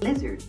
blizzard.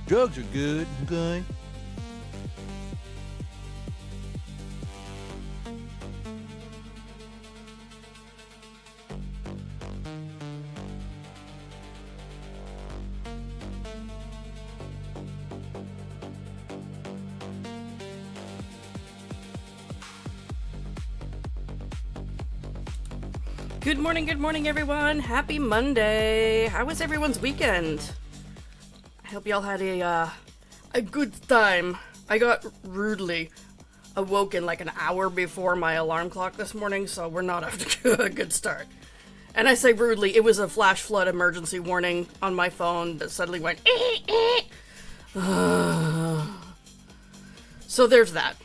Drugs are good, okay? Good morning, everyone. Happy Monday. How was everyone's weekend? I hope y'all had a good time. I got rudely awoken like an hour before my alarm clock this morning, so we're not off to a good start. And I say rudely, it was a flash flood emergency warning on my phone that suddenly went So there's that.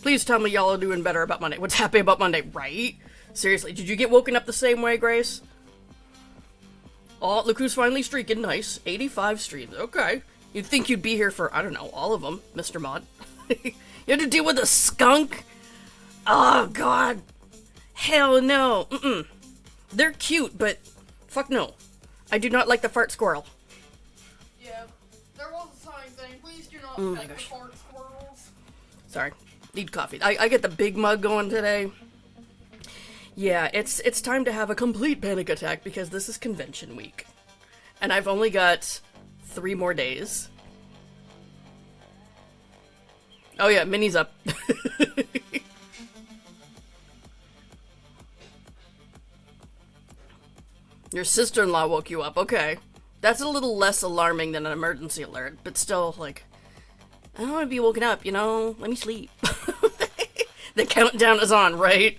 Please tell me y'all are doing better about Monday. What's happy about Monday, right? Seriously, did you get woken up the same way, Grace? Oh, look who's finally streaking. Nice. 85 streams. Okay. You'd think you'd be here for, I don't know, all of them, Mr. Mod. You had to deal with a skunk? Oh, God. Hell no. Mm-mm. They're cute, but fuck no. I do not like the fart squirrel. Yeah, there was a sign saying, please do not Oh pet my gosh. the fart squirrels. Sorry. Need coffee. I get the big mug going today. Yeah, it's time to have a complete panic attack because this is convention week. And I've only got 3 more days. Oh yeah, Minnie's up. Your sister-in-law woke you up, okay. That's a little less alarming than an emergency alert, but still, like, I don't want to be woken up, you know? Let me sleep. The countdown is on, right?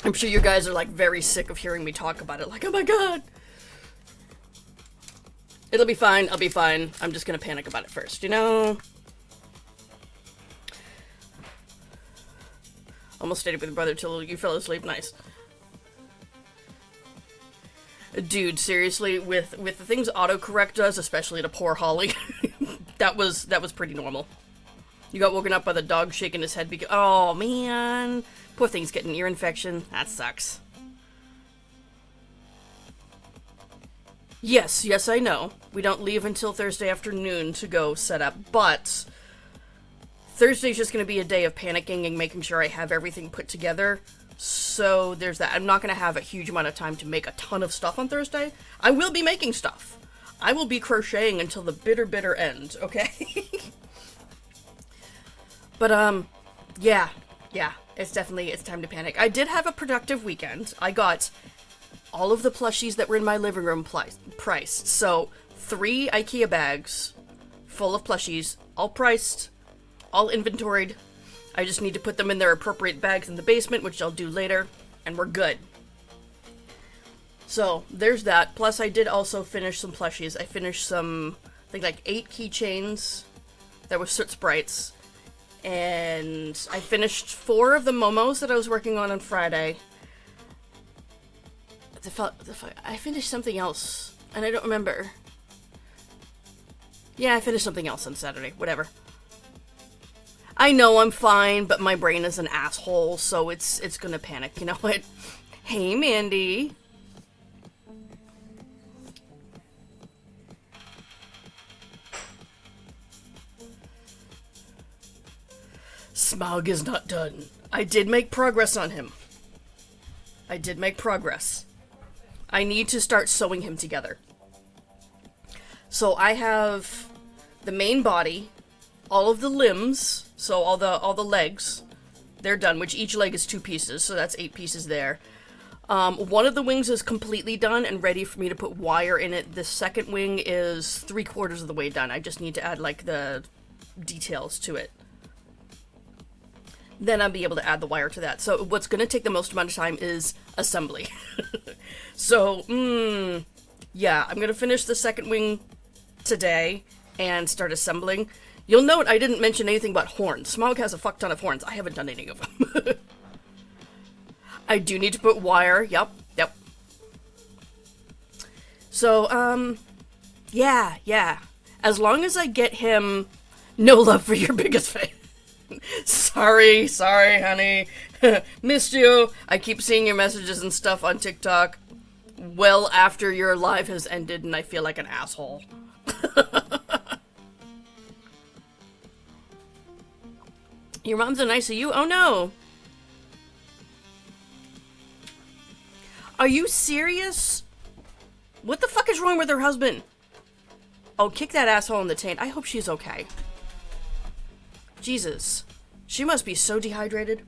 I'm sure you guys are, like, very sick of hearing me talk about it. Like, oh my god! It'll be fine, I'll be fine. I'm just gonna panic about it first, you know? Almost stayed up with your brother till you fell asleep. Nice. Dude, seriously, with the things autocorrect does, especially to poor Holly, that was pretty normal. You got woken up by the dog shaking his head because, oh man, poor thing's getting an ear infection. That sucks. Yes, I know. We don't leave until Thursday afternoon to go set up, but Thursday's just going to be a day of panicking and making sure I have everything put together. So there's that. I'm not going to have a huge amount of time to make a ton of stuff on Thursday. I will be making stuff. I will be crocheting until the bitter end, okay? But, yeah, it's time to panic. I did have a productive weekend. I got all of the plushies that were in my living room priced. So, 3 IKEA bags full of plushies, all priced, all inventoried. I just need to put them in their appropriate bags in the basement, which I'll do later, and we're good. So, there's that. Plus, I did also finish some plushies. I finished some, I think, like 8 keychains that were Soot Sprites. And I finished 4 of the Momos that I was working on Friday. I finished something else, and I don't remember. Yeah, I finished something else on Saturday. Whatever. I know I'm fine, but my brain is an asshole, so it's gonna panic. You know what? Hey, Mandy. Smaug is not done. I did make progress on him. I need to start sewing him together. So I have the main body, all of the limbs, so all the legs, they're done, which each leg is 2 pieces, so that's 8 pieces there. One of the wings is completely done and ready for me to put wire in it. The second wing is 3/4 of the way done. I just need to add, like, the details to it. Then I'll be able to add the wire to that. So what's going to take the most amount of time is assembly. So, yeah, I'm going to finish the second wing today and start assembling. You'll note I didn't mention anything about horns. Smaug has a fuck ton of horns. I haven't done any of them. I do need to put wire. Yep. So, yeah. As long as I get him no love for your biggest fan. Sorry, honey. Missed you. I keep seeing your messages and stuff on TikTok well after your live has ended, and I feel like an asshole. Your mom's a nice of you? Oh no. Are you serious? What the fuck is wrong with her husband? Oh, kick that asshole in the taint. I hope she's okay. Jesus. She must be so dehydrated.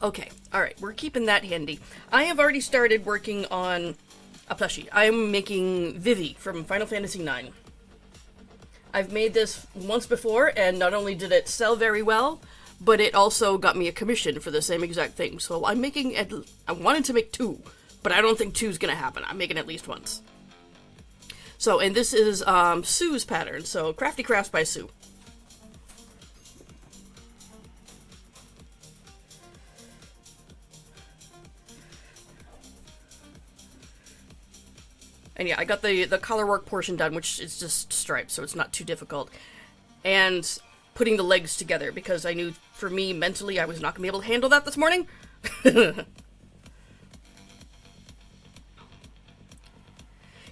Okay. Alright, we're keeping that handy. I have already started working on a plushie. I'm making Vivi from Final Fantasy IX. I've made this once before, and not only did it sell very well, but it also got me a commission for the same exact thing. So I'm making, I wanted to make 2, but I don't think 2's gonna happen. I'm making at least once. So, and this is Sue's pattern, so Crafty Crafts by Sue. And yeah, I got the collar work portion done, which is just stripes, so it's not too difficult. And putting the legs together, because I knew, for me, mentally, I was not going to be able to handle that this morning.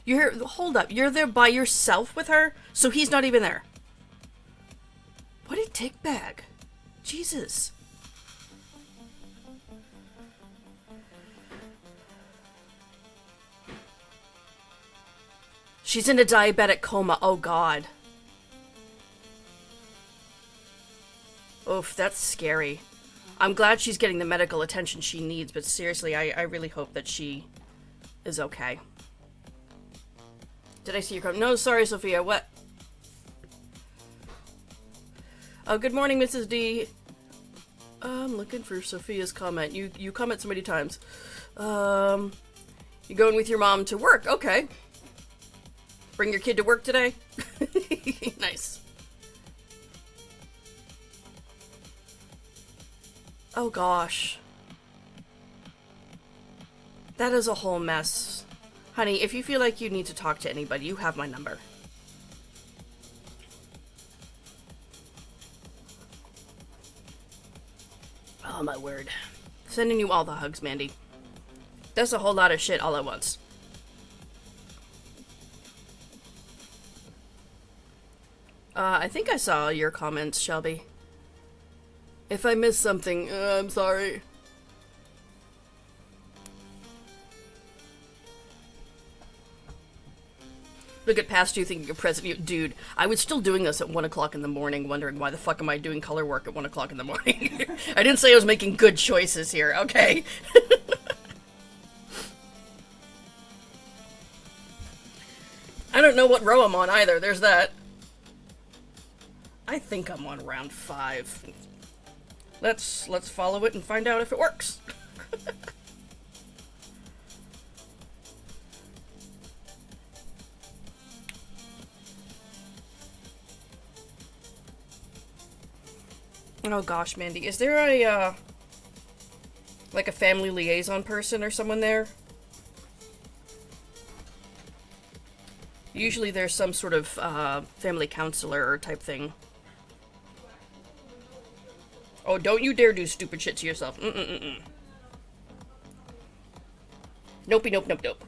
You're, hold up, you're there by yourself with her? So he's not even there. What a dick bag. Jesus. She's in a diabetic coma. Oh, God. Oof, that's scary. I'm glad she's getting the medical attention she needs, but seriously, I really hope that she is okay. Did I see your comment? No, sorry, Sophia. What? Oh, good morning, Mrs. D. I'm looking for Sophia's comment. You comment so many times. You going with your mom to work? Okay. Bring your kid to work today? Nice. Oh gosh. That is a whole mess. Honey, if you feel like you need to talk to anybody, you have my number. Oh my word. Sending you all the hugs, Mandy. That's a whole lot of shit all at once. I think I saw your comments, Shelby. If I missed something, I'm sorry. Look at past you thinking you're president. Dude, I was still doing this at 1 o'clock in the morning, wondering why the fuck am I doing color work at 1 o'clock in the morning. I didn't say I was making good choices here, okay? I don't know what row I'm on either, there's that. I think I'm on round 5. Let's follow it and find out if it works. Oh gosh, Mandy, is there a, like a family liaison person or someone there? Usually there's some sort of, family counselor type thing. Oh, don't you dare do stupid shit to yourself. Mm-mm-mm-mm. Nopey, nope, nope, nope.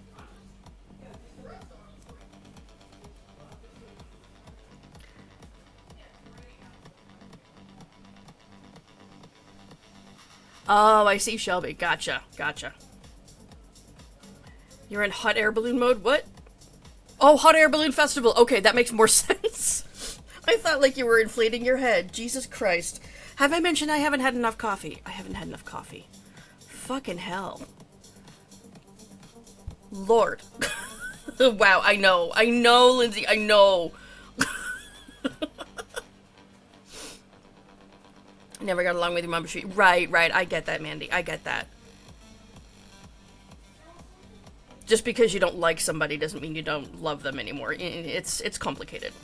Oh, I see, Shelby. Gotcha, gotcha. You're in hot air balloon mode? What? Oh, hot air balloon festival. Okay, that makes more sense. I thought like you were inflating your head. Jesus Christ. Have I mentioned I haven't had enough coffee? I haven't had enough coffee. Fucking hell. Lord. Wow, I know. I know, Lindsay. I know. Never got along with your mom. Right, right. I get that, Mandy. I get that. Just because you don't like somebody doesn't mean you don't love them anymore. It's complicated.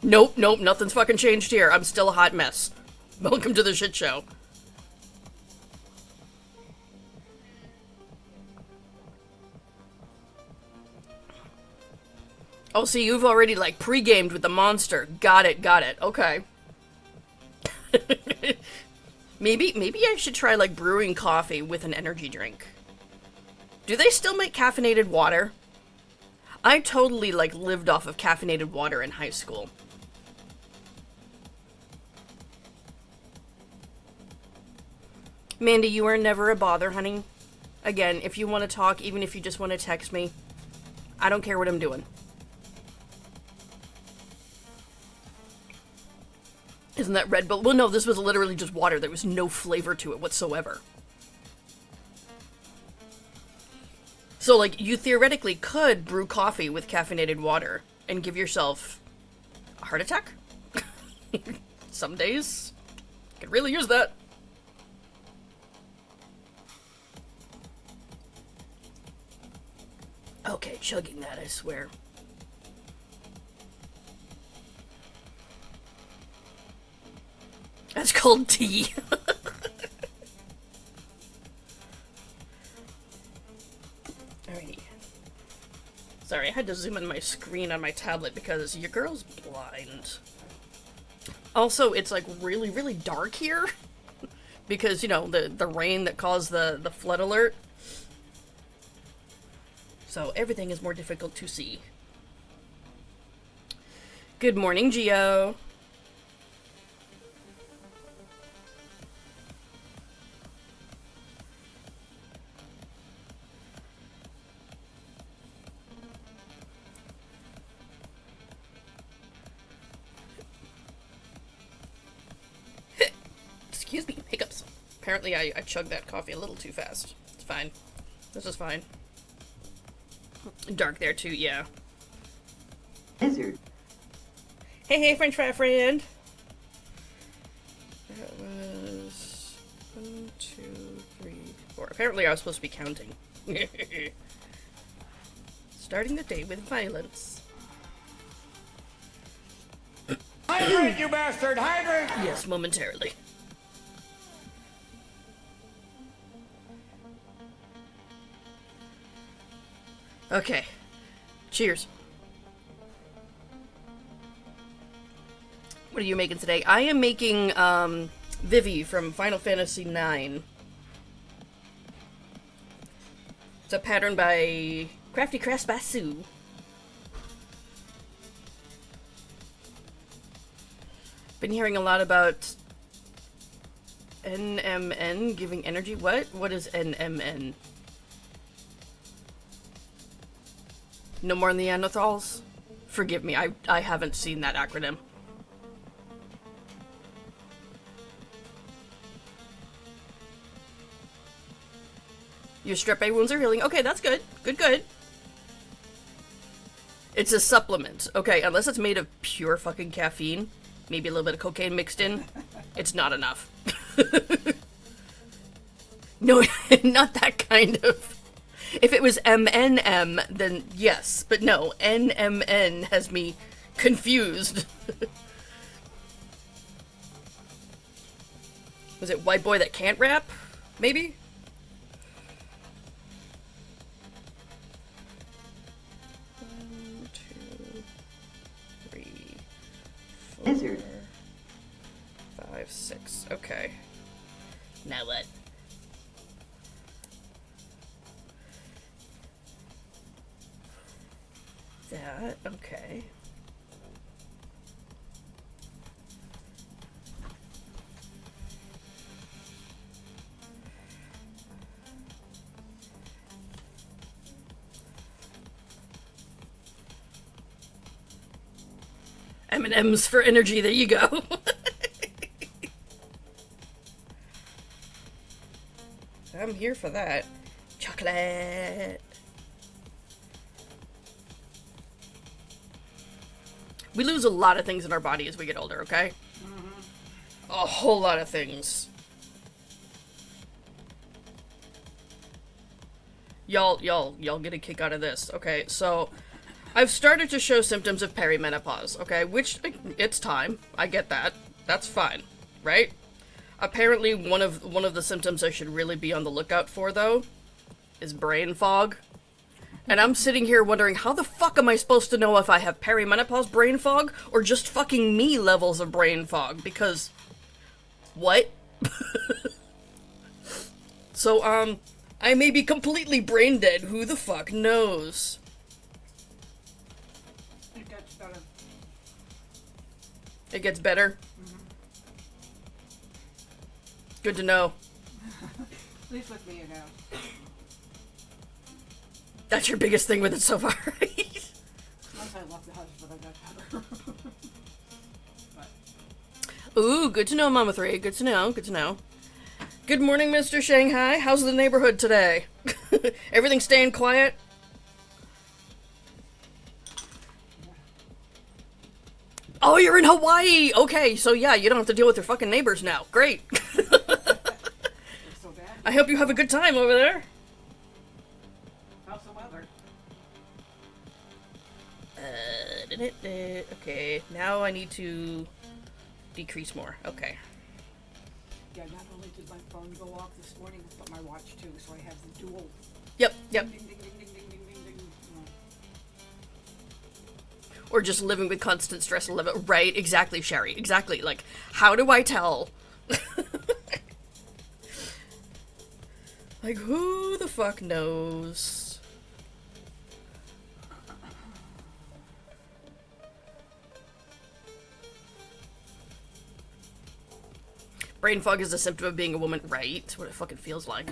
Nope, nope. Nothing's fucking changed here. I'm still a hot mess. Welcome to the shit show. Oh, so you've already, like, pre-gamed with the monster. Got it, got it. Okay. Maybe I should try, like, brewing coffee with an energy drink. Do they still make caffeinated water? I totally, like, lived off of caffeinated water in high school. Mandy, you are never a bother, honey. Again, if you want to talk, even if you just want to text me, I don't care what I'm doing. Isn't that Red Bull? Well, no, this was literally just water. There was no flavor to it whatsoever. So, like, you theoretically could brew coffee with caffeinated water and give yourself a heart attack. Some days, could really use that. Okay, chugging that, I swear. That's called tea. Alrighty. Sorry, I had to zoom in my screen on my tablet because your girl's blind. Also, it's like really, really dark here. Because, you know, the rain that caused the flood alert. So everything is more difficult to see. Good morning, Gio. Excuse me, hiccups. Apparently I chugged that coffee a little too fast. It's fine. This is fine. Dark there too, yeah. Lizard. Hey, French fry friend. That was 1, 2, 3, 4. Apparently I was supposed to be counting. Starting the day with violence. Hydrate, you bastard! Hydrate! Yes, momentarily. Okay. Cheers. What are you making today? I am making, Vivi from Final Fantasy IX. It's a pattern by Crafty Crafts by Sue. Been hearing a lot about NMN giving energy. What? What is NMN? No more Neanderthals? Forgive me, I haven't seen that acronym. Your strep A wounds are healing. Okay, that's good. Good. It's a supplement. Okay, unless it's made of pure fucking caffeine, maybe a little bit of cocaine mixed in, it's not enough. No, not that kind of. If it was MNM, then yes, but no, NMN has me confused. Was it White Boy That Can't Rap? Maybe? Lizard. 5, 6. Okay. Now what? That. Okay. M&M's for energy, there you go. I'm here for that. Chocolate. We lose a lot of things in our body as we get older, okay? A whole lot of things. Y'all get a kick out of this. Okay, so I've started to show symptoms of perimenopause, okay? Which, it's time. I get that. That's fine, right? Apparently, one of the symptoms I should really be on the lookout for, though, is brain fog. And I'm sitting here wondering, how the fuck am I supposed to know if I have perimenopause brain fog, or just fucking me levels of brain fog? Because, what? So, I may be completely brain dead. Who the fuck knows? It gets better. It gets better? Good to know. At least with me, it has. That's your biggest thing with it so far, right? Once I left the house, but I got better. Ooh, good to know, Mama 3. Good to know, good to know. Good morning, Mr. Shanghai. How's the neighborhood today? Everything staying quiet? Oh, you're in Hawaii! Okay, so yeah, you don't have to deal with your fucking neighbors now. Great. So bad. I hope you have a good time over there. How's the weather? Okay, now I need to decrease more. Okay. Yeah, not only did my phone go off this morning, but my watch too, so I have the dual. Yep. Ding, ding, ding, ding, ding, ding, ding, ding. Or just living with constant stress and level. Right, exactly, Sherry. Exactly. Like, how do I tell? Like, who the fuck knows? Brain fog is a symptom of being a woman, right? That's what it fucking feels like.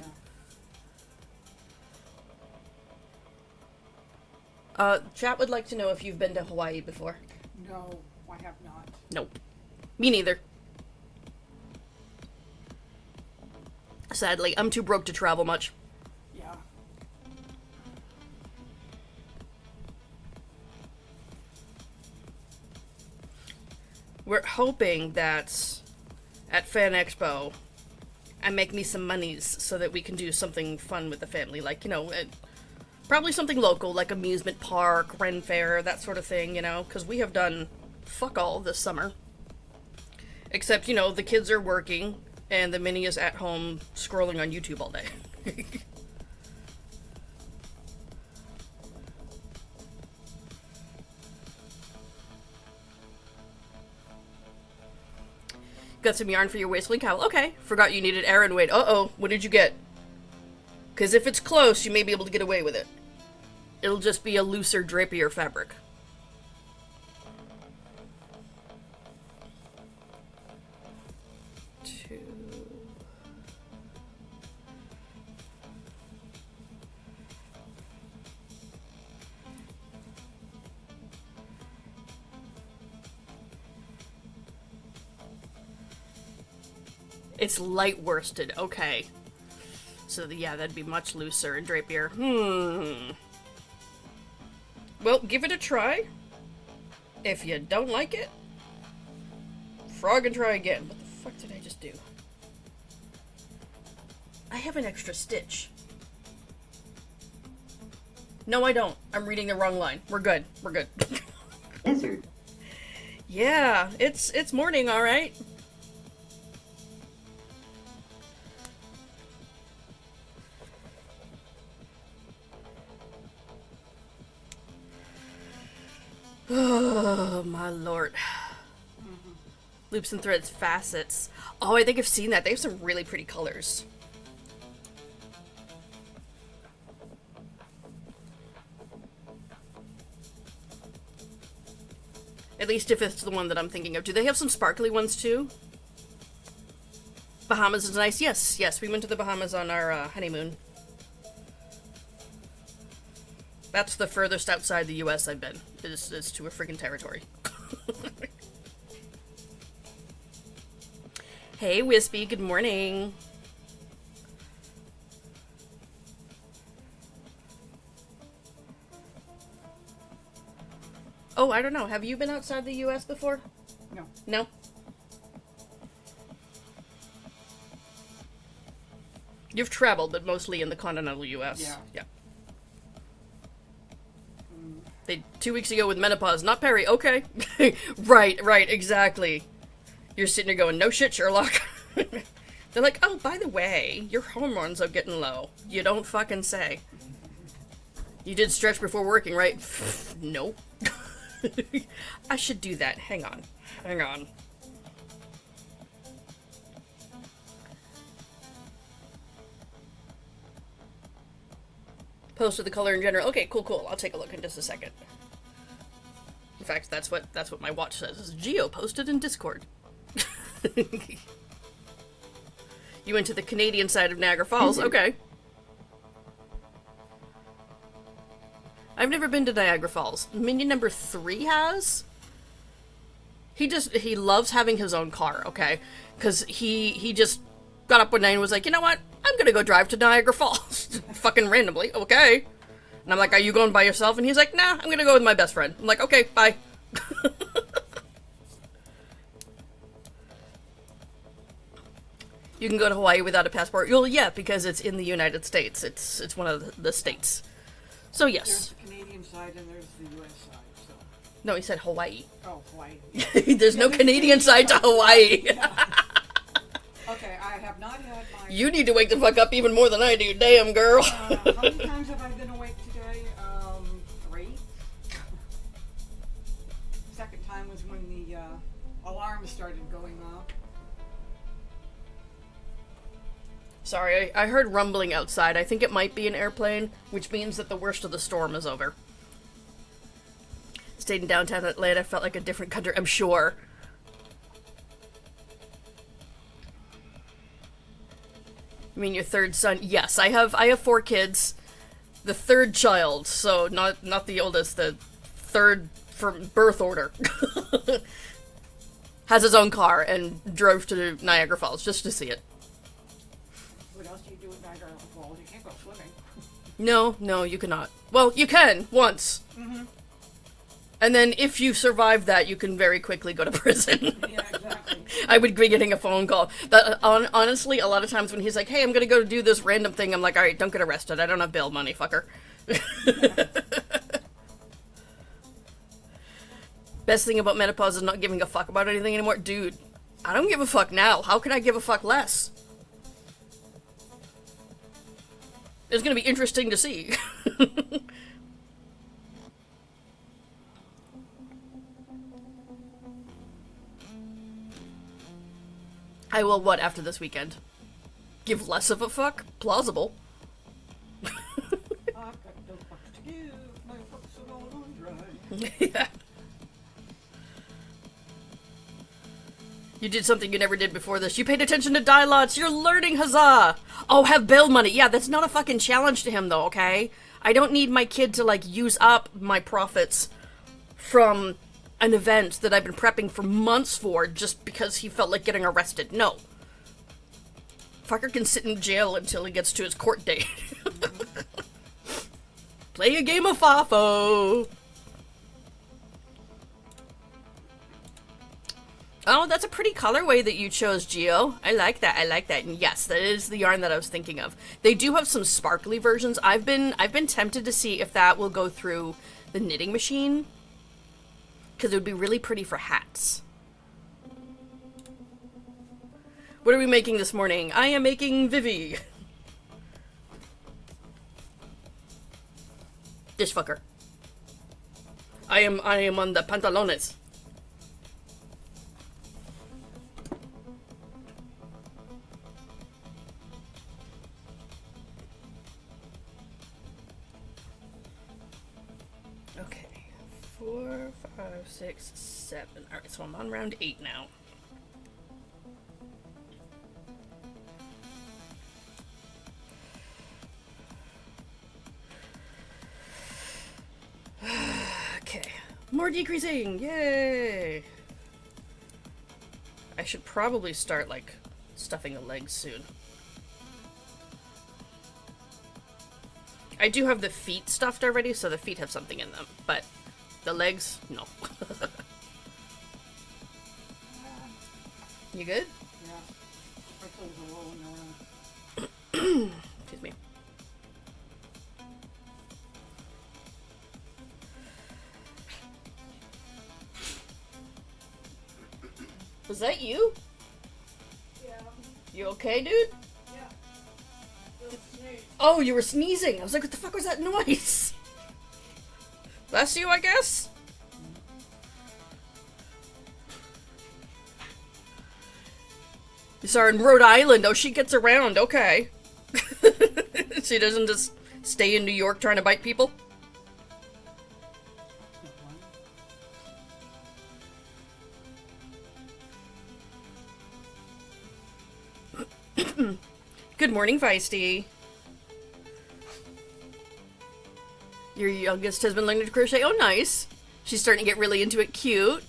Yeah. Chat would like to know if you've been to Hawaii before. No, I have not. Nope. Me neither. Sadly, I'm too broke to travel much. Yeah. We're hoping that at Fan Expo, I make me some monies so that we can do something fun with the family. Like, you know, probably something local, like amusement park, Ren Fair, that sort of thing, you know? Because we have done fuck all this summer. Except, you know, the kids are working, and the mini is at home scrolling on YouTube all day. Got some yarn for your waistline cowl. Okay. Forgot you needed Aran weight. Uh-oh. What did you get? Because if it's close, you may be able to get away with it. It'll just be a looser, drapier fabric. It's light worsted. Okay. So, yeah, that'd be much looser and drapier. Well, give it a try. If you don't like it, frog and try again. What the fuck did I just do? I have an extra stitch. No, I don't. I'm reading the wrong line. We're good. We're good. Lizard. Yeah, it's morning, all right. Oh, my lord. Loops and threads, facets. Oh, I think I've seen that. They have some really pretty colors. At least if it's the one that I'm thinking of. Do they have some sparkly ones too? Bahamas is nice. Yes, yes. We went to the Bahamas on our honeymoon. That's the furthest outside the U.S. I've been. Is to a friggin' territory. Hey, Wispy. Good morning. Oh, I don't know. Have you been outside the U.S. before? No. No? You've traveled, but mostly in the continental U.S. Yeah. Yeah. 2 weeks ago with menopause, not Perry. Okay. Right, exactly. You're sitting there going, no shit, Sherlock. They're like, oh, by the way, your hormones are getting low. You don't fucking say. You did stretch before working, right? Nope. I should do that. Hang on. Posted the color in general. Okay, cool. I'll take a look in just a second. In fact, that's what my watch says. It's Geo posted in Discord. You went to the Canadian side of Niagara Falls. Okay. I've never been to Niagara Falls. Minion number 3 has. He loves having his own car, okay? Because he just got up one night and was like, you know what? I'm gonna go drive to Niagara Falls. Fucking randomly, okay. And I'm like, are you going by yourself? And he's like, nah, I'm gonna go with my best friend. I'm like, okay, bye. You can go to Hawaii without a passport. Well, yeah, because it's in the United States. It's one of the states. So, yes. There's the Canadian side and there's the U.S. side, so. No, he said Hawaii. Oh, Hawaii. There's no Canadian side to Hawaii. Okay, I have not had my... You need to wake the fuck up even more than I do. Damn, girl. How many times have I been awake today? 3. Second time was when the alarm started going off. Sorry, I heard rumbling outside. I think it might be an airplane, which means that the worst of the storm is over. Stayed in downtown Atlanta, felt like a different country, I'm sure. You mean your third son? Yes, I have 4 kids. The third child, so not the oldest, the third from birth order. Has his own car and drove to Niagara Falls just to see it. What else do you do at Niagara Falls? You can't go swimming. No, you cannot. Well, you can, once. Mm-hmm. And then if you survive that, you can very quickly go to prison. Yeah, exactly. I would be getting a phone call. But honestly, a lot of times when he's like, hey, I'm gonna go do this random thing, I'm like, alright, don't get arrested. I don't have bail money, fucker. Best thing about menopause is not giving a fuck about anything anymore. Dude, I don't give a fuck now. How can I give a fuck less? It's gonna be interesting to see. I will what after this weekend? Give less of a fuck? Plausible. I've got no fucks to give. My fucks are going on dry. Yeah. You did something you never did before this. You paid attention to die lots. You're learning, huzzah! Oh, have bail money. Yeah, that's not a fucking challenge to him, though, okay? I don't need my kid to, like, use up my profits from an event that I've been prepping for months for just because he felt like getting arrested. No. Fucker can sit in jail until he gets to his court date. Play a game of Fafo. Oh, that's a pretty colorway that you chose, Gio. I like that. I like that. And yes, that is the yarn that I was thinking of. They do have some sparkly versions. I've been tempted to see if that will go through the knitting machine, because it would be really pretty for hats. What are we making this morning? I am making Vivi. This fucker. I am on the pantalones. Okay. 4, 5, 6, 7. Alright, so I'm on round 8 now. Okay. More decreasing! Yay! I should probably start, like, stuffing the legs soon. I do have the feet stuffed already, so the feet have something in them, but the legs, no. You good? Yeah. My clothes are rolling around. Excuse me. Was that you? Yeah. You okay, dude? Yeah. Oh, you were sneezing. I was like, what the fuck was that noise? That's you, I guess? You saw her in Rhode Island. Oh, she gets around. Okay. She doesn't just stay in New York trying to bite people? Good morning, Feisty. Your youngest has been learning to crochet. Oh, nice. She's starting to get really into it. Cute.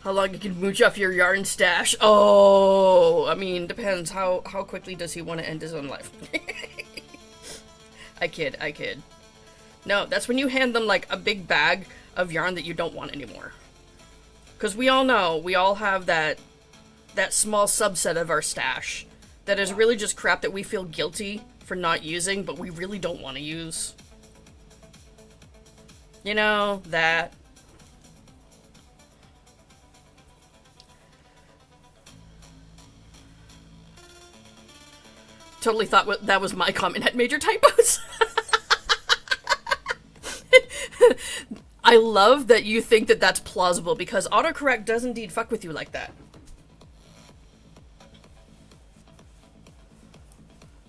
How long you can mooch off your yarn stash? Oh, I mean, depends. How quickly does he want to end his own life? I kid. No, that's when you hand them, like, a big bag of yarn that you don't want anymore. Because we all know, we all have that small subset of our stash that is really just crap that we feel guilty for not using, but we really don't want to use. You know, that. Totally thought that was my comment had major typos. I love that you think that that's plausible, because autocorrect does indeed fuck with you like that.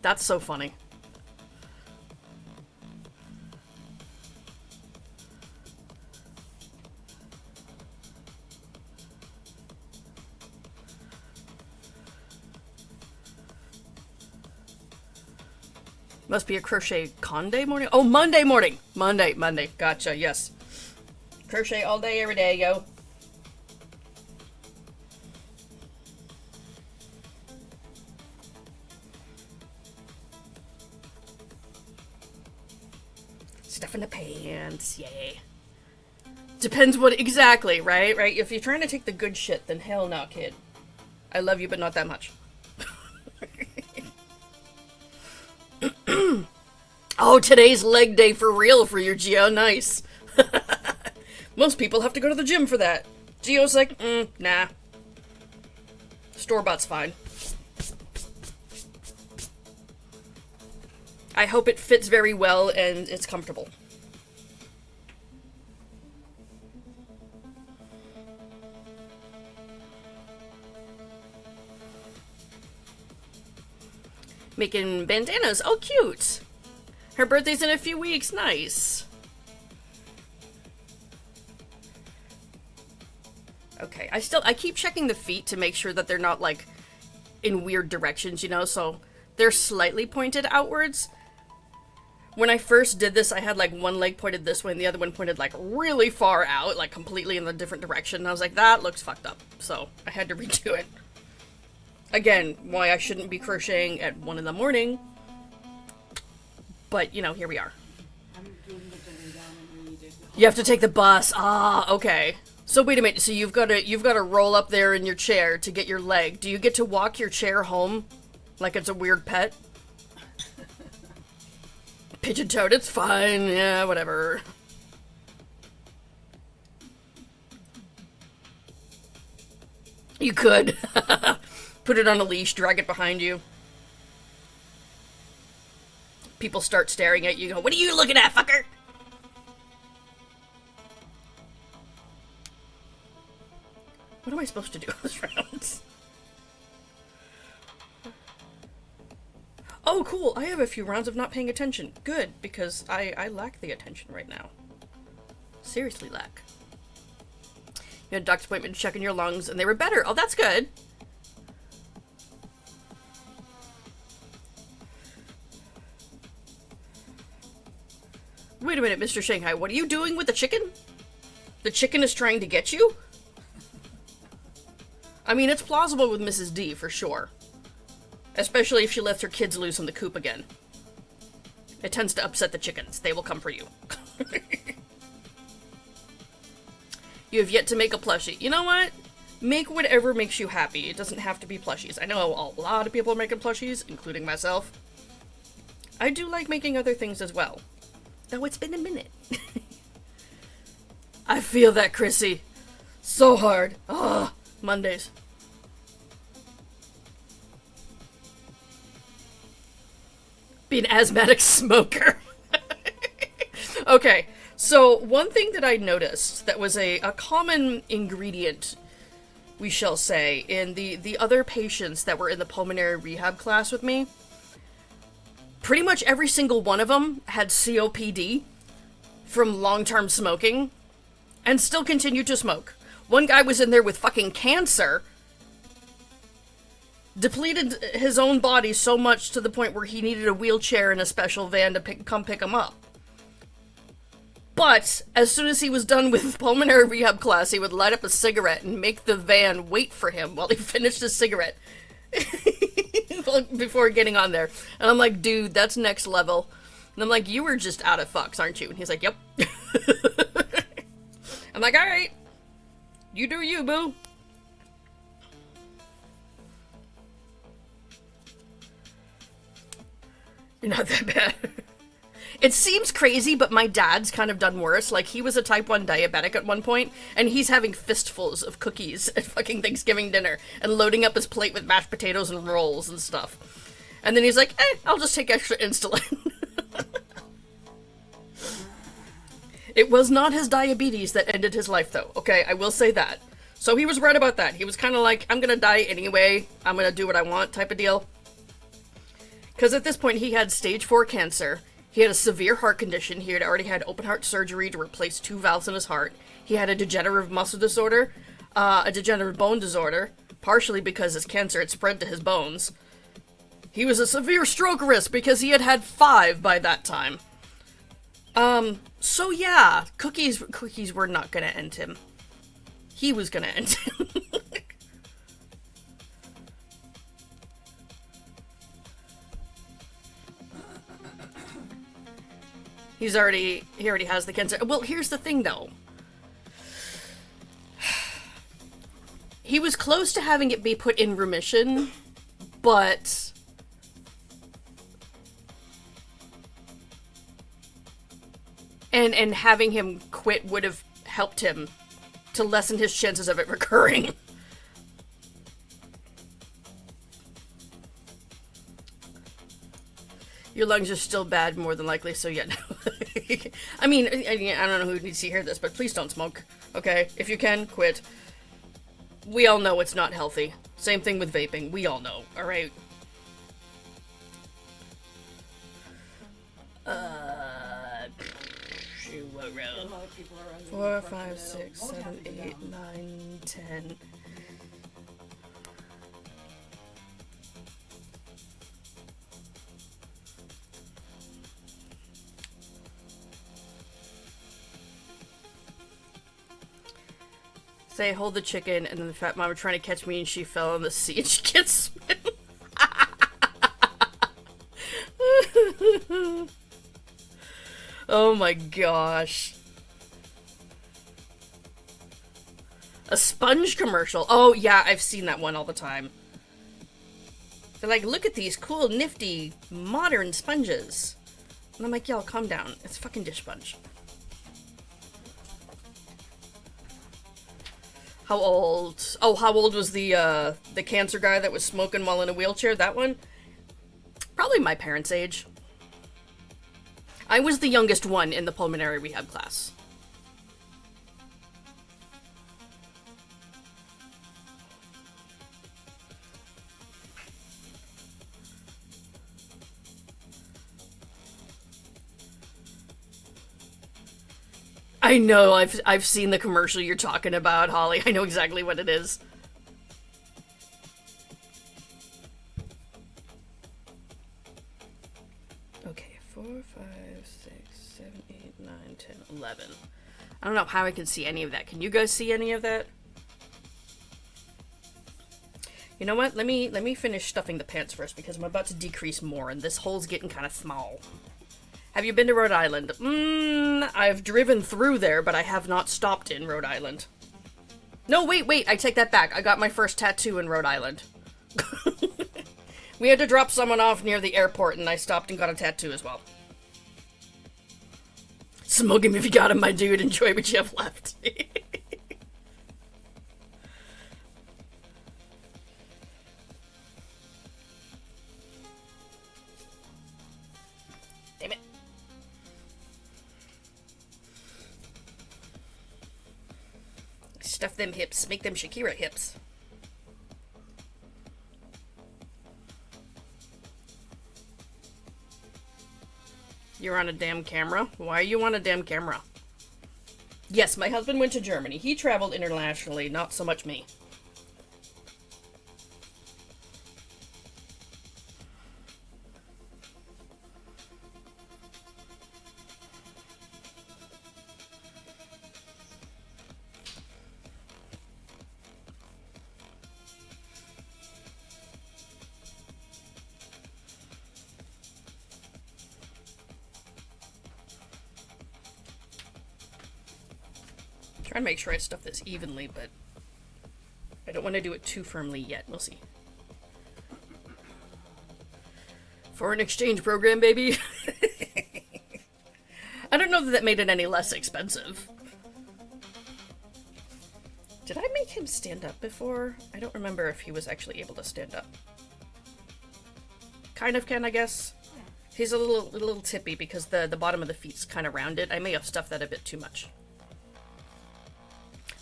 That's so funny. Must be a crochet Conde morning? Oh, Monday morning! Monday. Gotcha, yes. Crochet all day, every day, yo. Stuff in the pants, yay. Depends what exactly, right? Right? If you're trying to take the good shit, then hell no, kid. I love you, but not that much. Oh, today's leg day for real for your Geo. Nice. Most people have to go to the gym for that. Geo's like, nah. Store-bought's fine. I hope it fits very well and it's comfortable. Making bandanas. Oh, cute. Her birthday's in a few weeks. Nice. Okay, I keep checking the feet to make sure that they're not, like, in weird directions, you know, so they're slightly pointed outwards. When I first did this, I had, like, one leg pointed this way and the other one pointed, like, really far out, like, completely in a different direction. And I was like, that looks fucked up. So, I had to redo it. Again, why I shouldn't be crocheting at 1 in the morning. But, you know, here we are. I'm doing the dinner down and we did. You have to take the bus. Ah, okay. So wait a minute, so you've got to roll up there in your chair to get your leg. Do you get to walk your chair home like it's a weird pet? Pigeon-toed, it's fine. Yeah, whatever. You could. Put it on a leash, drag it behind you. People start staring at you, go, "What are you looking at, fucker?" What am I supposed to do this round? Oh, cool. I have a few rounds of not paying attention. Good, because I lack the attention right now. Seriously lack. You had a doctor's appointment checking your lungs, and they were better. Oh, that's good. Wait a minute, Mr. Shanghai. What are you doing with the chicken? The chicken is trying to get you? I mean, it's plausible with Mrs. D, for sure. Especially if she lets her kids loose in the coop again. It tends to upset the chickens. They will come for you. You have yet to make a plushie. You know what? Make whatever makes you happy. It doesn't have to be plushies. I know a lot of people are making plushies, including myself. I do like making other things as well. Though it's been a minute. I feel that, Chrissy. So hard. Ugh. Mondays. Be an asthmatic smoker. Okay, so one thing that I noticed that was a common ingredient, we shall say, in the other patients that were in the pulmonary rehab class with me, pretty much every single one of them had COPD from long-term smoking and still continued to smoke. One guy was in there with fucking cancer, depleted his own body so much to the point where he needed a wheelchair and a special van to come pick him up. But as soon as he was done with pulmonary rehab class, he would light up a cigarette and make the van wait for him while he finished his cigarette before getting on there. And I'm like, dude, that's next level. And I'm like, you were just out of fucks, aren't you? And he's like, yep. I'm like, alright. You do you, boo. You're not that bad. It seems crazy, but my dad's kind of done worse. Like, he was a type 1 diabetic at one point, and he's having fistfuls of cookies at fucking Thanksgiving dinner, and loading up his plate with mashed potatoes and rolls and stuff. And then he's like, I'll just take extra insulin. It was not his diabetes that ended his life, though. Okay, I will say that. So he was right about that. He was kind of like, I'm gonna die anyway. I'm gonna do what I want type of deal. Because at this point, he had stage 4 cancer. He had a severe heart condition. He had already had open heart surgery to replace 2 valves in his heart. He had a degenerative muscle disorder, a degenerative bone disorder, partially because his cancer had spread to his bones. He was a severe stroke risk because he had had 5 by that time. So yeah, cookies were not gonna end him. He was gonna end him. He already has the cancer. Well, here's the thing though. He was close to having it be put in remission, but and having him quit would have helped him to lessen his chances of it recurring. Your lungs are still bad, more than likely, so yeah. I mean, I don't know who needs to hear this, but please don't smoke, okay? If you can, quit. We all know it's not healthy. Same thing with vaping. We all know, alright? two, A lot of people are under the 4, impression 5, that 6, won't 7, have to go 8, down. 9, 10. Say, hold the chicken, and then the fat mama trying to catch me, and she fell in the sea, and she gets swim. Oh my gosh. A sponge commercial. Oh yeah, I've seen that one all the time. They're like, look at these cool, nifty, modern sponges. And I'm like, y'all, calm down. It's fucking dish sponge. How old? Oh, how old was the cancer guy that was smoking while in a wheelchair? That one? Probably my parents' age. I was the youngest one in the pulmonary rehab class. I know, I've seen the commercial you're talking about, Holly. I know exactly what it is. Okay, 4, 5, 6, 7, 8, 9, 10, 11. I don't know how I can see any of that. Can you guys see any of that? You know what? Let me finish stuffing the pants first because I'm about to decrease more and this hole's getting kind of small. Have you been to Rhode Island? I've driven through there, but I have not stopped in Rhode Island. No, wait, I take that back. I got my first tattoo in Rhode Island. We had to drop someone off near the airport, and I stopped and got a tattoo as well. Smoke him if you got him, my dude. Enjoy what you have left. Damn it. Stuff them hips. Make them Shakira hips. You're on a damn camera? Why are you on a damn camera? Yes, my husband went to Germany. He traveled internationally, not so much me. Trying to make sure I stuff this evenly, but I don't want to do it too firmly yet. We'll see. Foreign exchange program, baby. I don't know that that made it any less expensive. Did I make him stand up before? I don't remember if he was actually able to stand up. Kind of can, I guess. He's a little tippy because the bottom of the feet's kind of rounded. I may have stuffed that a bit too much.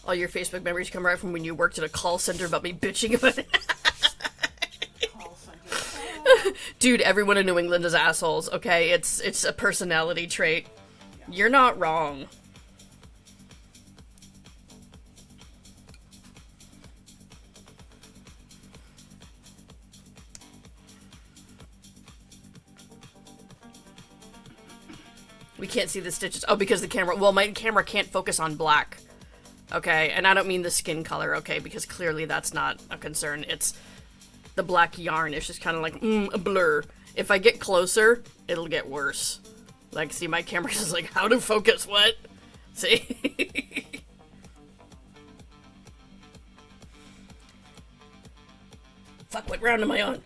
All your Facebook memories come right from when you worked at a call center about me bitching about it. Call center. Dude, everyone in New England is assholes, okay? It's a personality trait. You're not wrong. We can't see the stitches. Oh, because the camera... Well, my camera can't focus on black. Okay, and I don't mean the skin color, okay, because clearly that's not a concern. It's the black yarn. It's just kind of like, a blur. If I get closer, it'll get worse. Like, see, my camera is like, how to focus what? See? Fuck, what round am I on?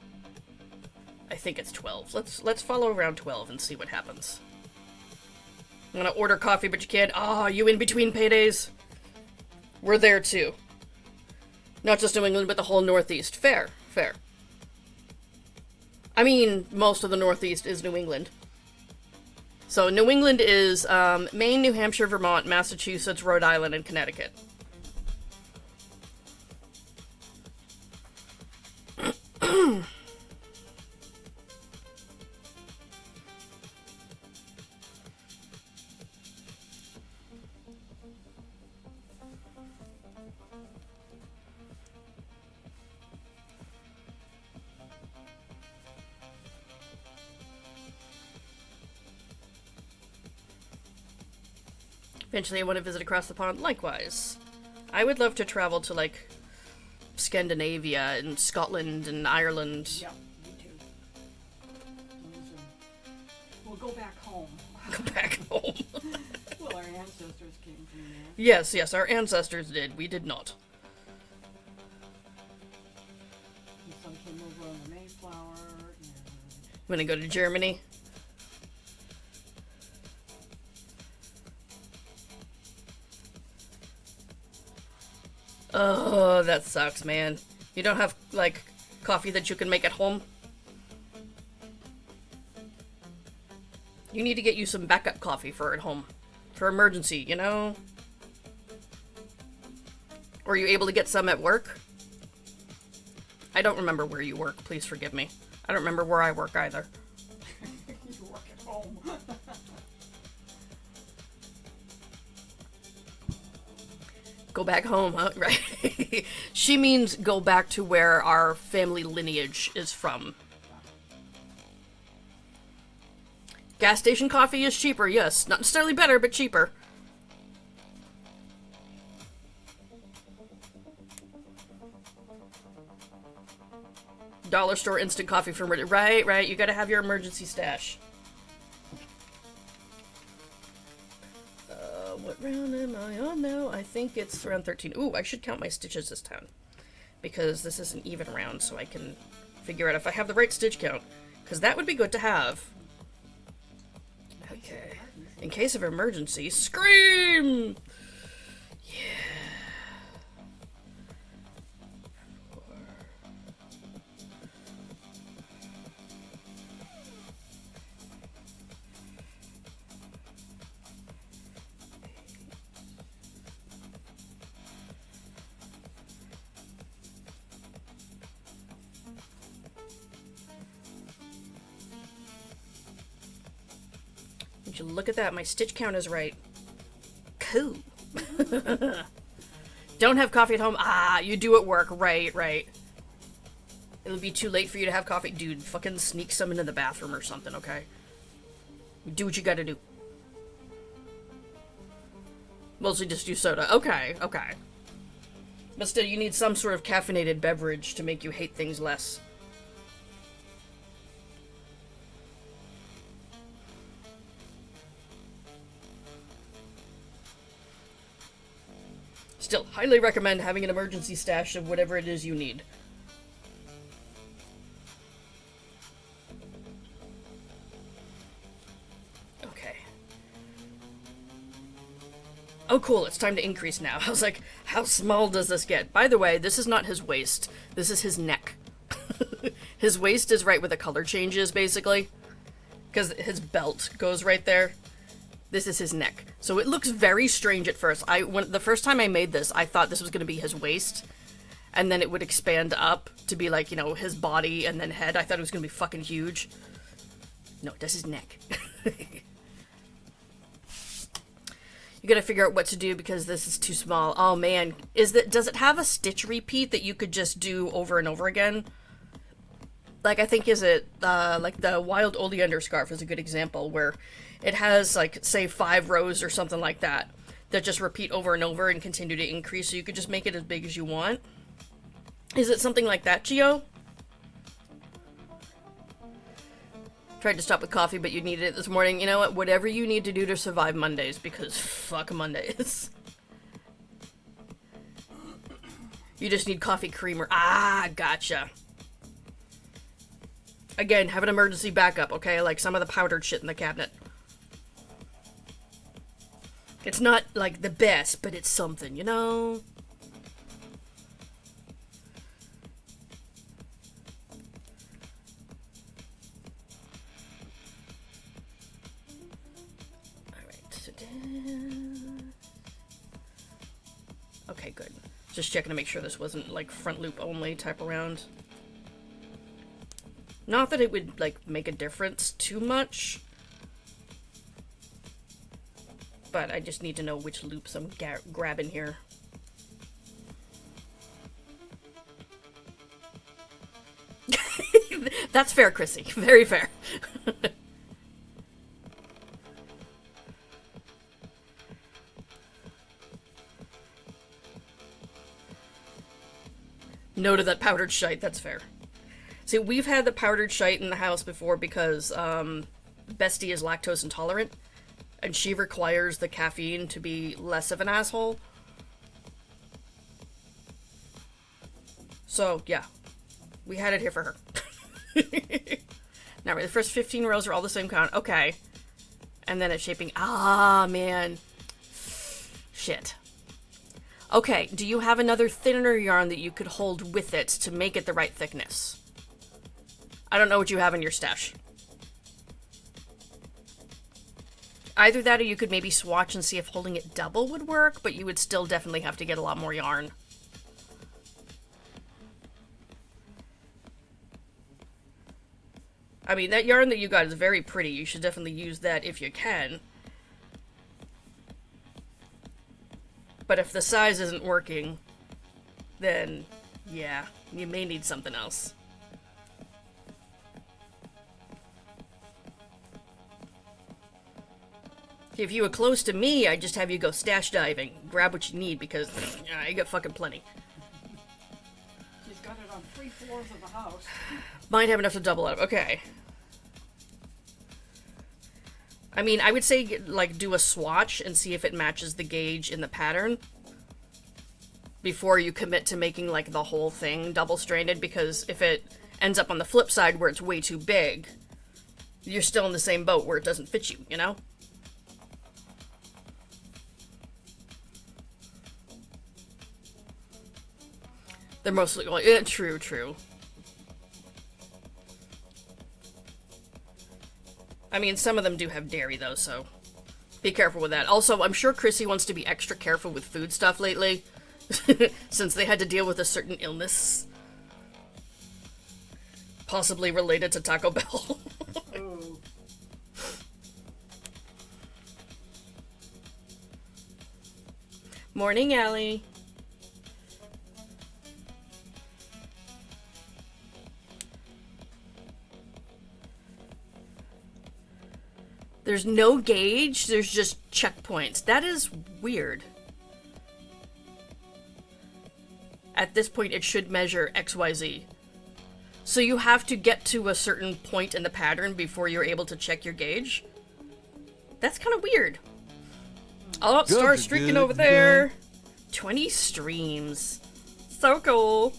I think it's 12. Let's follow round 12 and see what happens. I'm gonna order coffee, but you can't. Ah, you in between paydays? We're there too. Not just New England, but the whole Northeast. Fair, fair. I mean, most of the Northeast is New England. So New England is Maine, New Hampshire, Vermont, Massachusetts, Rhode Island, and Connecticut. Eventually I want to visit across the pond. Likewise. I would love to travel to, like, Scandinavia and Scotland and Ireland. Yeah, me too. We'll go back home. Go back home. Well, our ancestors came from there. Yes, yes, our ancestors did. We did not. And some came over on the Mayflower, and I'm gonna go to Germany. Oh, that sucks, man. You don't have, like, coffee that you can make at home? You need to get you some backup coffee for at home. For emergency, you know? Were you able to get some at work? I don't remember where you work, please forgive me. I don't remember where I work either. you work at home. Go back home, huh? Right. She means go back to where our family lineage is from. Gas station coffee is cheaper, yes. Not necessarily better, but cheaper. Dollar store instant coffee for right, right. You gotta have your emergency stash. What round am I on now? I think it's round 13. Ooh, I should count my stitches this time. Because this is an even round, so I can figure out if I have the right stitch count. Because that would be good to have. Okay. In case of emergency, scream! Yeah. Would you look at that? My stitch count is right. Cool. Don't have coffee at home. Ah, you do at work. Right, right. It'll be too late for you to have coffee. Dude, fucking sneak some into the bathroom or something, okay? Do what you gotta do. Mostly just do soda. Okay, okay. But still, you need some sort of caffeinated beverage to make you hate things less. Still, highly recommend having an emergency stash of whatever it is you need. Okay. Oh cool, it's time to increase now. I was like, how small does this get? By the way, this is not his waist. This is his neck. His waist is right where the color changes, basically. Because his belt goes right there. This is his neck. So it looks very strange at first. When the first time I made this, I thought this was going to be his waist. And then it would expand up to be like, you know, his body and then head. I thought it was going to be fucking huge. No, that's his neck. You gotta figure out what to do because this is too small. Oh man, does it have a stitch repeat that you could just do over and over again? Like, I think, like the Wild Oleander scarf is a good example where it has, like, say 5 rows or something like that just repeat over and over and continue to increase, so you could just make it as big as you want. Is it something like that, Gio? Tried to stop with coffee, but you needed it this morning. You know what? Whatever you need to do to survive Mondays, because fuck Mondays. You just need coffee creamer. Ah, gotcha. Again, have an emergency backup, okay? Like some of the powdered shit in the cabinet. It's not, like, the best, but it's something, you know? Okay, good. Just checking to make sure this wasn't, like, front loop only type around. Not that it would, like, make a difference too much. But I just need to know which loops I'm grabbing here. That's fair, Chrissy. Very fair. No to that powdered shite, that's fair. See, we've had the powdered shite in the house before because Bestie is lactose intolerant, and she requires the caffeine to be less of an asshole. So, yeah. We had it here for her. Now, the first 15 rows are all the same count. Okay. And then it's shaping. Ah, man. Shit. Okay, do you have another thinner yarn that you could hold with it to make it the right thickness? I don't know what you have in your stash. Either that or you could maybe swatch and see if holding it double would work, but you would still definitely have to get a lot more yarn. I mean, that yarn that you got is very pretty. You should definitely use that if you can. But if the size isn't working, then, yeah, you may need something else. If you were close to me, I'd just have you go stash diving. Grab what you need, because I got fucking plenty. She's got it on 3 floors of the house. Might have enough to double up. Okay. I mean, I would say, like, do a swatch and see if it matches the gauge in the pattern before you commit to making, like, the whole thing double-stranded, because if it ends up on the flip side where it's way too big, you're still in the same boat where it doesn't fit you, you know? They're mostly, well, yeah, true. I mean, some of them do have dairy, though, so be careful with that. Also, I'm sure Chrissy wants to be extra careful with food stuff lately, since they had to deal with a certain illness. Possibly related to Taco Bell. Oh. Morning, Allie. There's no gauge, there's just checkpoints. That is weird. At this point, it should measure XYZ. So you have to get to a certain point in the pattern before you're able to check your gauge? That's kind of weird. Oh, Star streaking over there. 20 streams. So cool.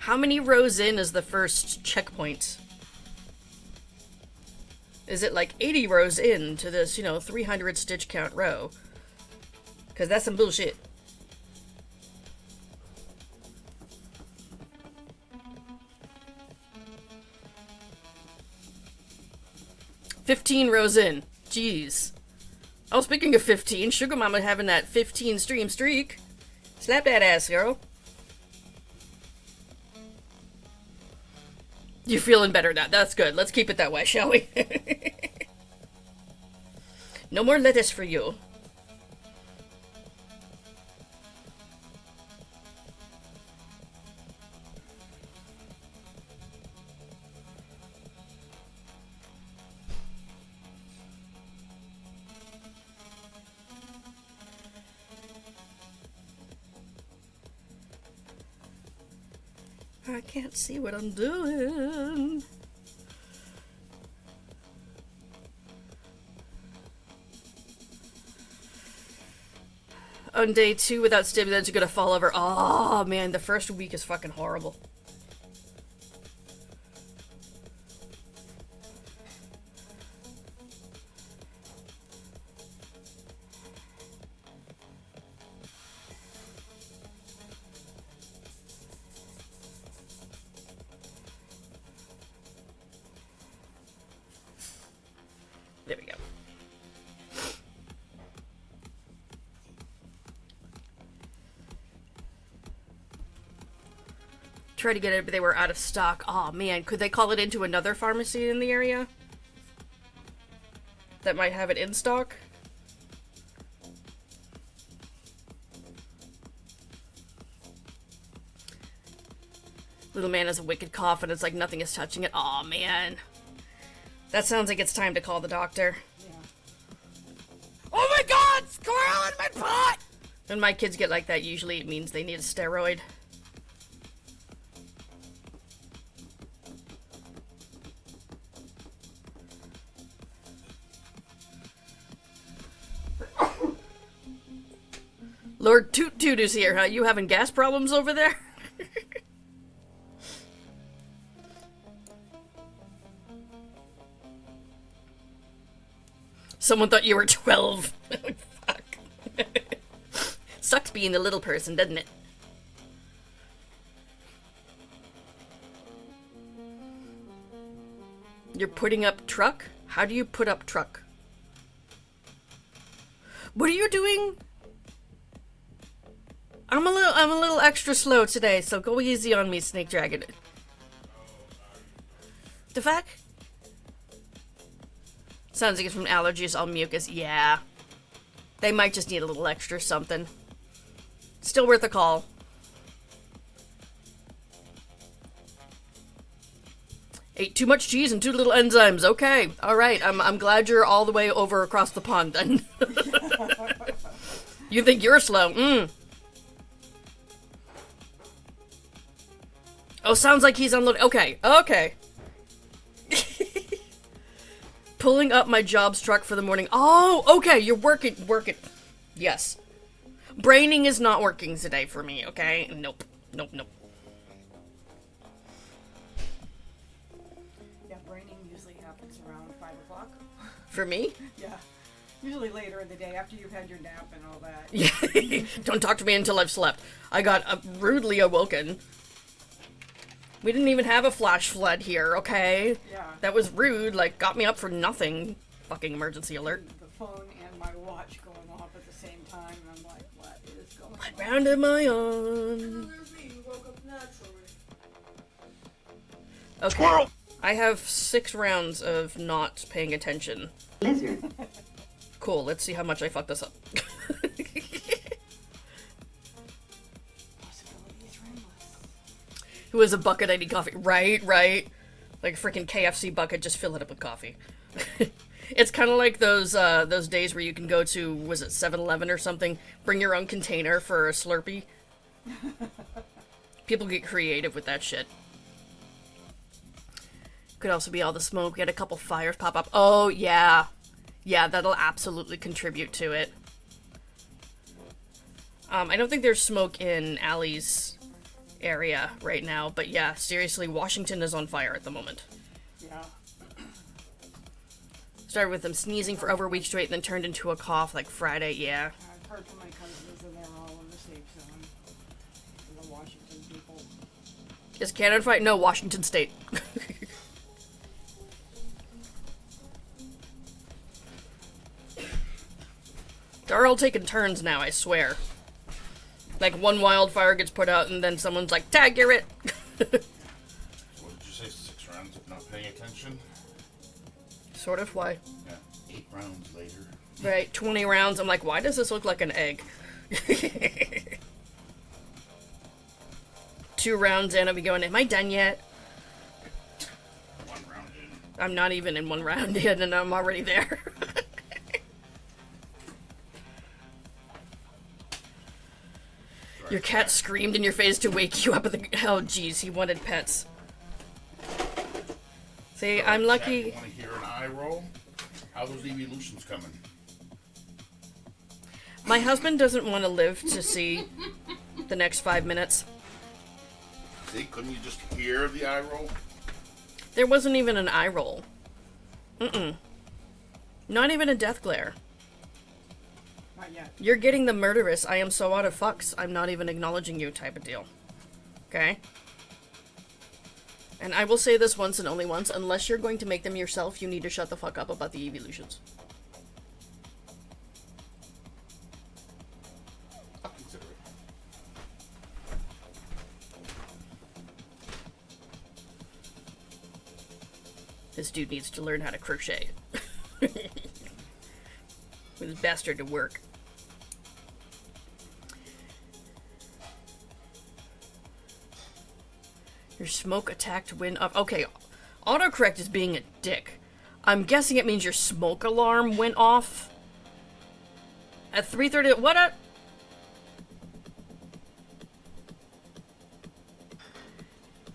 How many rows in is the first checkpoint? Is it like 80 rows in to this, 300 stitch count row? Because that's some bullshit. "15 rows in. Jeez. Oh, speaking of 15, Sugar Mama having that 15 stream streak. Slap that ass, girl. You're feeling better now. That's good. Let's keep it that way, shall we? No more lettuce for you. I can't see what I'm doing. On day 2 without stimulants, you're gonna fall over. Oh man, the first week is fucking horrible. There we go. Tried to get it, but they were out of stock. Oh man, could they call it into another pharmacy in the area that might have it in stock? Little man has a wicked cough and it's like nothing is touching it. Aw, man. That sounds like it's time to call the doctor. Yeah. Oh my god! Squirrel in my pot! When my kids get like that, usually it means they need a steroid. Lord Toot Toot is here, huh? You having gas problems over there? Someone thought you were 12. Fuck. Sucks being the little person, doesn't it? You're putting up truck? How do you put up truck? What are you doing? I'm a little extra slow today, so go easy on me, Snake Dragon. The fuck? Sounds like it's from allergies, all mucus. Yeah. They might just need a little extra something. Still worth a call. Ate too much cheese and too little enzymes. Okay. Alright. I'm glad you're all the way over across the pond then. You think you're slow? Oh, sounds like he's unloading. Okay. Okay. Pulling up my jobs truck for the morning. Oh, okay, you're working. Yes. Braining is not working today for me, okay? Nope. Nope. Yeah, braining usually happens around 5 o'clock. For me? Yeah. Usually later in the day after you've had your nap and all that. Yeah. Don't talk to me until I've slept. I got rudely awoken. We didn't even have a flash flood here, okay? Yeah. That was rude, like, got me up for nothing. Fucking emergency alert. The phone and my watch going off at the same time, and I'm like, what is going on? What round am I on? Okay. Squirrel! I have 6 rounds of not paying attention. Lizard. Cool, let's see how much I fucked this up. Possibilities are endless. Who has a bucket? I need coffee. Right. Like a freaking KFC bucket, just fill it up with coffee. It's kind of like those days where you can go to, was it 7-Eleven or something, bring your own container for a Slurpee. People get creative with that shit. Could also be all the smoke. We had a couple fires pop up. Oh, yeah. Yeah, that'll absolutely contribute to it. I don't think there's smoke in Allie's area right now, but yeah, seriously, Washington is on fire at the moment. Yeah. Started with them sneezing for over a week straight, then turned into a cough like Friday, yeah. I've heard from my cousins, and they're all in the safe zone. And the Washington people. Is Canada fight? No, Washington State. They're all taking turns now, I swear. Like, one wildfire gets put out, and then someone's like, tag, you're it! What did you say, 6 rounds of not paying attention? Sort of, why? Yeah, 8 rounds later. Right, 20 rounds, I'm like, why does this look like an egg? 2 rounds in, I'll be going, am I done yet? 1 round in. I'm not even in 1 round yet, and I'm already there. Your cat screamed in your face to wake you up at the... Oh, jeez, he wanted pets. See, I'm lucky... You want to hear an eye roll? How those evolutions coming? My husband doesn't want to live to see the next 5 minutes. See, couldn't you just hear the eye roll? There wasn't even an eye roll. Not even a death glare. Not yet. You're getting the murderous, I am so out of fucks, I'm not even acknowledging you type of deal. Okay? And I will say this once and only once, unless you're going to make them yourself, you need to shut the fuck up about the evolutions. I'll consider it. This dude needs to learn how to crochet. With his bastard to work. Your smoke attacked went up. Okay, autocorrect is being a dick. I'm guessing it means your smoke alarm went off at 3:30. What a...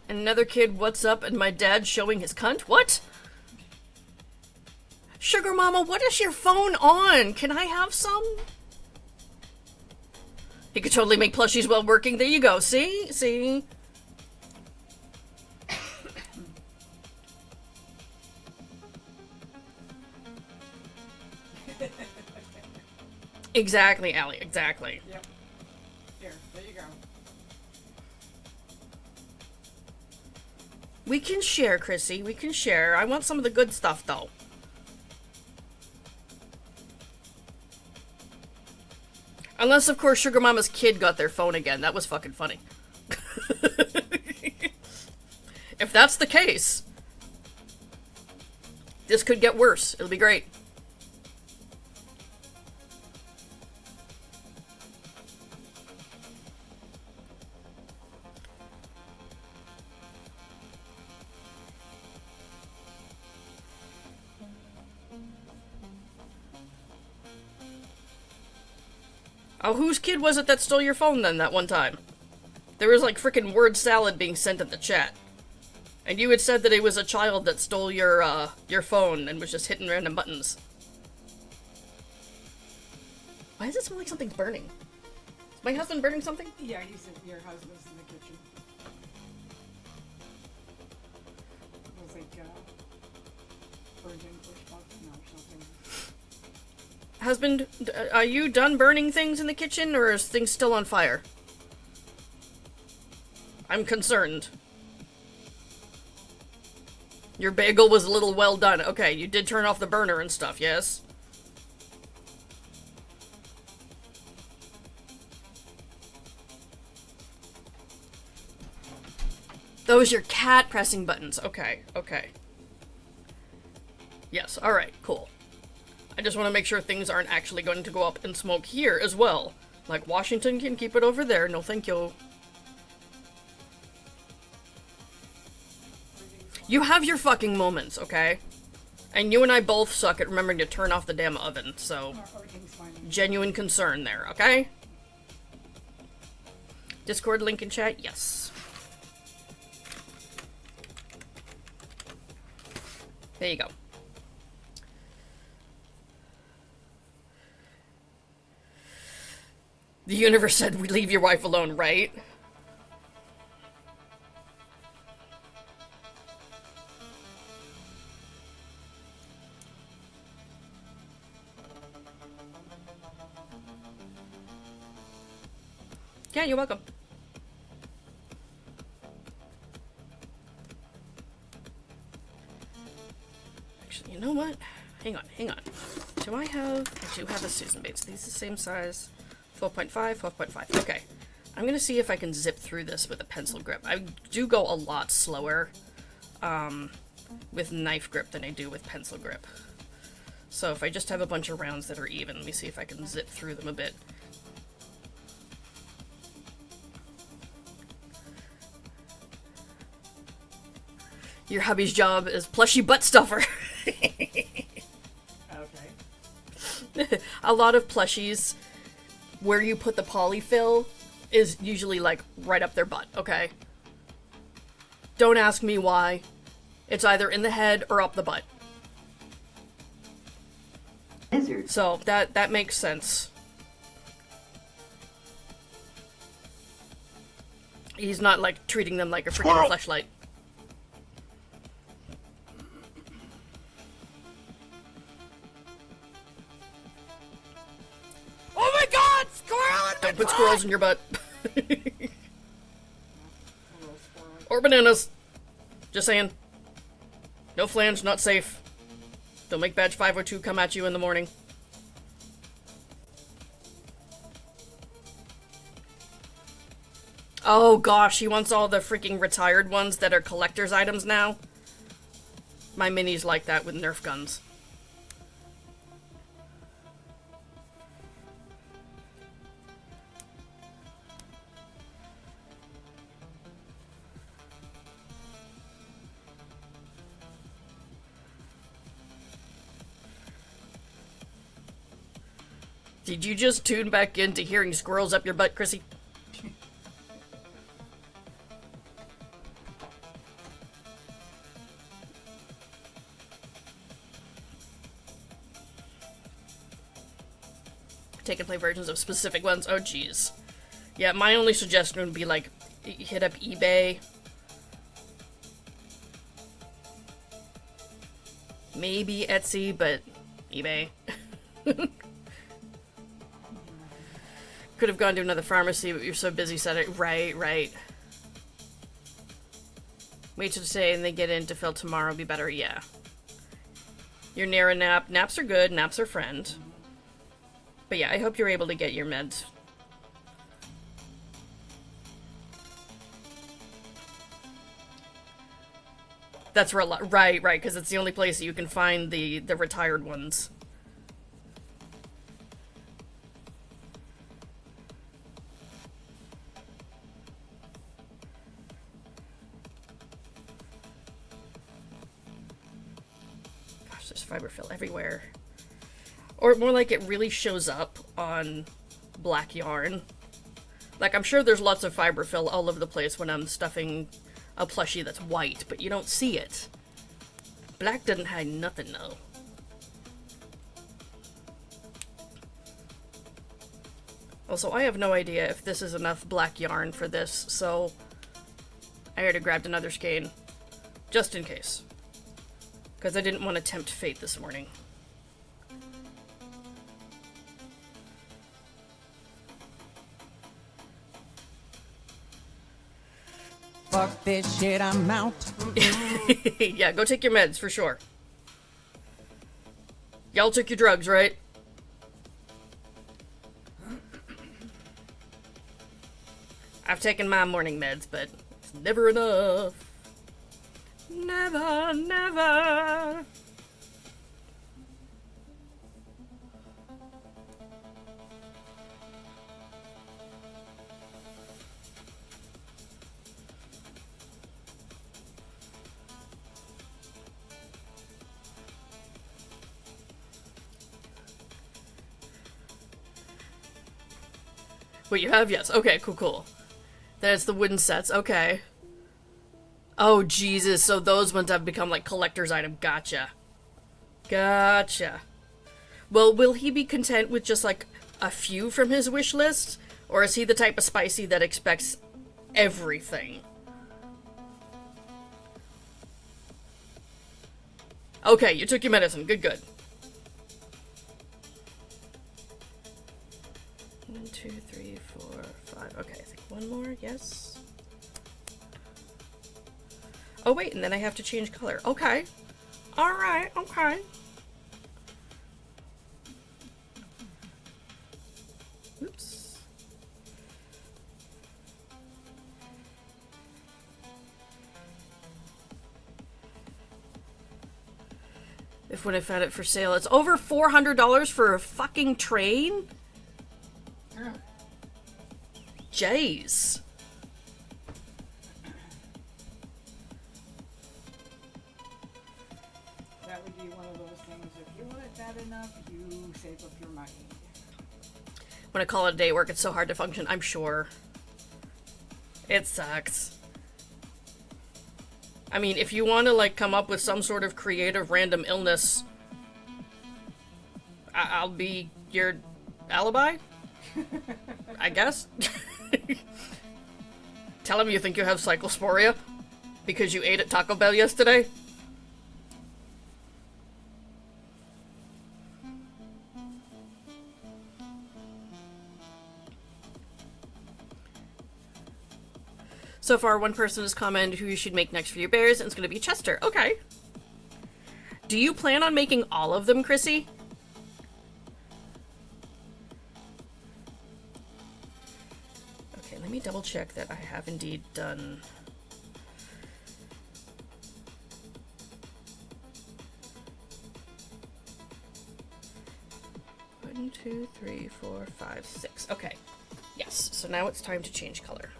Another kid, what's up? And my dad showing his cunt? What? Sugar Mama, what is your phone on? Can I have some? He could totally make plushies while working. There you go. See? See? Exactly, Allie. Exactly. Yep. Here, there you go. We can share, Chrissy. We can share. I want some of the good stuff, though. Unless, of course, Sugar Mama's kid got their phone again. That was fucking funny. If that's the case, this could get worse. It'll be great. Oh, whose kid was it that stole your phone then that one time? There was like frickin' word salad being sent in the chat. And you had said that it was a child that stole your phone and was just hitting random buttons. Why does it smell like something's burning? Is my husband burning something? Yeah, he said your husband's in the kitchen. It was like, burned in push box? No, something. Husband, are you done burning things in the kitchen, or is things still on fire? I'm concerned. Your bagel was a little well done. Okay, you did turn off the burner and stuff, yes? That was your cat pressing buttons. Okay, okay. Yes, alright, cool. I just want to make sure things aren't actually going to go up in smoke here as well. Like, Washington can keep it over there. No, thank you. You have your fucking moments, okay? And you and I both suck at remembering to turn off the damn oven, so... Everything's fine. Genuine concern there, okay? Discord link in chat? Yes. There you go. The universe said we leave your wife alone, right? Yeah, you're welcome. Actually, you know what? Hang on, hang on. Do I do have a Susan Bates. These are the same size. 12.5, 12.5. Okay. I'm gonna see if I can zip through this with a pencil grip. I do go a lot slower with knife grip than I do with pencil grip. So if I just have a bunch of rounds that are even, let me see if I can zip through them a bit. Your hubby's job is plushy butt stuffer. Okay. A lot of plushies, where you put the polyfill is usually like right up their butt, okay? Don't ask me why. It's either in the head or up the butt. Lizard. So that makes sense. He's not like treating them like a freaking fleshlight. Oh my God! Squirrel in Don't put squirrels in your butt. A little squirrel. Or bananas. Just saying. No flange, not safe. Don't make badge 502 come at you in the morning. Oh gosh, he wants all the freaking retired ones that are collector's items now. My mini's like that with Nerf guns. Did you just tune back into hearing squirrels up your butt, Chrissy? Take and play versions of specific ones. Oh, jeez. Yeah, my only suggestion would be, like, hit up eBay. Maybe Etsy, but eBay. Could have gone to another pharmacy, but you're so busy setting. Right, right. Wait till today and they get in to fill tomorrow. Be better, yeah. You're near a nap. Naps are good. Naps are friend. But yeah, I hope you're able to get your meds. That's right, because it's the only place that you can find the retired ones. Gosh, there's fiberfill everywhere. Or more like it really shows up on black yarn. Like, I'm sure there's lots of fiberfill all over the place when I'm stuffing a plushie that's white, but you don't see it. Black doesn't hide nothing, though. Also, I have no idea if this is enough black yarn for this, so I already grabbed another skein, just in case. Because I didn't want to tempt fate this morning. Fuck this shit, I'm out. Yeah, go take your meds, for sure. Y'all took your drugs, right? I've taken my morning meds, but it's never enough. Never, never. Wait, you have? Yes. Okay, cool. There's the wooden sets. Okay. Oh, Jesus. So those ones have become, like, collector's item. Gotcha. Gotcha. Well, will he be content with just, like, a few from his wish list? Or is he the type of spicy that expects everything? Okay, you took your medicine. Good, good. 1, 2, 3, 4, 5. Okay, I think one more. Yes. Oh, wait, and then I have to change color. Okay. Alright, okay. Oops. If when I found it for sale, it's over $400 for a fucking train? Jeez. That would be one of those things, if you want it bad enough, you save up your money. When I call it a day at work, it's so hard to function, I'm sure. It sucks. I mean, if you want to, like, come up with some sort of creative random illness, I'll be your alibi? I guess? Tell him you think you have cyclosporia because you ate at Taco Bell yesterday? So far, one person has commented who you should make next for your bears, and it's going to be Chester. Okay. Do you plan on making all of them, Chrissy? Okay, let me double check that I have indeed done. One, 2, 3, 4, 5, 6. Okay. Yes, so now it's time to change color.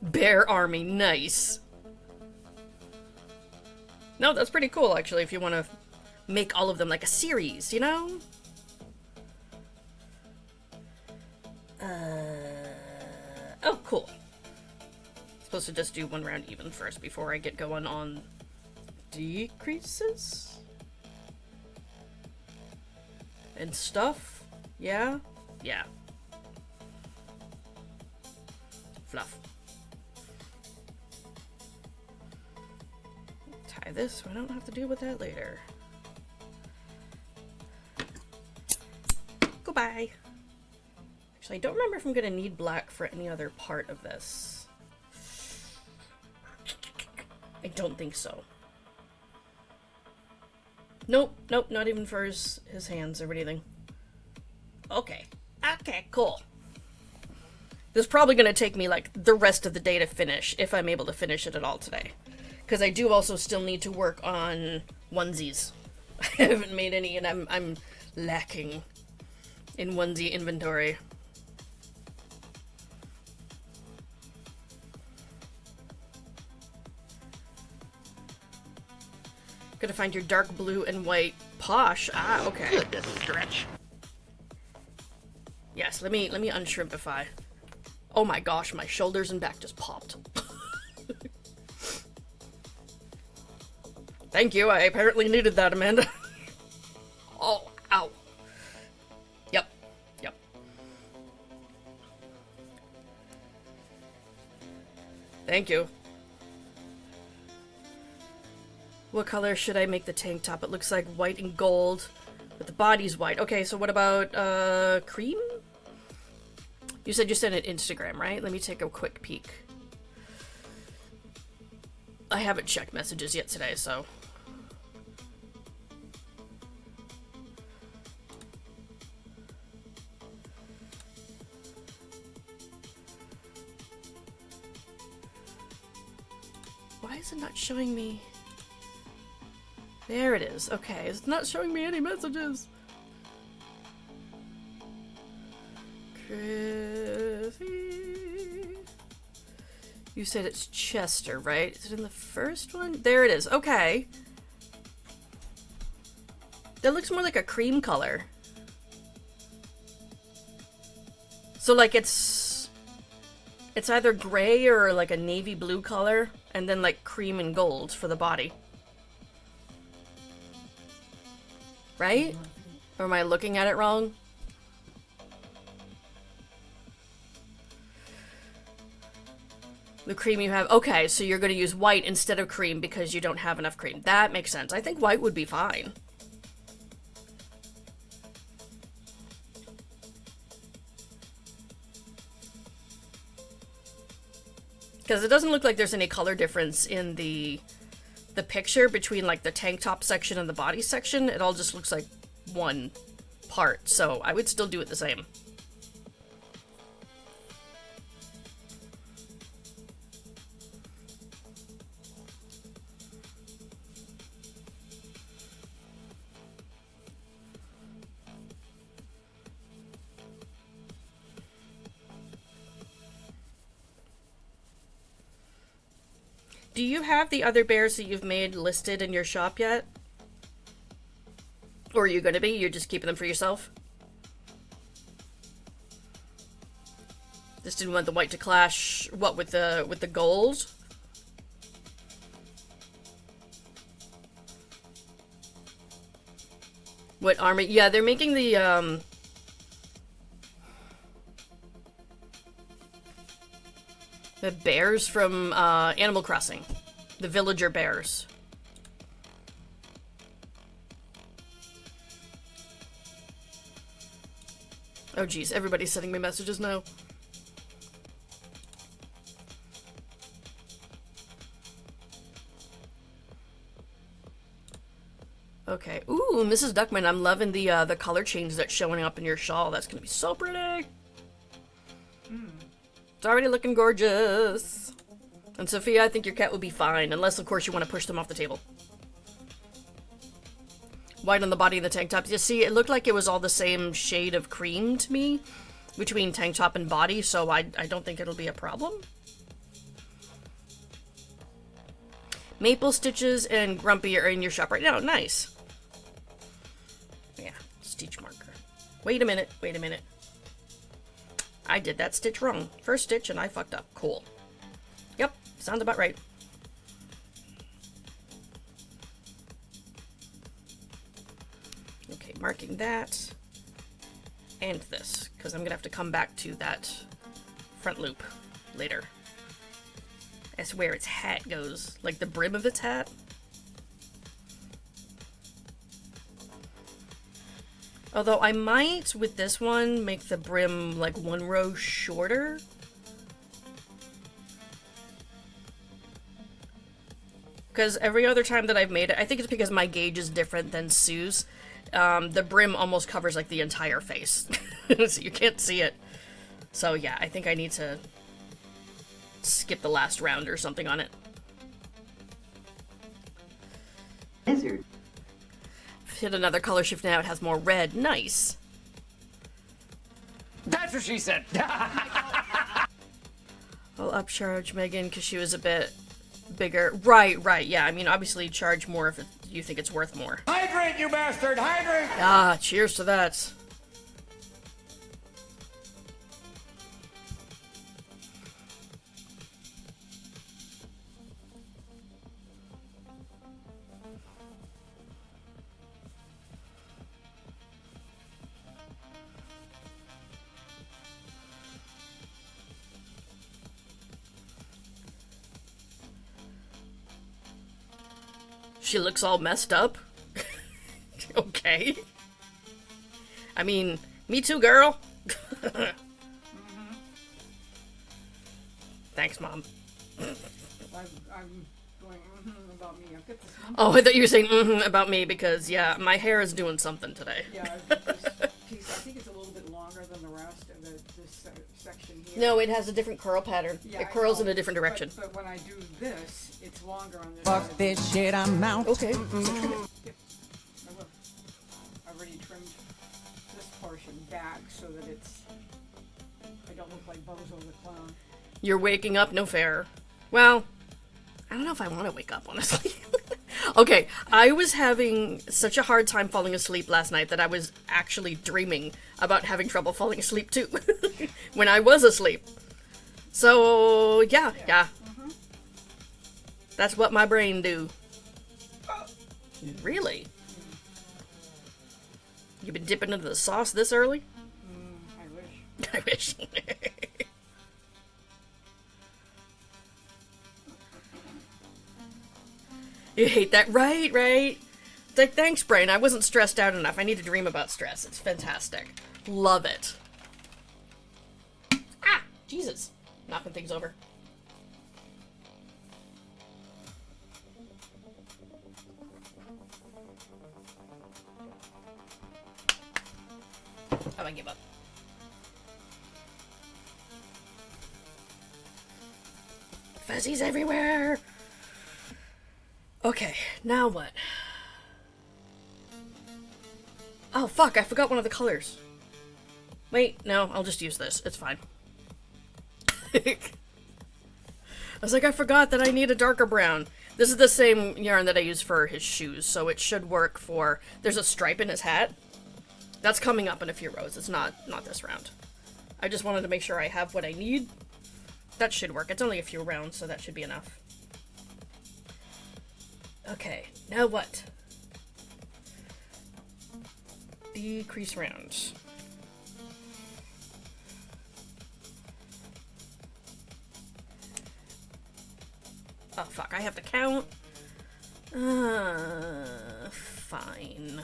Bear army, nice. No, that's pretty cool, actually, if you want to make all of them like a series, you know? Oh, cool. Supposed to just do one round even first before I get going on decreases? And stuff? Yeah? Yeah. Fluff. Tie this so I don't have to deal with that later. Goodbye. Actually, I don't remember if I'm gonna need black for any other part of this. I don't think so. Nope, nope, not even for his hands or anything. Okay. Okay, cool. This is probably gonna take me, like, the rest of the day to finish, if I'm able to finish it at all today. Because I do also still need to work on onesies. I haven't made any, and I'm lacking in onesie inventory. Gotta find your dark blue and white posh. Ah, okay. Goodness stretch. Yes, let me unshrimpify. Oh my gosh, my shoulders and back just popped. Thank you, I apparently needed that, Amanda. Oh, ow. Yep, yep. Thank you. What color should I make the tank top? It looks like white and gold, but the body's white. Okay, so what about, cream? You said you sent it Instagram, right? Let me take a quick peek. I haven't checked messages yet today, so... Why is it not showing me... There it is. Okay, it's not showing me any messages. Chrissy. You said it's Chester, right? Is it in the first one? There it is. Okay. That looks more like a cream color. So like it's either gray or like a navy blue color, and then like cream and gold for the body. Right? Or am I looking at it wrong? The cream you have... Okay, so you're going to use white instead of cream because you don't have enough cream. That makes sense. I think white would be fine. Because it doesn't look like there's any color difference in the picture between like the tank top section and the body section. It all just looks like one part, so I would still do it the same. Do you have the other bears that you've made listed in your shop yet? Or are you gonna be? You're just keeping them for yourself? Just didn't want the white to clash, what, with the gold? What army? Yeah, they're making the, the bears from Animal Crossing. The villager bears. Oh geez, everybody's sending me messages now. Okay. Ooh, Mrs. Duckman, I'm loving the color change that's showing up in your shawl. That's gonna be so pretty. It's already looking gorgeous. And Sophia, I think your cat will be fine, unless of course you want to push them off the table. White on the body of the tank tops. You see, it looked like it was all the same shade of cream to me between tank top and body, so I don't think it'll be a problem. Maple Stitches and Grumpy are in your shop right now. Nice. Yeah, stitch marker. Wait a minute, wait a minute. I did that stitch wrong. First stitch and I fucked up. Cool. Yep, sounds about right. Okay, marking that. And this, because I'm going to have to come back to that front loop later. That's where its hat goes. Like the brim of its hat. Although I might, with this one, make the brim like one row shorter. Because every other time that I've made it, I think it's because my gauge is different than Sue's. The brim almost covers like the entire face. So you can't see it. So yeah, I think I need to skip the last round or something on it. Lizard. Hit another color shift now, it has more red. Nice. That's what she said. I'll upcharge Megan because she was a bit bigger. Right, right, yeah. I mean, obviously charge more if you think it's worth more. Hydrate, you bastard! Hydrate! Ah, cheers to that. She looks all messed up. Okay. I mean, me too, girl. Thanks, Mom. I'm going about me. I've got this one. Oh, I thought you were saying about me because, yeah, my hair is doing something today. Yeah, I've got this piece. I think it's a little bit longer than the rest of this section here. No, it has a different curl pattern. Yeah, It I curls know, in a different direction. But when I do this, it's longer on this Fuck side. this shit, I'm out. Okay. Yep, I will. I've already trimmed this portion back so that I don't look like Bozo the Clown. You're waking up, no fair. Well, I don't know if I want to wake up, honestly. Okay, I was having such a hard time falling asleep last night that I was actually dreaming about having trouble falling asleep too. When I was asleep. So, yeah. That's what my brain do. Really? You been dipping into the sauce this early? I wish. I wish. You hate that, right? It's like, thanks, brain. I wasn't stressed out enough. I need to dream about stress. It's fantastic. Love it. Ah! Jesus. Knocking things over. Oh, I give up. Fuzzies everywhere! Okay, now what? Oh, fuck, I forgot one of the colors. Wait, no, I'll just use this. It's fine. I was like, I forgot that I need a darker brown. This is the same yarn that I use for his shoes, so it should work for... There's a stripe in his hat. That's coming up in a few rows. It's not this round. I just wanted to make sure I have what I need. That should work. It's only a few rounds, so that should be enough. Okay, now what? Decrease rounds. Oh fuck, I have to count? Fine.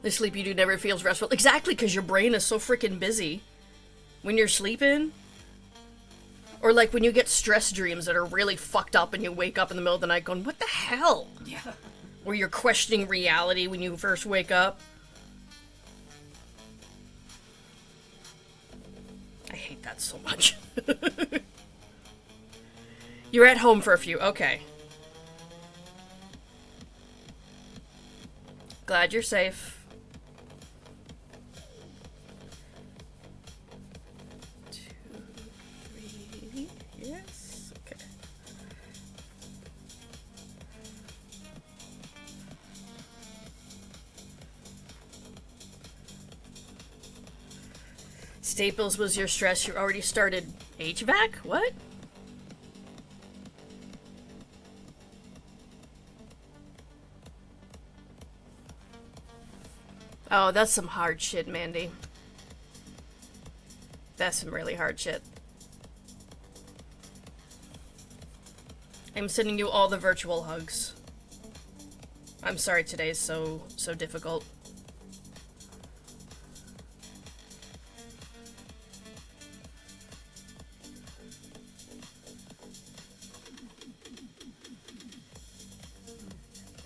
The sleep you do never feels restful. Exactly, because your brain is so freaking busy when you're sleeping. Or like when you get stress dreams that are really fucked up and you wake up in the middle of the night going, what the hell? Yeah. Or you're questioning reality when you first wake up. I hate that so much. You're at home for a few. Okay. Glad you're safe. 2, 3. Yes. Okay. Staples was your stress. You already started HVAC? What? Oh, that's some hard shit, Mandy. That's some really hard shit. I'm sending you all the virtual hugs. I'm sorry today's so difficult.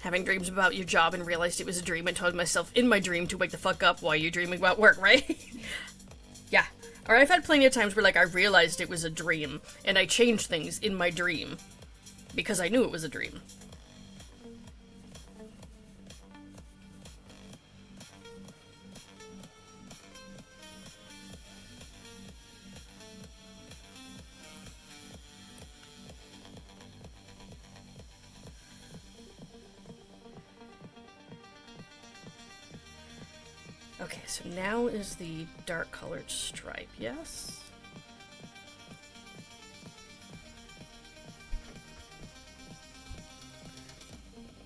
Having dreams about your job and realized it was a dream and told myself in my dream to wake the fuck up while you're dreaming about work, right? Yeah. Or I've had plenty of times where, like, I realized it was a dream and I changed things in my dream because I knew it was a dream. Okay, so now is the dark colored stripe, yes?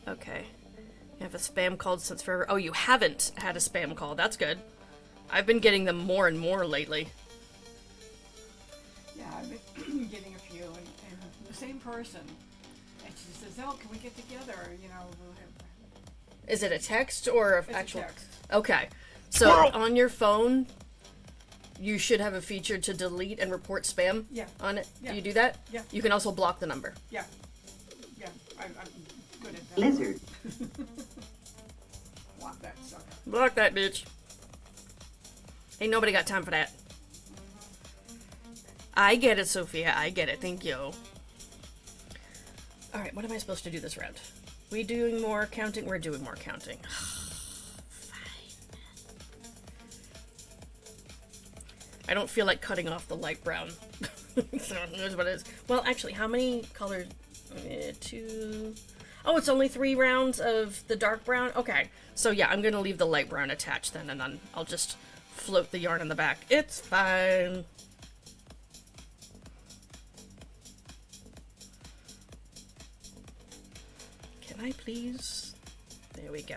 Okay. You have a spam call since forever. Oh, you haven't had a spam call. That's good. I've been getting them more and more lately. Yeah, I've been getting a few, and the same person. And she says, "Oh, can we get together? You know, we'll have." Is it a text or It's actual? a text. Okay. So on your phone, you should have a feature to delete and report spam Yeah. on it. Yeah. Do you do that? Yeah. You can also block the number. Yeah. Yeah, I'm good at that. Lizard. Block that sucker. Block that bitch. Ain't nobody got time for that. I get it, Sophia. I get it. Thank you. Alright, what am I supposed to do this round? We doing more counting? We're doing more counting. I don't feel like cutting off the light brown. So here's what it is. Well, actually, how many colors? 2. Oh, it's only 3 rounds of the dark brown? Okay. So yeah, I'm gonna leave the light brown attached then, and then I'll just float the yarn in the back. It's fine. Can I please? There we go.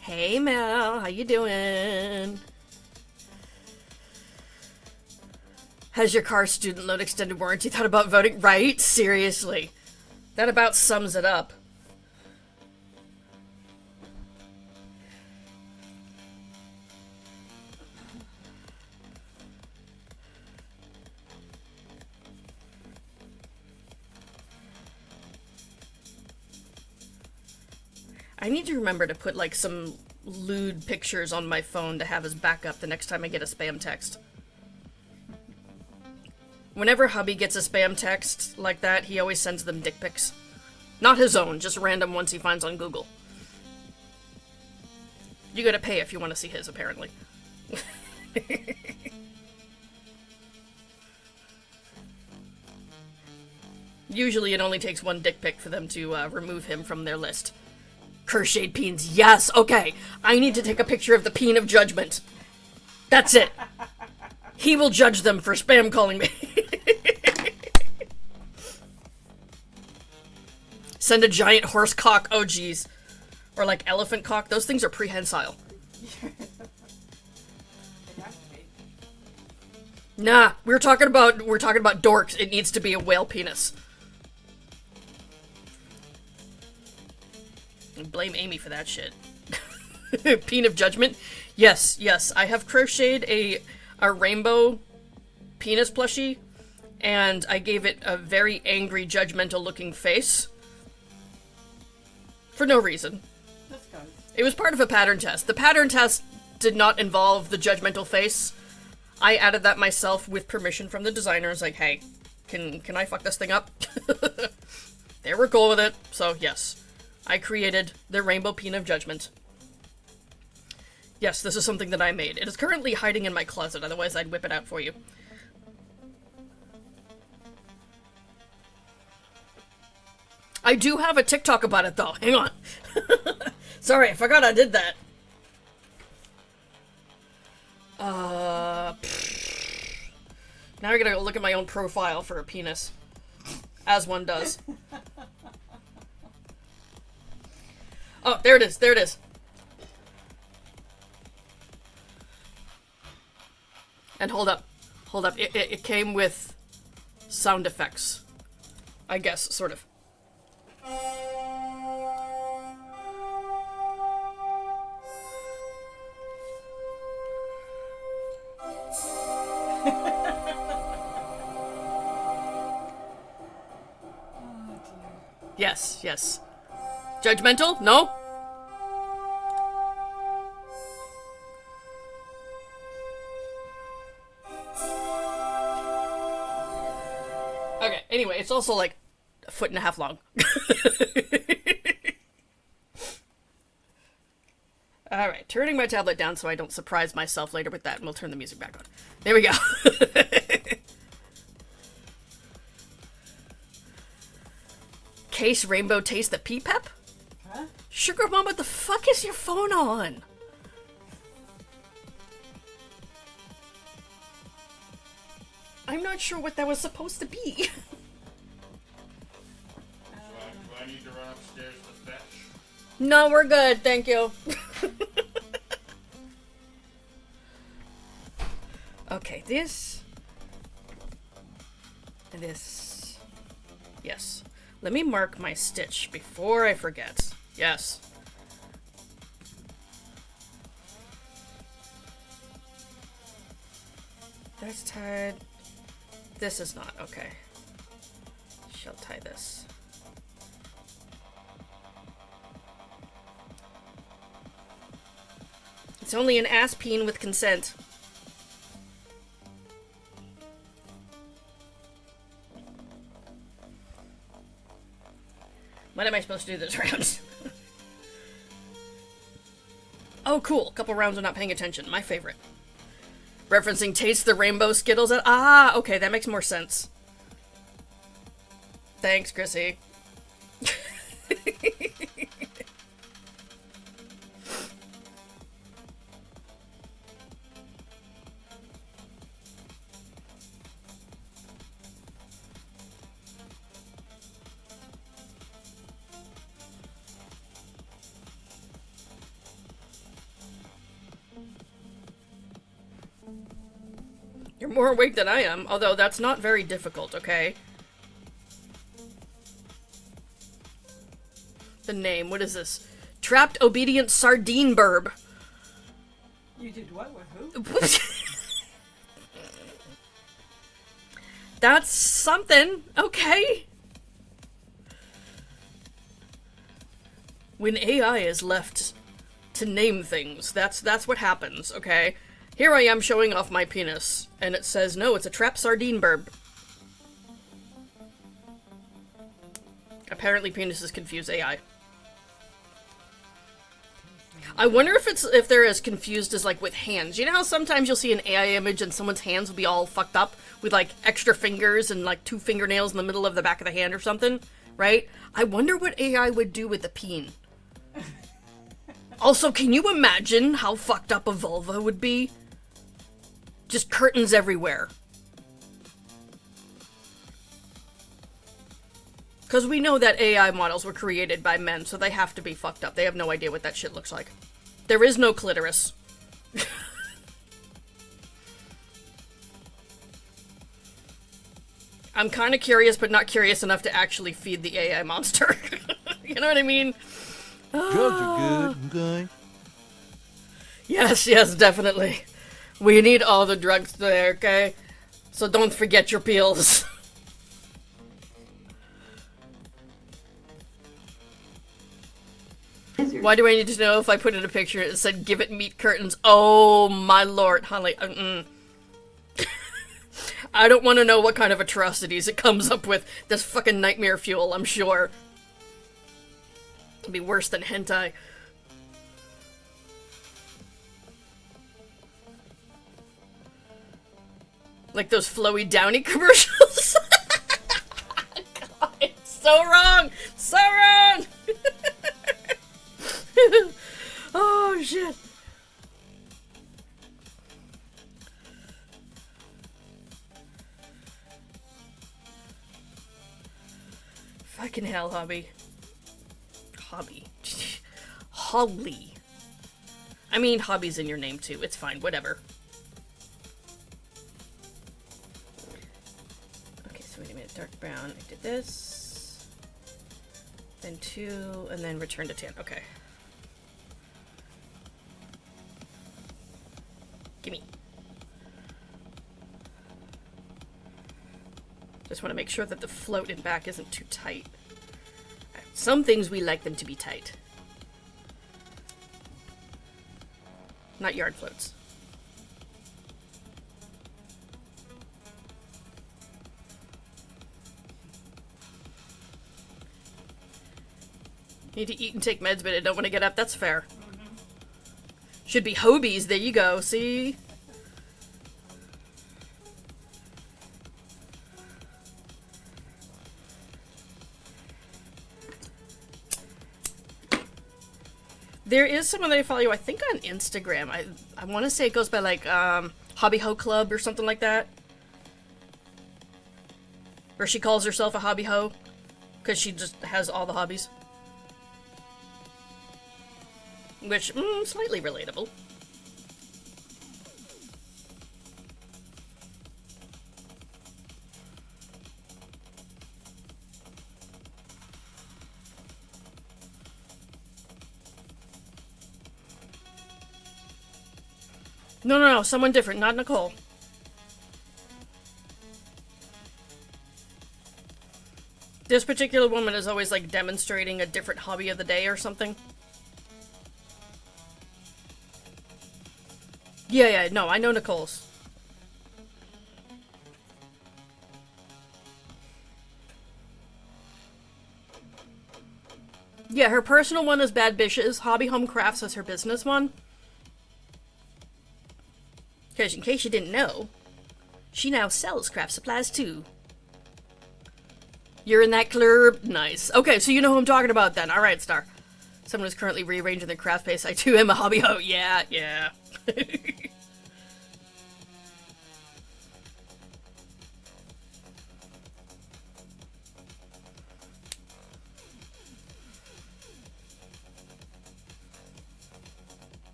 Hey Mel, how you doing? Has your car student loan extended warranty? Thought about voting? Right? Seriously. That about sums it up. I need to remember to put, like, some lewd pictures on my phone to have as backup the next time I get a spam text. Whenever hubby gets a spam text like that, he always sends them dick pics. Not his own, just random ones he finds on Google. You gotta pay if you want to see his, apparently. Usually it only takes one dick pic for them to remove him from their list. Crocheted peens, yes, okay. I need to take a picture of the peen of judgment. That's it. He will judge them for spam calling me. Send a giant horse cock, oh geez. Or like elephant cock, those things are prehensile. It has to be. Nah, we're talking about dorks. It needs to be a whale penis. Blame Amy for that shit. Peen of judgment? Yes, yes. I have crocheted a rainbow penis plushie, and I gave it a very angry, judgmental looking face. For no reason. That's good. It was part of a pattern test. The pattern test did not involve the judgmental face. I added that myself with permission from the designers, like, hey, can I fuck this thing up? They were cool with it, so yes. I created the Rainbow Peen of Judgment. Yes, this is something that I made. It is currently hiding in my closet, otherwise I'd whip it out for you. I do have a TikTok about it, though. Hang on. Sorry, I forgot I did that. Now I gotta go look at my own profile for a penis. As one does. Oh, there it is, there it is. And hold up. Hold up. It came with sound effects. I guess, sort of. Yes, yes. Judgmental? No? Okay, anyway, it's also like a foot and a half long. Alright, turning my tablet down so I don't surprise myself later with that, and we'll turn the music back on. There we go. Case Rainbow Taste the Pea Pep? Huh? Sugar Mom, what the fuck is your phone on? I'm not sure what that was supposed to be. Do I need to run upstairs to fetch? No, we're good, thank you. Okay, this. And this. Yes. Let me mark my stitch before I forget. Yes. That's tied. This is not. Okay. Shall tie this. It's only an ass peen with consent. What am I supposed to do this round? Oh, cool. Couple rounds of not paying attention. My favorite. Referencing Taste the Rainbow Skittles. Ah, okay, that makes more sense. Thanks, Chrissy. You're more awake than I am, although that's not very difficult, okay? The name, what is this? Trapped Obedient Sardine Burb. You did what with who? That's something, okay? When AI is left to name things, that's what happens, okay? Here I am showing off my penis, and it says, no, it's a trapped sardine burb. Apparently penises confuse AI. I wonder if they're as confused as, like, with hands. You know how sometimes you'll see an AI image and someone's hands will be all fucked up with, like, extra fingers and, like, 2 fingernails in the middle of the back of the hand or something, right? I wonder what AI would do with the peen. Also, can you imagine how fucked up a vulva would be? Just curtains everywhere. Because we know that AI models were created by men, so they have to be fucked up. They have no idea what that shit looks like. There is no clitoris. I'm kind of curious, but not curious enough to actually feed the AI monster. You know what I mean? Drugs are good, okay? Yes, yes, definitely. We need all the drugs there, okay? So don't forget your pills. Why do I need to know if I put in a picture and it said, give it meat curtains? Oh, my lord, honey. I don't want to know what kind of atrocities it comes up with. This fucking nightmare fuel, I'm sure. It'll be worse than hentai. Like those flowy Downy commercials. God, it's so wrong! So wrong! Oh, shit. Fucking hell, hobby. Hobby. Holly. I mean, hobby's in your name, too. It's fine, whatever. Okay, so wait a minute. Dark brown. I did this. Then 2, and then return to tan. Okay. Gimme. Just want to make sure that the float in back isn't too tight. Some things we like them to be tight. Not yard floats. Need to eat and take meds, but I don't want to get up. That's fair. Should be Hobies. There you go. See? There is someone that I follow, I think on Instagram. I want to say it goes by like Hobby Ho Club or something like that. Or she calls herself a hobby ho because she just has all the hobbies. Which, slightly relatable. No, someone different, not Nicole. This particular woman is always like demonstrating a different hobby of the day or something. Yeah, no, I know Nicole's. Yeah, her personal one is Bad Bitches. Hobby Home Crafts is her business one. Because in case you didn't know, she now sells craft supplies too. You're in that club? Nice. Okay, so you know who I'm talking about then. Alright, Star. Someone is currently rearranging their craft space. I too am a hobby ho. Yeah.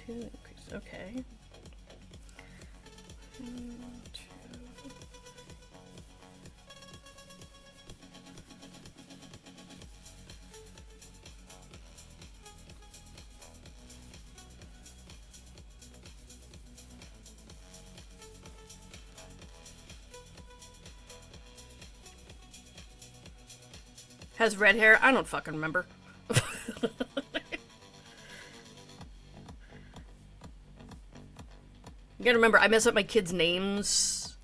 Two increase. Okay. 1, 2. Has red hair? I don't fucking remember. You gotta remember, I mess up my kids' names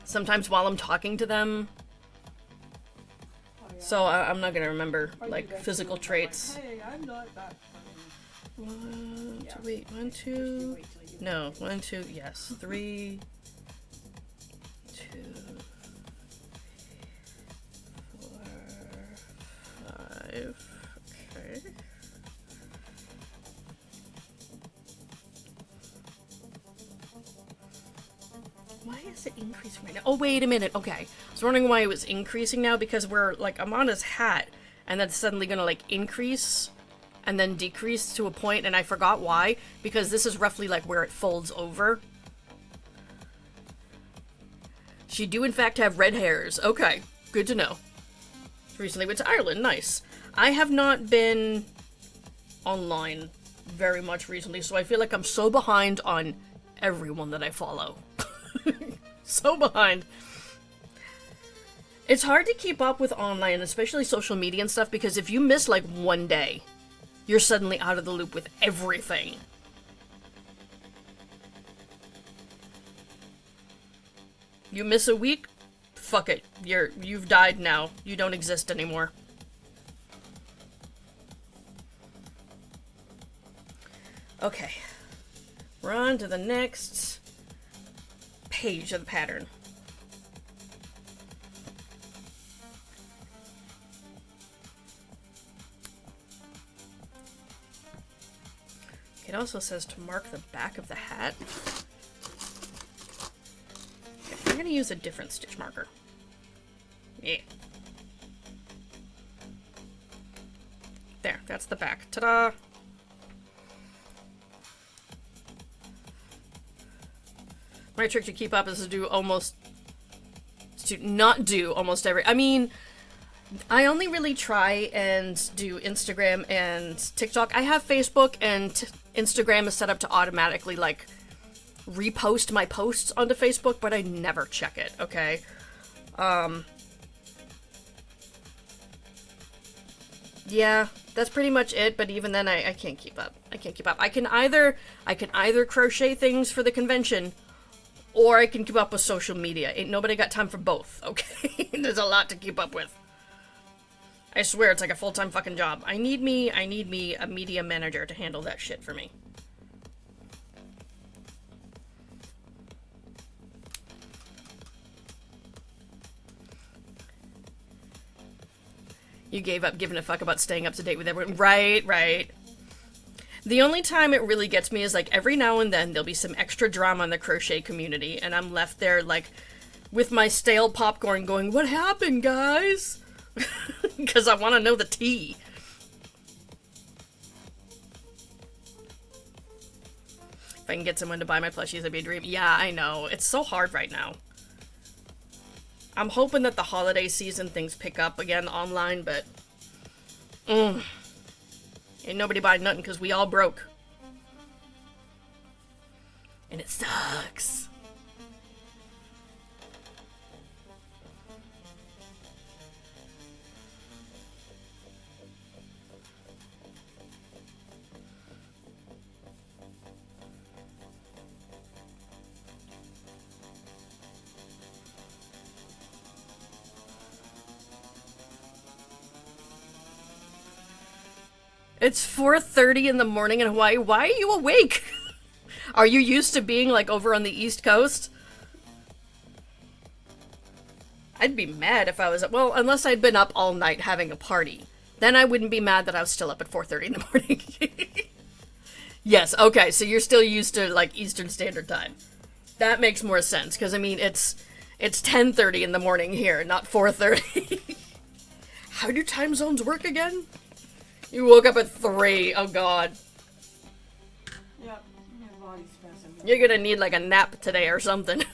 sometimes while I'm talking to them. Oh, yeah. So I'm not gonna remember, I do like, that physical too. I'm traits. Like, hey, I'm not that funny. Yeah. Wait, 1, 2. Just wait till you- No, 1, 2, yes. 3, 2, 4, 5. Okay. Why is it increasing right now? Oh, wait a minute. Okay. I was wondering why it was increasing now because we're, like, I'm on his hat and that's suddenly gonna, like, increase and then decrease to a point, and I forgot why, because this is roughly, like, where it folds over. She do, in fact, have red hairs. Okay. Good to know. Recently went to Ireland. Nice. I have not been online very much recently, so I feel like I'm so behind on everyone that I follow. So behind. It's hard to keep up with online, especially social media and stuff, because if you miss like one day, you're suddenly out of the loop with everything. You miss a week? Fuck it. You've died now. You don't exist anymore. Okay. We're on to the next page of the pattern. It also says to mark the back of the hat. Okay, I'm gonna use a different stitch marker. Yeah. There, that's the back. Ta-da! My trick to keep up is to not do almost every, I mean, I only really try and do Instagram and TikTok. I have Facebook, and Instagram is set up to automatically, like, repost my posts onto Facebook, but I never check it, okay? Yeah, that's pretty much it, but even then I can't keep up. I can't keep up. I can either crochet things for the convention, or I can keep up with social media. Ain't nobody got time for both, okay? There's a lot to keep up with. I swear, it's like a full-time fucking job. I need me a media manager to handle that shit for me. You gave up giving a fuck about staying up to date with everyone. Right, right. The only time it really gets me is, like, every now and then there'll be some extra drama in the crochet community, and I'm left there, like, with my stale popcorn going, what happened, guys? Because I want to know the tea. If I can get someone to buy my plushies, it'd be a dream. Yeah, I know. It's so hard right now. I'm hoping that the holiday season things pick up again online, but... Ain't nobody buying nothing because we all broke. And it sucks. It's 4:30 in the morning in Hawaii. Why are you awake? Are you used to being, like, over on the East Coast? I'd be mad if I was... Well, unless I'd been up all night having a party. Then I wouldn't be mad that I was still up at 4:30 in the morning. Yes, okay, so you're still used to, like, Eastern Standard Time. That makes more sense, because, I mean, it's 10:30 in the morning here, not 4:30. How do time zones work again? You woke up at 3. Oh, God. Yep, my body's messing me. You're gonna need, like, a nap today or something.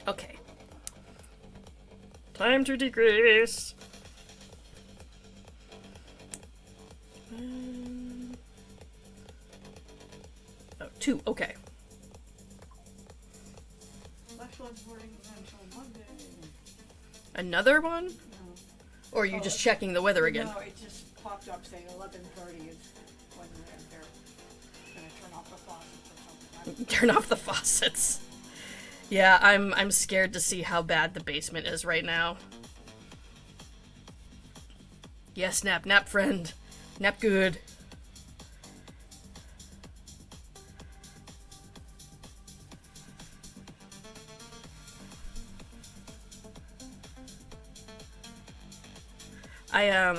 Okay. Time to decrease. Oh, 2, okay. Last one's morning until Monday. Another one? No. Or are you just checking the weather again? No, it just popped up saying 11:30 is when they're gonna turn off the faucets or something. Turn off the faucets. Yeah, I'm scared to see how bad the basement is right now. Yes, nap, nap friend. Nap good.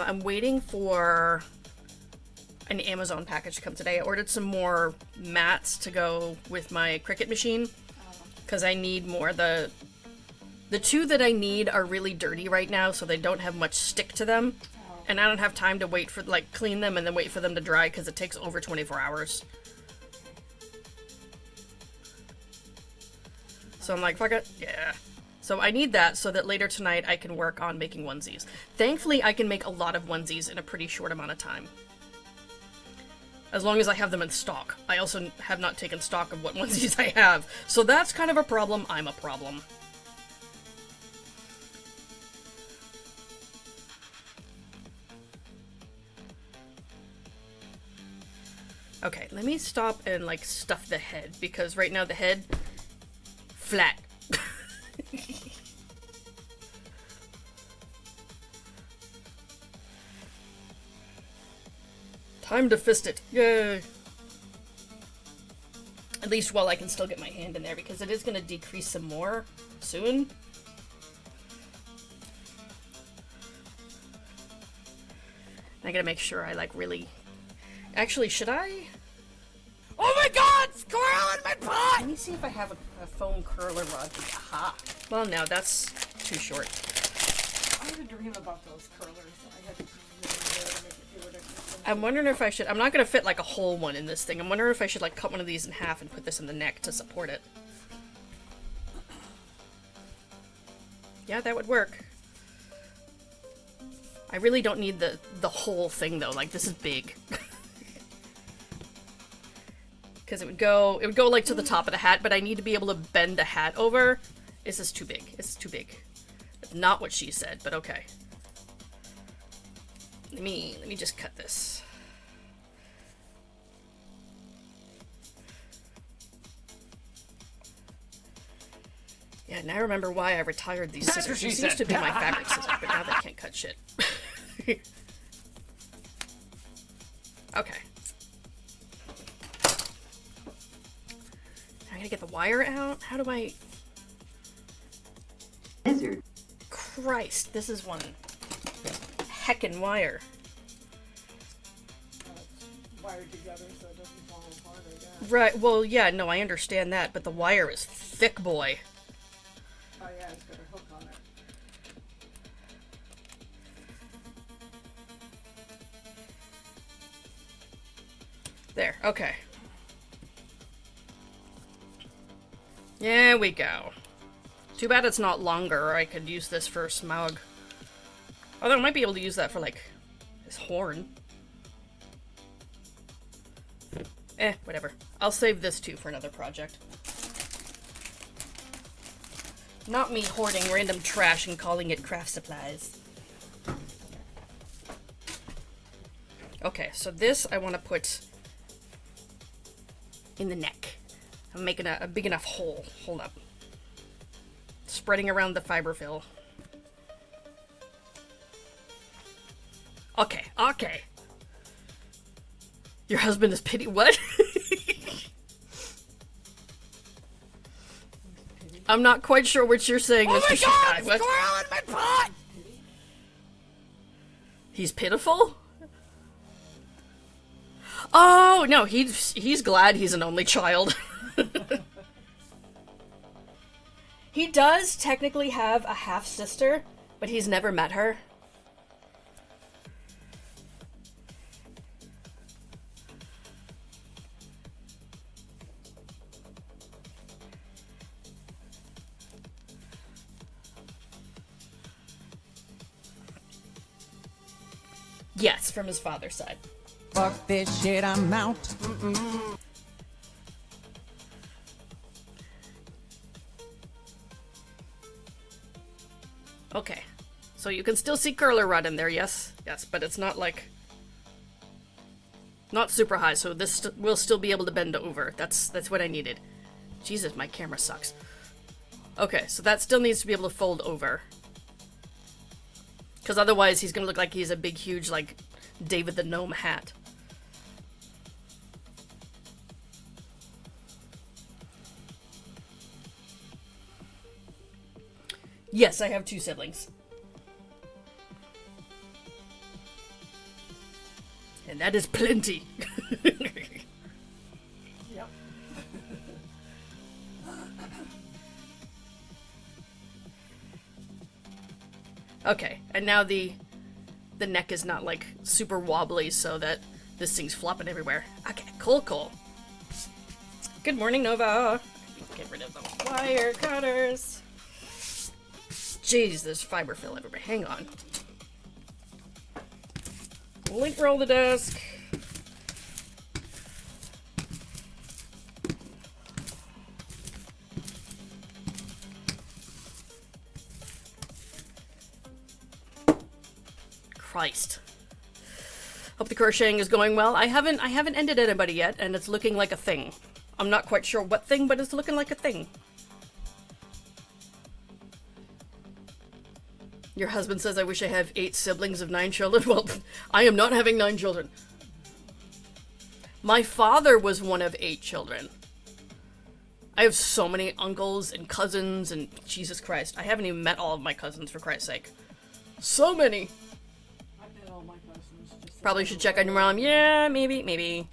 I'm waiting for an Amazon package to come today. I ordered some more mats to go with my Cricut machine because I need more. The 2 that I need are really dirty right now, so they don't have much stick to them. And I don't have time to wait for, like, clean them and then wait for them to dry because it takes over 24 hours. So I'm like, fuck it. Yeah. So I need that so that later tonight I can work on making onesies. Thankfully, I can make a lot of onesies in a pretty short amount of time. As long as I have them in stock. I also have not taken stock of what onesies I have. So that's kind of a problem. I'm a problem. Okay, let me stop and, like, stuff the head, because right now the head, flat. Time to fist it. Yay! At least while I can still get my hand in there, because it is going to decrease some more soon. I gotta make sure I, like, really... Actually, should I? Oh my God! Squirrel in my pot! Let me see if I have a foam curler rod. Aha! Well, no, that's too short. I had a dream about those curlers. I had to really make it do what it was. I'm wondering if I should... I'm not gonna fit, like, a whole one in this thing. I'm wondering if I should, like, cut one of these in half and put this in the neck to support it. Yeah, that would work. I really don't need the whole thing, though. Like, this is big. Because it would go, like, to the top of the hat, but I need to be able to bend the hat over. This is too big. It's too big. That's not what she said, but okay. Let me just cut this. Yeah, now I remember why I retired these That's scissors. what she These used to said. be my fabric scissors, but now they can't cut shit. Okay. I gotta get the wire out? How do I... Lizard. Christ, this is one heckin' wire. It's wired together so it doesn't fall apart, I guess. Right, well, yeah, no, I understand that, but the wire is thick, boy. Oh yeah, it's got a hook on it. There, okay. There we go. Too bad it's not longer, or I could use this for Smaug. Although I might be able to use that for, like, his horn. Whatever. I'll save this, too, for another project. Not me hoarding random trash and calling it craft supplies. Okay, so this I want to put in the neck. I'm making a big enough hole. Hold up. Spreading around the fiberfill. Okay, okay. Your husband is pity- what? I'm not quite sure what you're saying, Oh Mr. my Shit God! Guy. What? Squirrel in my pot! He's pitiful? Oh, no, he's glad he's an only child. He does technically have a half-sister, but he's never met her. Yes, from his father's side. Fuck this shit, I'm out. Okay. So you can still see curler rod in there, yes? Yes, but it's not like... Not super high, so this will still be able to bend over. That's what I needed. Jesus, my camera sucks. Okay, so that still needs to be able to fold over. Because otherwise he's gonna look like he's a big, huge, like, David the Gnome hat. Yes, I have 2 siblings. And that is plenty. Yep. Okay, and now the neck is not, like, super wobbly so that this thing's flopping everywhere. Okay, cool, cool. Good morning, Nova. Get rid of the wire cutters. Jeez, there's fiber fill everywhere. Hang on. Link roll the desk. Christ. Hope the crocheting is going well. I haven't ended anybody yet, and it's looking like a thing. I'm not quite sure what thing, but it's looking like a thing. Your husband says I wish I have 8 siblings of 9 children. Well, I am not having 9 children. My father was one of 8 children. I have so many uncles and cousins and Jesus Christ. I haven't even met all of my cousins, for Christ's sake. So many. I've met all my cousins. Just Probably should check on your mom. Yeah, maybe.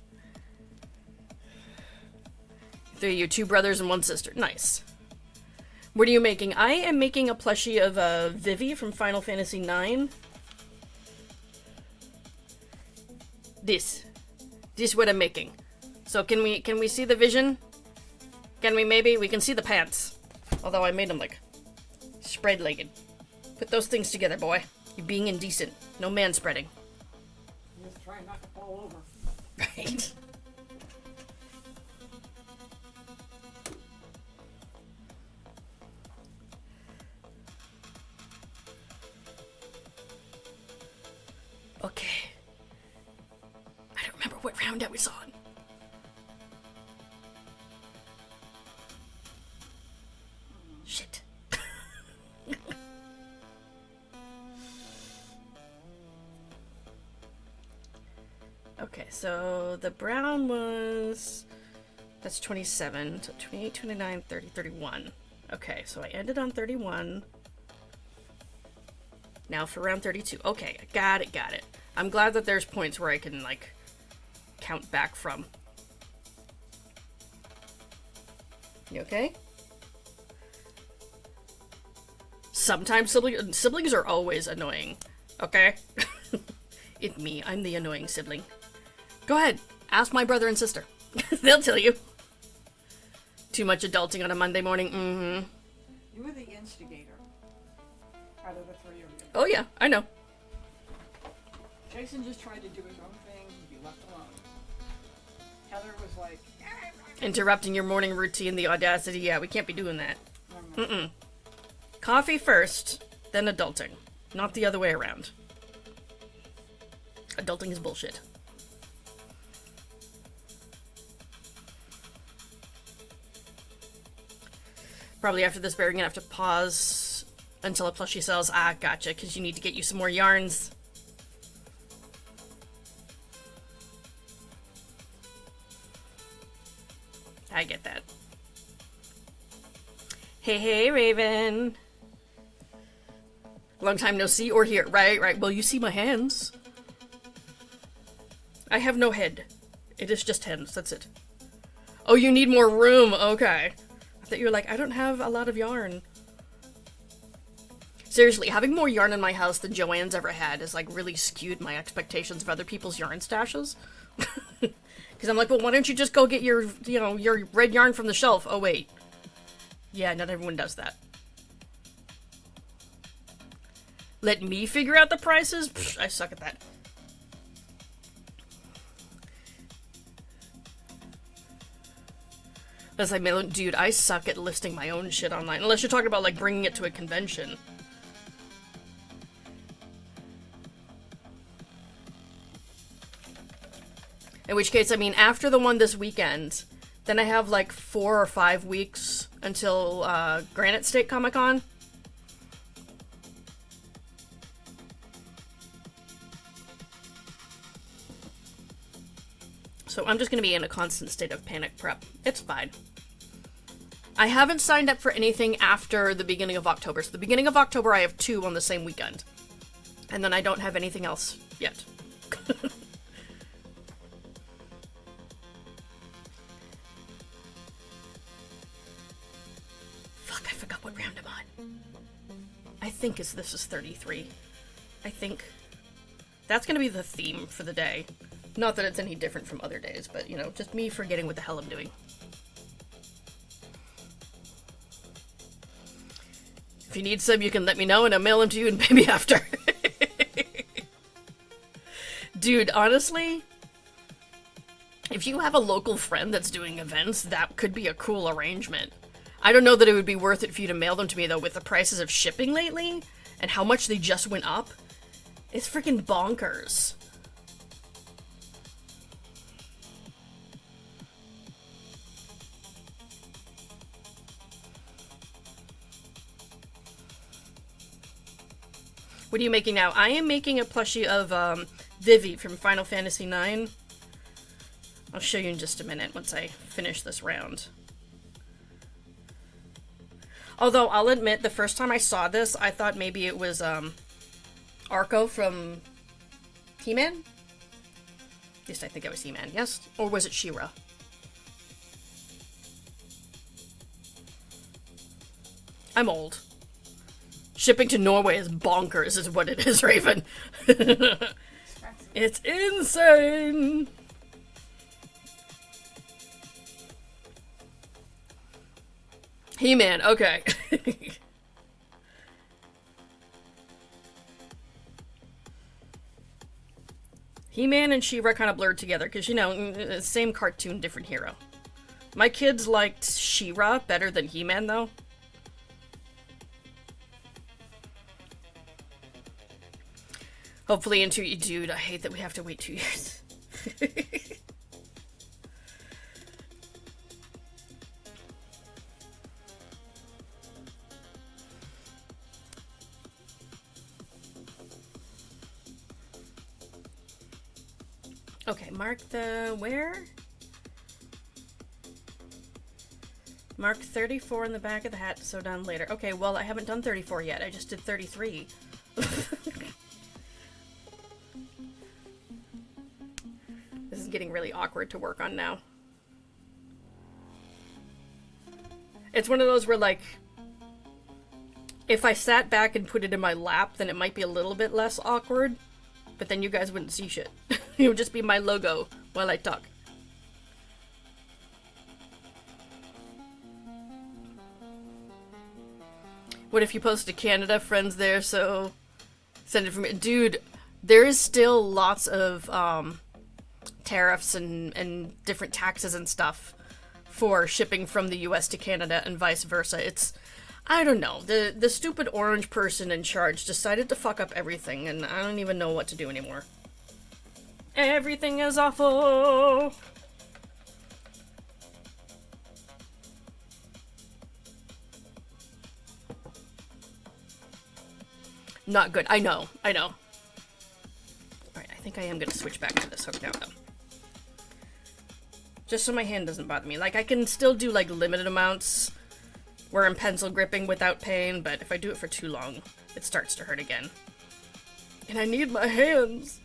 3 of you, 2 brothers and 1 sister. Nice. What are you making? I am making a plushie of Vivi from Final Fantasy IX. This is what I'm making. So can we see the vision? Can we maybe? We can see the pants. Although I made them like spread-legged. Put those things together, boy. You're being indecent. No man-spreading. Just try not to fall over. Right. Okay. I don't remember what round I was on. Shit. Okay, so the brown was... That's 27, so 28, 29, 30, 31. Okay, so I ended on 31. Now for round 32. Okay, got it. I'm glad that there's points where I can, like, count back from. You okay? Sometimes siblings are always annoying. Okay? It's me. I'm the annoying sibling. Go ahead. Ask my brother and sister. They'll tell you. Too much adulting on a Monday morning. Mm-hmm. You were the instigator out of the 3 of you. Oh, yeah. I know. Jason just tried to do his own thing and be left alone. Heather was like, Interrupting your morning routine, the audacity. Yeah, we can't be doing that. Mm-mm. Coffee first, then adulting. Not the other way around. Adulting is bullshit. Probably after this, we're gonna have to pause until a plushie sells. Ah, gotcha, because you need to get you some more yarns. I get that. Hey, Raven. Long time no see or hear. Right. Well, you see my hands. I have no head. It is just hands. That's it. Oh, you need more room. Okay. I thought you were like, I don't have a lot of yarn. Seriously, having more yarn in my house than Joanne's ever had has, like, really skewed my expectations of other people's yarn stashes. Because I'm like, well, why don't you just go get your, your red yarn from the shelf? Oh, wait. Yeah, not everyone does that. Let me figure out the prices? Psh, I suck at that. As I mean, dude, I suck at listing my own shit online. Unless you're talking about, like, bringing it to a convention. In which case, I mean, after the one this weekend, then I have, like, 4 or 5 weeks until, Granite State Comic-Con. So I'm just gonna be in a constant state of panic prep. It's fine. I haven't signed up for anything after the beginning of October. So the beginning of October, I have 2 on the same weekend. And then I don't have anything else yet. Fuck, I forgot what round I'm on. I think this is 33. I think. That's gonna be the theme for the day. Not that it's any different from other days, but, just me forgetting what the hell I'm doing. If you need some, you can let me know and I'll mail them to you and pay me after. Dude, honestly, if you have a local friend that's doing events, that could be a cool arrangement. I don't know that it would be worth it for you to mail them to me, though, with the prices of shipping lately and how much they just went up. It's freaking bonkers. What are you making now? I am making a plushie of Vivi from Final Fantasy IX. I'll show you in just a minute once I finish this round. Although, I'll admit, the first time I saw this, I thought maybe it was Arco from He-Man? At least I think it was He-Man, yes? Or was it She-Ra? I'm old. Shipping to Norway is bonkers, is what it is, Raven. It's insane! He-Man, okay. He-Man and She-Ra kind of blurred together, because, you know, same cartoon, different hero. My kids liked She-Ra better than He-Man, though. Hopefully in 2 years. Dude, I hate that we have to wait 2 years. Okay, mark the where? Mark 34 in the back of the hat to sew down later. Okay, well, I haven't done 34 yet. I just did 33. This is getting really awkward to work on now. It's one of those where, like, if I sat back and put it in my lap, then it might be a little bit less awkward. But then you guys wouldn't see shit. It would just be my logo while I talk. What if you post to Canada, friends there, so send it from me? Dude, there is still lots of tariffs and different taxes and stuff for shipping from the US to Canada and vice versa. It's, I don't know, the stupid orange person in charge decided to fuck up everything, and I don't even know what to do anymore. Everything is awful! Not good. I know. Alright, I think I am gonna switch back to this hook now, though. Just so my hand doesn't bother me. Like, I can still do, like, limited amounts where I'm pencil gripping without pain, but if I do it for too long, it starts to hurt again. And I need my hands!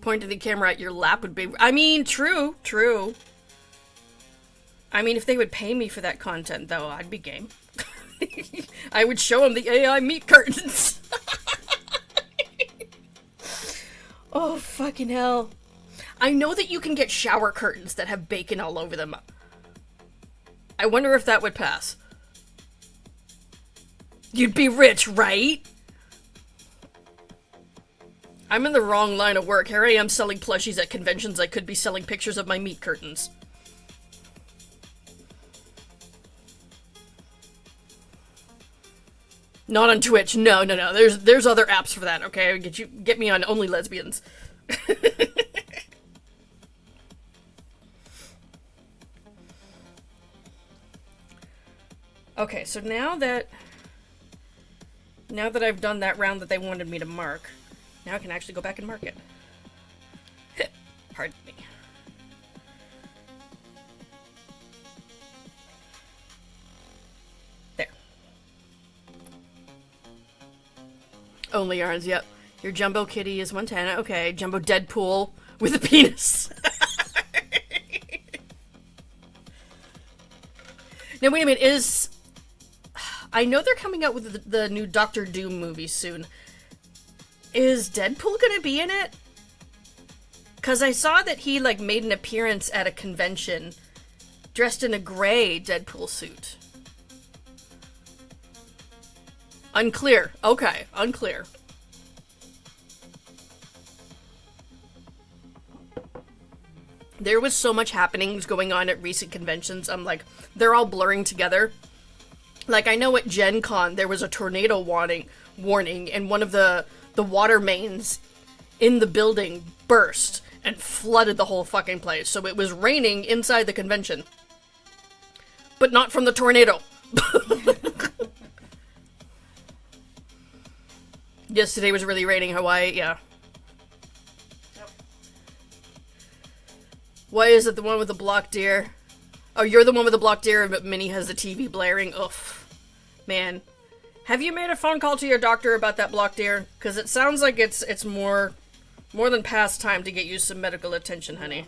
Pointing the camera at your lap would be... I mean, true. I mean, if they would pay me for that content, though, I'd be game. I would show them the AI meat curtains. Oh, fucking hell. I know that you can get shower curtains that have bacon all over them. I wonder if that would pass. You'd be rich, right? I'm in the wrong line of work. Here I am selling plushies at conventions. I could be selling pictures of my meat curtains. Not on Twitch. No. There's other apps for that, okay? Get me on Only Lesbians. Okay, so now that I've done that round that they wanted me to mark, now I can actually go back and mark it. Pardon me. There. Only yarns, yep. Your Jumbo Kitty is 110. Okay, Jumbo Deadpool with a penis. Now, wait a minute, I know they're coming out with the new Doctor Doom movie soon. Is Deadpool gonna be in it? Because I saw that he, like, made an appearance at a convention dressed in a gray Deadpool suit. Unclear. Okay, unclear. There was so much happenings going on at recent conventions. I'm like, they're all blurring together. Like, I know at Gen Con there was a tornado warning, and one of the water mains in the building burst and flooded the whole fucking place. So it was raining inside the convention. But not from the tornado. Yesterday was really raining Hawaii, yeah. Yep. Why is it the one with the block deer? Oh, you're the one with the block deer, but Minnie has the TV blaring. Oof. Man. Have you made a phone call to your doctor about that block deer? Because it sounds like it's more than past time to get you some medical attention, honey.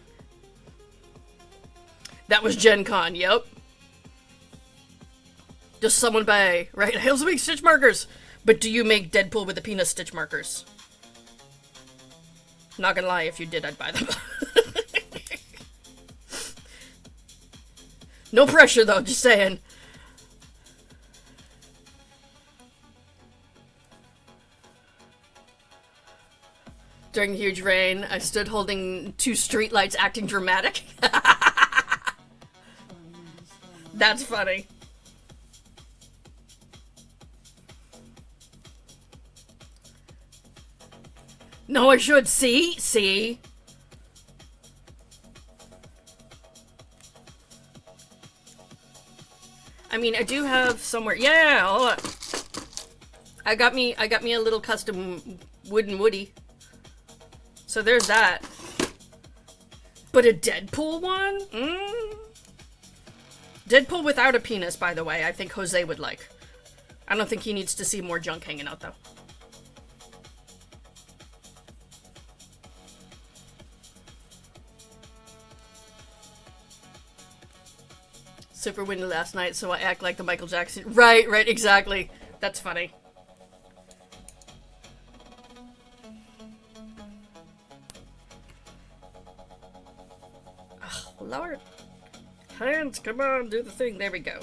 That was Gen Con, yep. Just someone by, right? I also make stitch markers. But do you make Deadpool with the penis stitch markers? Not gonna lie, if you did, I'd buy them. No pressure, though, just saying. During huge rain, I stood holding 2 streetlights acting dramatic. That's funny. No, I should. See? I mean, I do have somewhere. Yeah, hold on. I got me a little custom wooden woody. So there's that. But a Deadpool one? Deadpool without a penis, by the way, I think Jose would like. I don't think he needs to see more junk hanging out, though. Super windy last night, so I act like the Michael Jackson. Right, exactly. That's funny. Oh, Lord. Hands, come on, do the thing. There we go.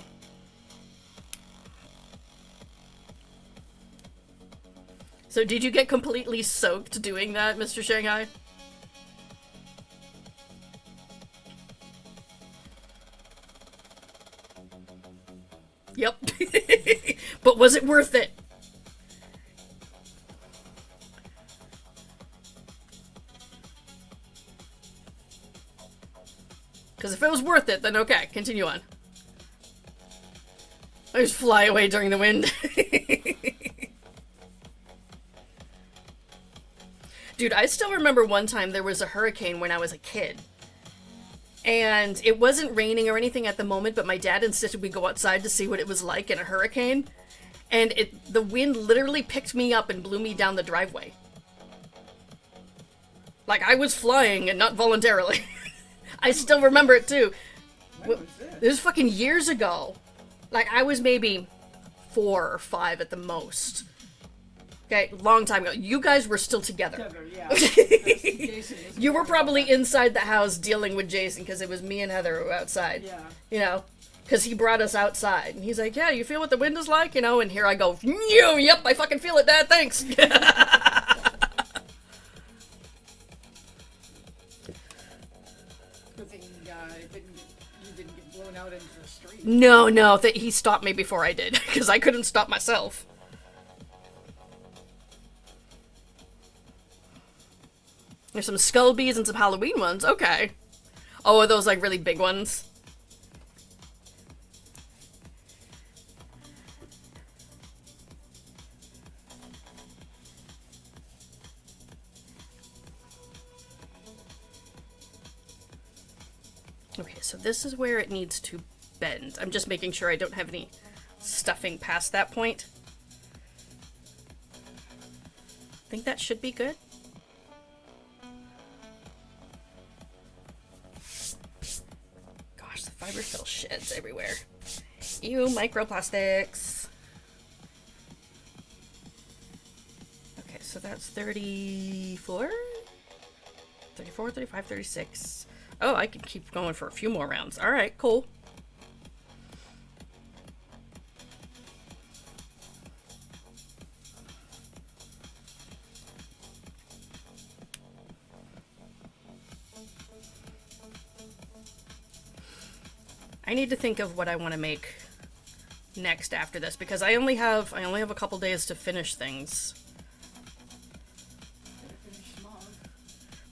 So did you get completely soaked doing that, Mr. Shanghai? Yep. But was it worth it? Because if it was worth it, then okay, continue on. I just fly away during the wind. Dude, I still remember one time there was a hurricane when I was a kid. And it wasn't raining or anything at the moment, but my dad insisted we go outside to see what it was like in a hurricane. And the wind literally picked me up and blew me down the driveway. Like, I was flying and not voluntarily. I still remember it, too. When was this? This was fucking years ago. Like, I was maybe 4 or 5 at the most. Okay, long time ago. You guys were still together. Yeah. Jason was You were worried probably about that. inside the house dealing with Jason because it was me and Heather who were outside. Yeah. You know, because he brought us outside. And he's like, yeah, you feel what the wind is like? You know, and here I go, yep, I fucking feel it, Dad, thanks. Good thing you didn't get blown out into the street. No, he stopped me before I did because I couldn't stop myself. There's some skull bees and some Halloween ones. Okay. Oh, are those like really big ones? Okay, so this is where it needs to bend. I'm just making sure I don't have any stuffing past that point. I think that should be good. Gosh, the fiber still sheds everywhere. Ew, microplastics. Okay, so that's 34? 34, 35, 36. Oh, I can keep going for a few more rounds. All right, cool. I need to think of what I want to make next after this because I only have a couple days to finish things. Finish smog.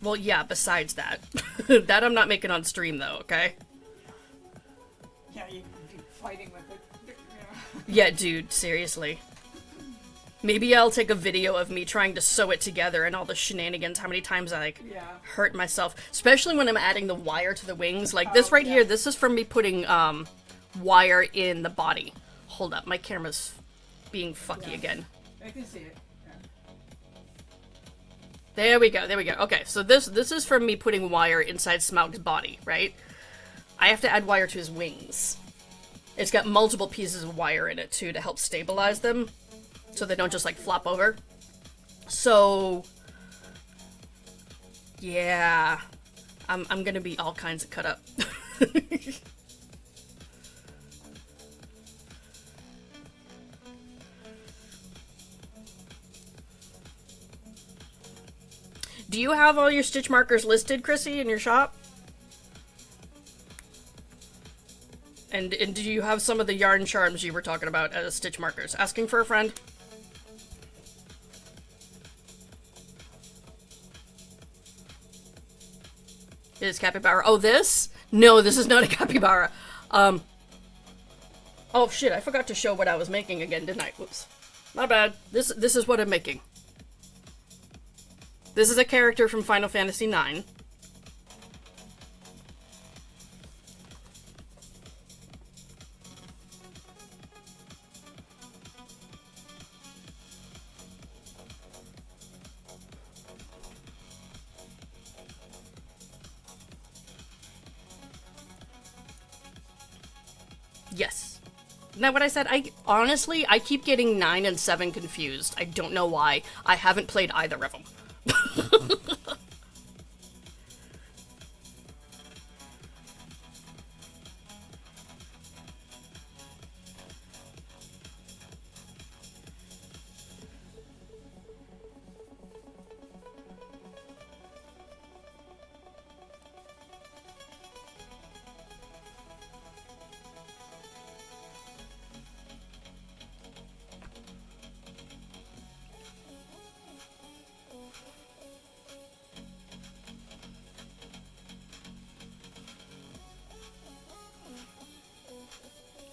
Well, yeah, besides that. That I'm not making on stream though, okay? Yeah, you'd be fighting with it. Yeah, dude, seriously. Maybe I'll take a video of me trying to sew it together and all the shenanigans, how many times I, like, Yeah. hurt myself. Especially when I'm adding the wire to the wings. Like, this right here, this is from me putting, wire in the body. Hold up, my camera's being fucky again. I can see it. Yeah. There we go, there we go. Okay, so this is from me putting wire inside Smaug's body, right? I have to add wire to his wings. It's got multiple pieces of wire in it, too, to help stabilize them. So they don't just, like, flop over. So, yeah, I'm gonna be all kinds of cut up. Do you have all your stitch markers listed, Chrissy, in your shop? And do you have some of the yarn charms you were talking about as stitch markers? Asking for a friend? It is capybara. Oh, this? No, this is not a capybara. Oh shit, I forgot to show what I was making again, didn't I? Whoops. My bad. This is what I'm making. This is a character from Final Fantasy IX. Yes. Isn't that what I said? Honestly, I keep getting 9 and 7 confused. I don't know why. I haven't played either of them.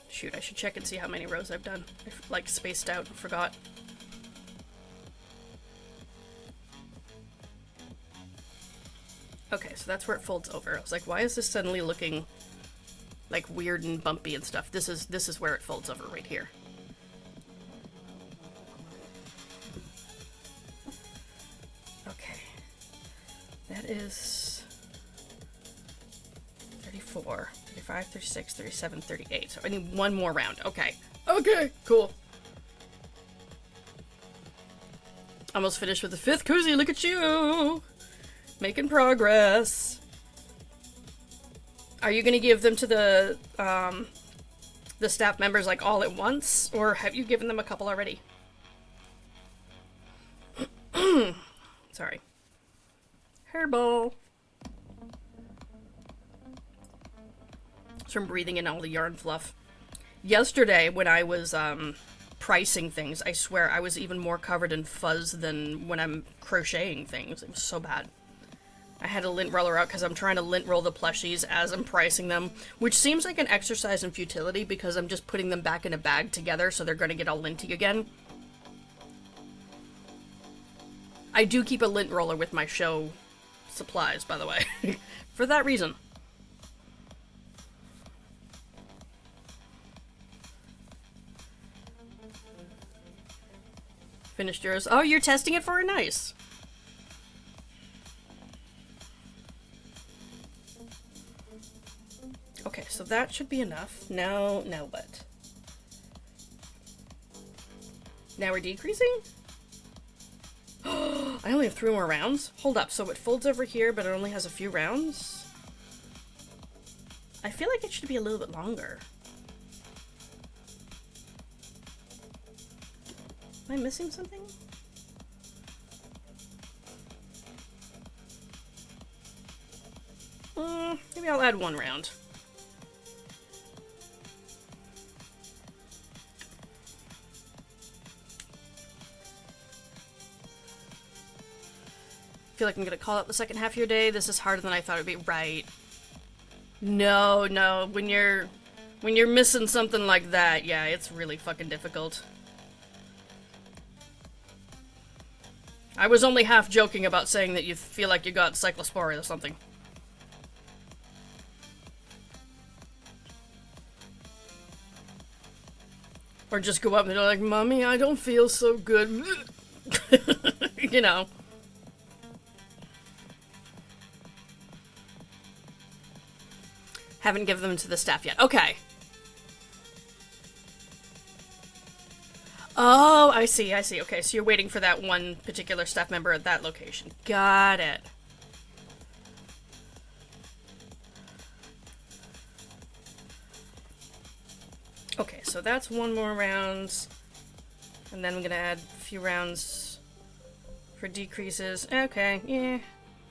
Shoot, I should check and see how many rows I've done. I've, like, spaced out and forgot. Okay, so that's where it folds over. I was like, why is this suddenly looking, like, weird and bumpy and stuff? This is where it folds over, right here. Okay. That is 34. 35, 36, 37, 38. So I need one more round. Okay. Okay, cool. Almost finished with the 5th koozie. Look at you! Making progress. Are you gonna give them to the staff members, like, all at once? Or have you given them a couple already? Sorry. Hairball. From breathing in all the yarn fluff. Yesterday, when I was pricing things, I swear I was even more covered in fuzz than when I'm crocheting things. It was so bad. I had a lint roller out because I'm trying to lint roll the plushies as I'm pricing them, which seems like an exercise in futility because I'm just putting them back in a bag together so they're going to get all linty again. I do keep a lint roller with my show supplies, by the way, for that reason. Finished yours. Oh, you're testing it for a nice. Okay, so that should be enough. Now what? Now we're decreasing? I only have 3 more rounds? Hold up, so it folds over here, but it only has a few rounds? I feel like it should be a little bit longer. Am I missing something? Maybe I'll add 1 round. Feel like I'm gonna call out the second half of your day. This is harder than I thought it'd be. Right. No, no. When you're missing something like that, yeah, it's really fucking difficult. I was only half joking about saying that you feel like you got cyclosporia or something. Or just go up and they're like, Mommy, I don't feel so good. You know. Haven't given them to the staff yet. Okay. Oh, I see, I see. Okay, so you're waiting for that one particular staff member at that location. Got it. Okay, so that's 1 more round. And then I'm gonna add a few rounds for decreases. Okay, yeah.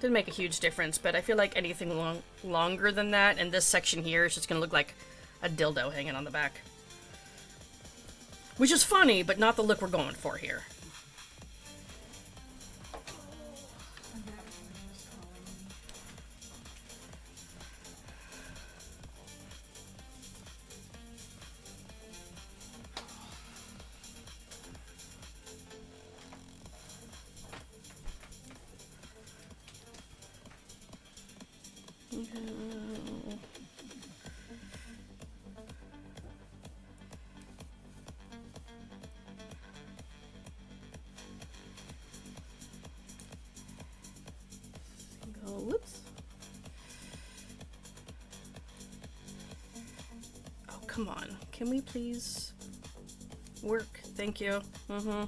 Didn't make a huge difference, but I feel like anything longer than that, and this section here is just gonna look like a dildo hanging on the back. Which is funny, but not the look we're going for here. Whoops. Oh, come on. Can we please work? Thank you. Mm-hmm.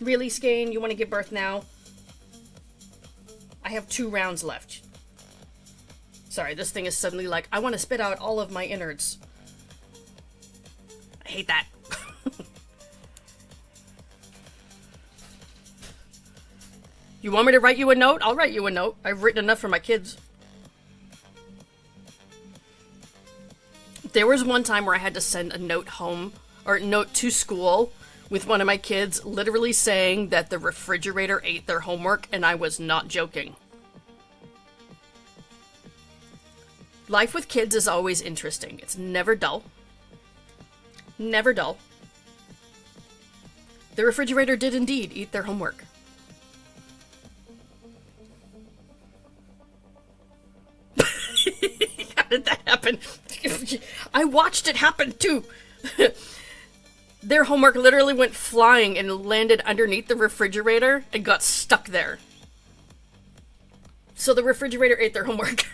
Really, Skane? You want to give birth now? I have 2 rounds left. Sorry, this thing is suddenly like, I want to spit out all of my innards. I hate that. You want me to write you a note? I'll write you a note. I've written enough for my kids. There was one time where I had to send a note home, or a note to school, with one of my kids literally saying that the refrigerator ate their homework, and I was not joking. Life with kids is always interesting. It's never dull. Never dull. The refrigerator did indeed eat their homework. How did that happen? I watched it happen too. Their homework literally went flying and landed underneath the refrigerator and got stuck there. So the refrigerator ate their homework.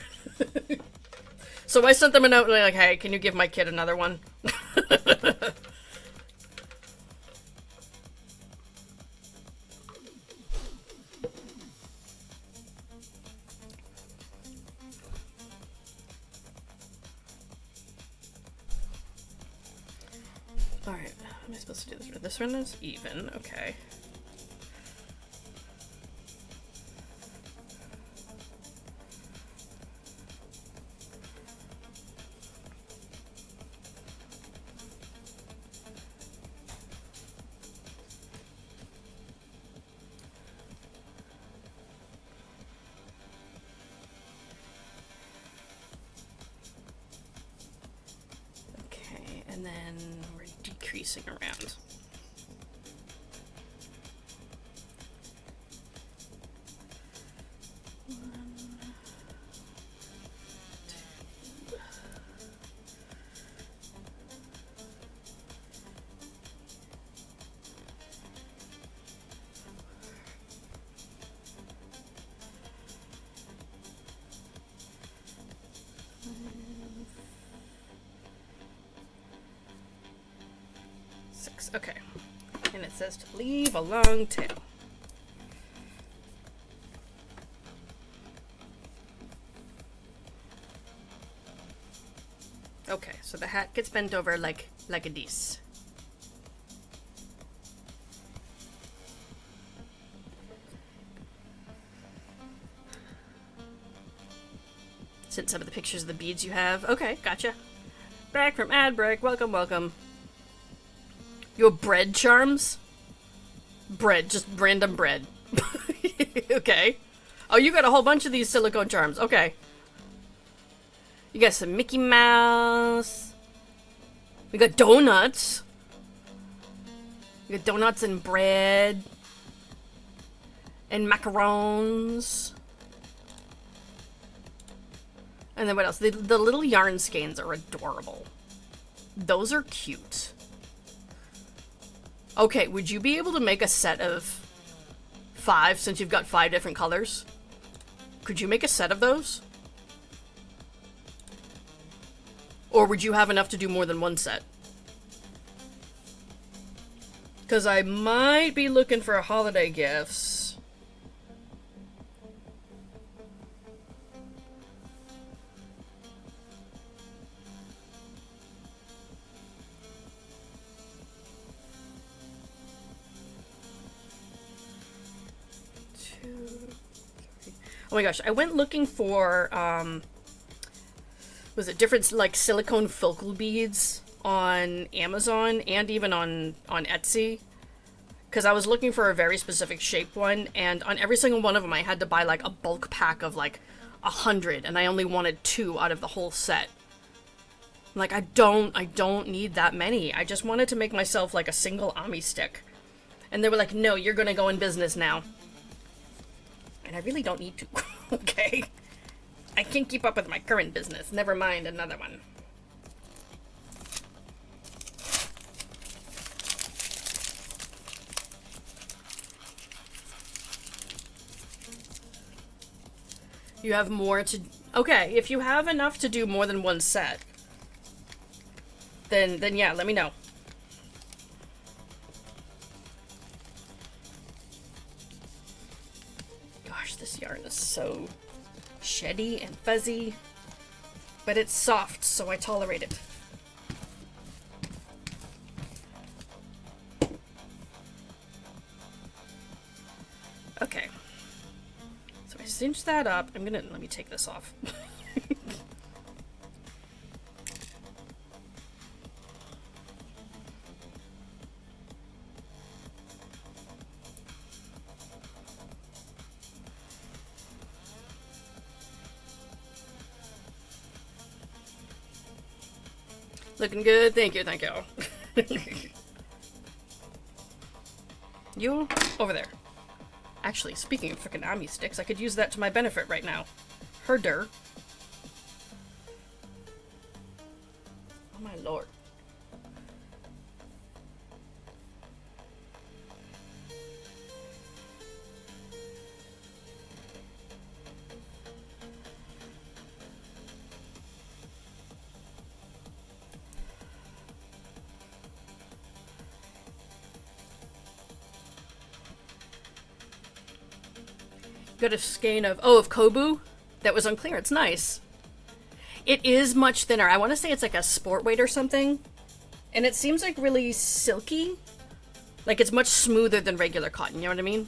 So I sent them a note like, hey, can you give my kid another one? Alright, how am I supposed to do this? This one is even, okay. Okay, and then we're decreasing around. Okay. And it says to leave a long tail. Okay, so the hat gets bent over like a this. Sent some of the pictures of the beads you have. Okay, gotcha. Back from ad break. Welcome, welcome. You have bread charms? Bread, just random bread. Okay. Oh, you got a whole bunch of these silicone charms. Okay. You got some Mickey Mouse. We got donuts. We got donuts and bread. And macarons. And then what else? The little yarn skeins are adorable. Those are cute. Okay, would you be able to make a set of 5 since you've got 5 different colors? Could you make a set of those? Or would you have enough to do more than one set? Because I might be looking for holiday gifts. Oh my gosh, I went looking for, was it different, like, silicone focal beads on Amazon and even on Etsy? Because I was looking for a very specific shape one, and on every single one of them I had to buy, like, a bulk pack of, like, 100, and I only wanted 2 out of the whole set. Like, I don't need that many. I just wanted to make myself, like, a single Ami stick. And they were like, no, you're gonna go in business now. And I really don't need to. Okay. I can't keep up with my current business. Never mind another one. You have more to... Okay, if you have enough to do more than one set, then yeah, let me know. This yarn is so sheddy and fuzzy, but it's soft, so I tolerate it. Okay. So I cinched that up. Let me take this off. Looking good. Thank you, thank you. You, over there. Actually, speaking of frickin' Ami sticks, I could use that to my benefit right now. Herder. Oh my lord. Got a skein of Kobu that was on clearance. Nice. It is much thinner. I want to say it's like a sport weight or something. And it seems like really silky. Like it's much smoother than regular cotton, you know what I mean?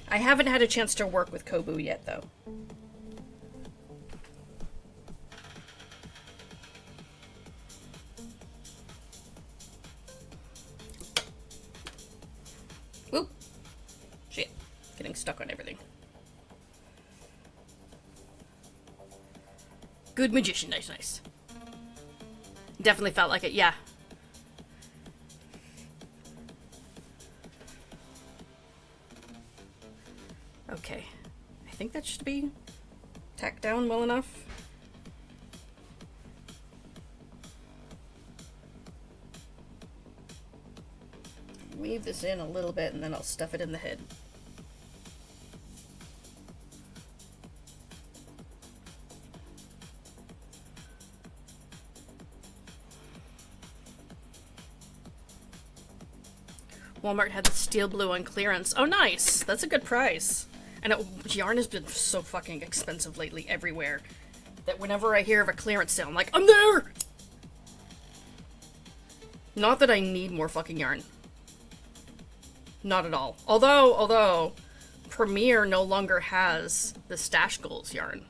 I haven't had a chance to work with Kobu yet, though. Oop. Shit. Getting stuck on everything. Good magician. Nice, nice. Definitely felt like it, yeah. Okay. I think that should be tacked down well enough. Weave this in a little bit and then I'll stuff it in the head. Walmart had the steel blue on clearance. Oh, nice. That's a good price. And yarn has been so fucking expensive lately everywhere that whenever I hear of a clearance sale, I'm like, I'm there! Not that I need more fucking yarn. Not at all. Although, Premier no longer has the Stash Goals yarn.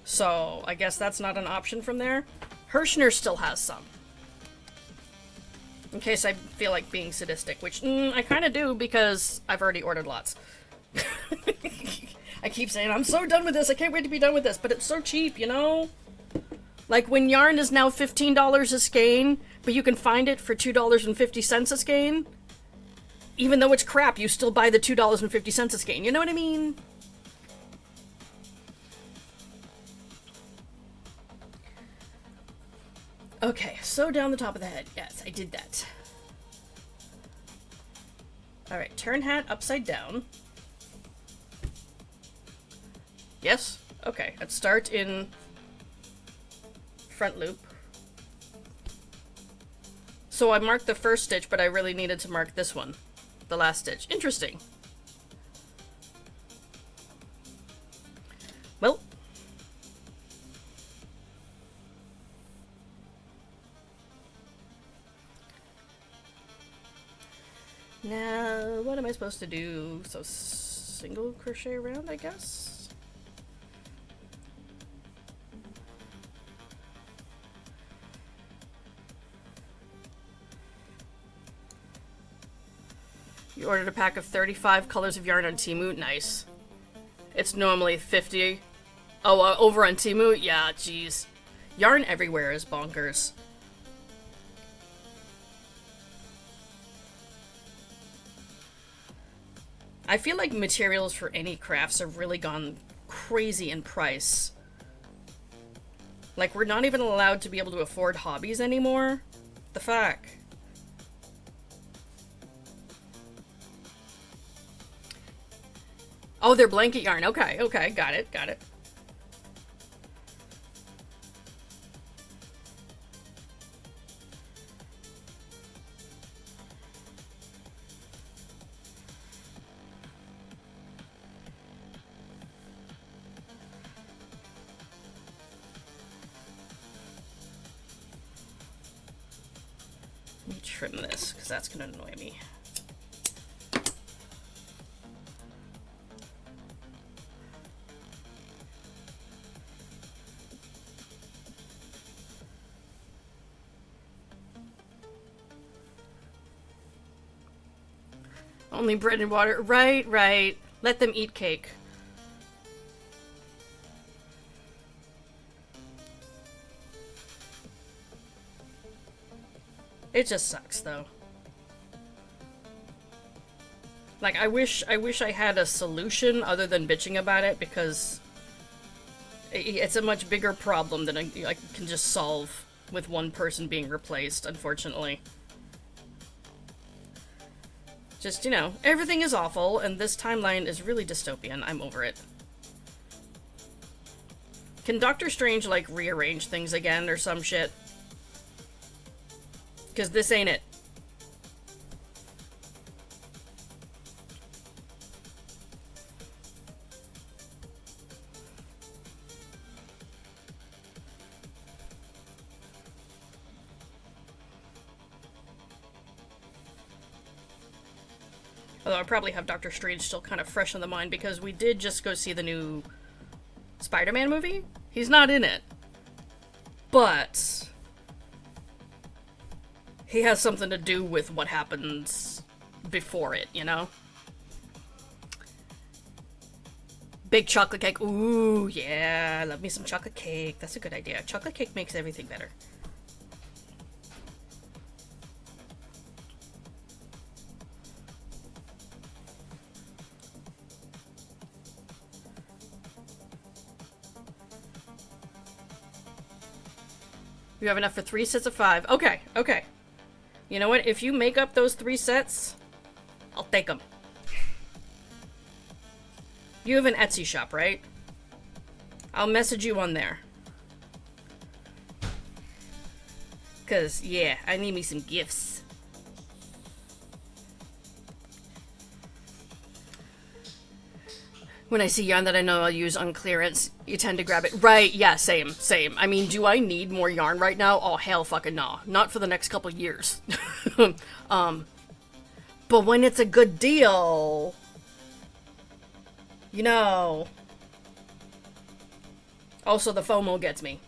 So, I guess that's not an option from there. Hirschner still has some. In case I feel like being sadistic, which I kind of do because I've already ordered lots. I keep saying, I'm so done with this, I can't wait to be done with this, but it's so cheap, you know? Like when yarn is now $15 a skein, but you can find it for $2.50 a skein, even though it's crap, you still buy the $2.50 a skein, you know what I mean? Okay, sew down the top of the head. Yes, I did that. Alright, turn hat upside down. Yes? Okay, let's start in front loop. So I marked the first stitch, but I really needed to mark this one. The last stitch. Interesting. Well. Now, what am I supposed to do? So, single crochet around, I guess? You ordered a pack of 35 colors of yarn on Temu? Nice. It's normally 50. Oh, over on Temu? Yeah, jeez. Yarn everywhere is bonkers. I feel like materials for any crafts have really gone crazy in price. Like, we're not even allowed to be able to afford hobbies anymore. The fuck? Oh, they're blanket yarn. Okay, okay, got it, got it. Let me trim this, because that's going to annoy me. Only bread and water. Right, right. Let them eat cake. It just sucks, though. Like, I wish I had a solution other than bitching about it, because it's a much bigger problem than I can just solve with one person being replaced, unfortunately. Just, you know, everything is awful, and this timeline is really dystopian. I'm over it. Can Doctor Strange, like, rearrange things again or some shit? Because this ain't it. Although I probably have Doctor Strange still kind of fresh in the mind because we did just go see the new Spider-Man movie. He's not in it. But he has something to do with what happens before it, you know? Big chocolate cake. Ooh, yeah. Love me some chocolate cake. That's a good idea. Chocolate cake makes everything better. You have enough for 3 sets of 5. Okay, okay. You know what? If you make up those 3 sets, I'll take them. You have an Etsy shop, right? I'll message you on there. Cause, yeah, I need me some gifts. When I see yarn that I know I'll use on clearance, you tend to grab it. Right, yeah, same. I mean, do I need more yarn right now? Oh, hell fucking no. Not for the next couple years. But when it's a good deal, you know. Also, the FOMO gets me.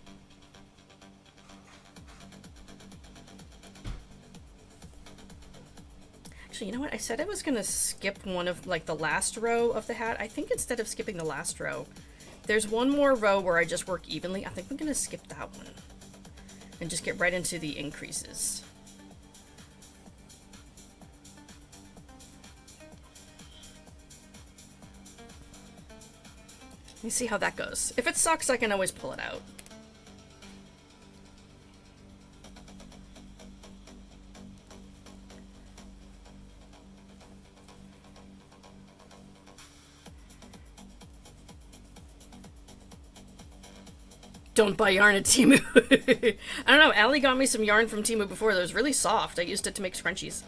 Actually, you know what? I said I was gonna skip one of, like, the last row of the hat. I think instead of skipping the last row, there's one more row where I just work evenly. I think I'm gonna skip that one. And just get right into the increases. Let me see how that goes. If it sucks, I can always pull it out. Don't buy yarn at Temu. I don't know, Allie got me some yarn from Temu before that was really soft. I used it to make scrunchies.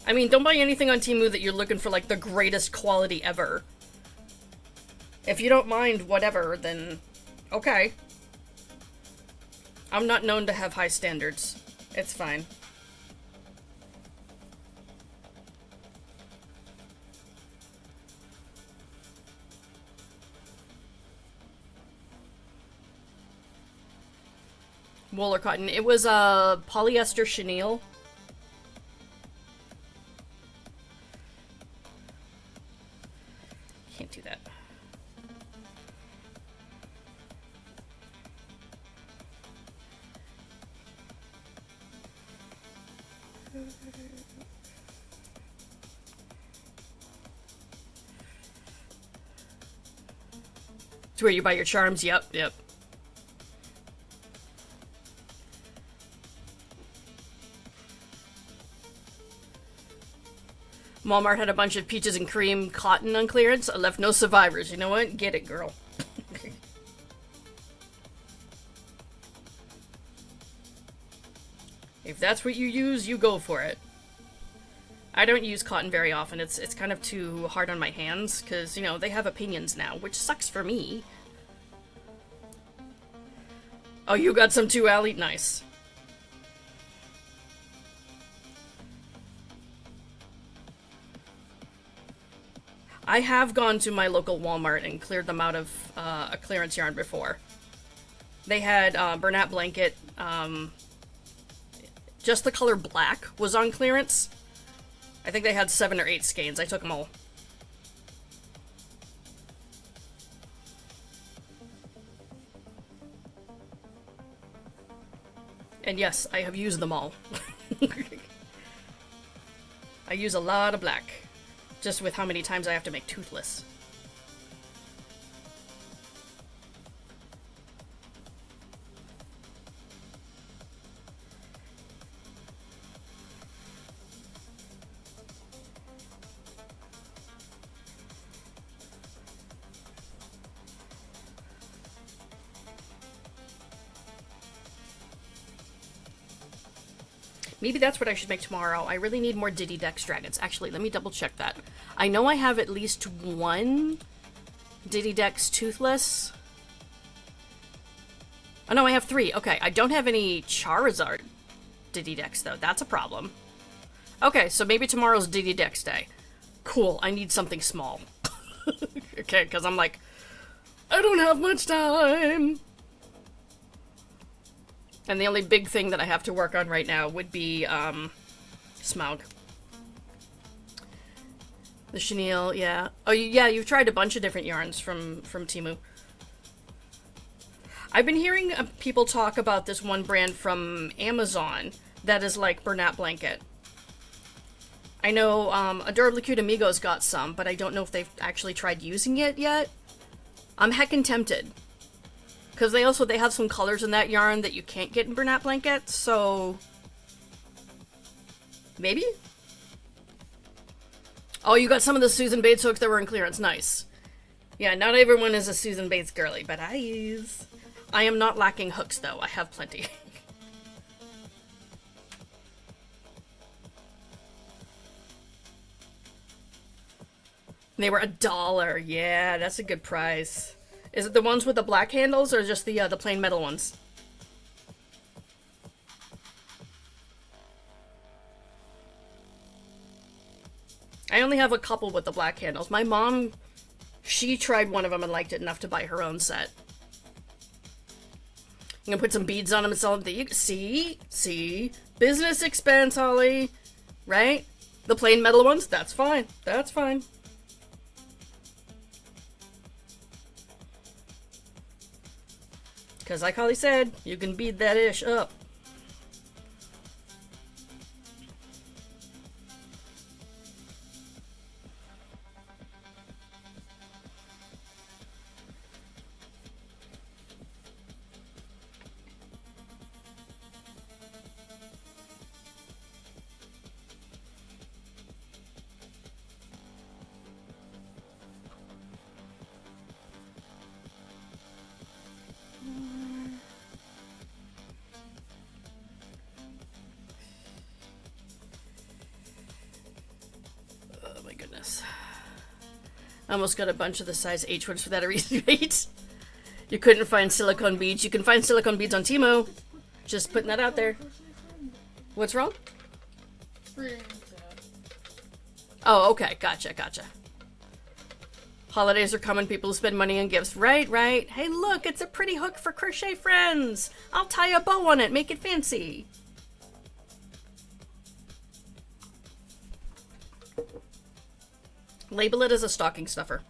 I mean, don't buy anything on Temu that you're looking for, like, the greatest quality ever. If you don't mind whatever, then okay. I'm not known to have high standards. It's fine. Wool or cotton? It was polyester chenille. Can't do that. It's where you buy your charms. Yep. Walmart had a bunch of peaches and cream cotton on clearance. I left no survivors. You know what? Get it, girl. If that's what you use, you go for it. I don't use cotton very often. It's kind of too hard on my hands, because, you know, they have opinions now, which sucks for me. Oh, you got some too, Allie? Nice. I have gone to my local Walmart and cleared them out of a clearance yarn before. They had Bernat Blanket. Just the color black was on clearance. I think they had 7 or 8 skeins. I took them all. And yes, I have used them all. I use a lot of black. Just with how many times I have to make toothless. Maybe that's what I should make tomorrow. I really need more Diddy Dex dragons. Actually, let me double check that. I know I have at least one Diddy Dex toothless. Oh no, I have 3. Okay, I don't have any Charizard Diddy Dex though. That's a problem. Okay, so maybe tomorrow's Diddy Dex day. Cool, I need something small. Okay, because I'm like, I don't have much time. And the only big thing that I have to work on right now would be, Smaug. The chenille, yeah. Oh, yeah, you've tried a bunch of different yarns from Temu. I've been hearing people talk about this one brand from Amazon that is like Bernat Blanket. I know, Adorably Cute Amigos got some, but I don't know if they've actually tried using it yet. I'm heckin' tempted. Because they have some colors in that yarn that you can't get in Bernat Blanket, so... Maybe? Oh, you got some of the Susan Bates hooks that were in clearance. Nice. Yeah, not everyone is a Susan Bates girly, but I I am not lacking hooks, though. I have plenty. They were $1. Yeah, that's a good price. Is it the ones with the black handles or just the plain metal ones? I only have a couple with the black handles. My mom, she tried one of them and liked it enough to buy her own set. You can put some beads on them and sell them. See? Business expense, Holly. Right? The plain metal ones? That's fine. That's fine. Because like Holly said, you can bead that ish up. I almost got a bunch of the size H ones for that reason. You couldn't find silicone beads. You can find silicone beads on Temu. Just putting that out there. What's wrong? Oh, okay. Gotcha. Holidays are coming. People spend money on gifts. Right. Hey, look. It's a pretty hook for crochet friends. I'll tie a bow on it. Make it fancy. Label it as a stocking stuffer.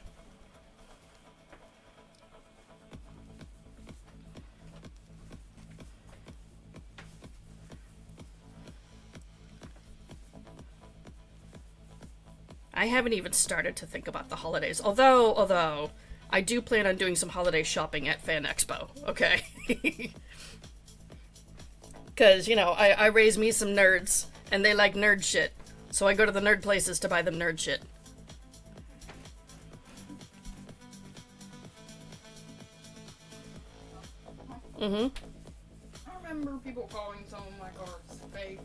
I haven't even started to think about the holidays. Although, I do plan on doing some holiday shopping at Fan Expo, okay? Because, you know, I raise me some nerds, and they like nerd shit. So I go to the nerd places to buy them nerd shit. Mm-hmm. I remember people calling some of my cards fake.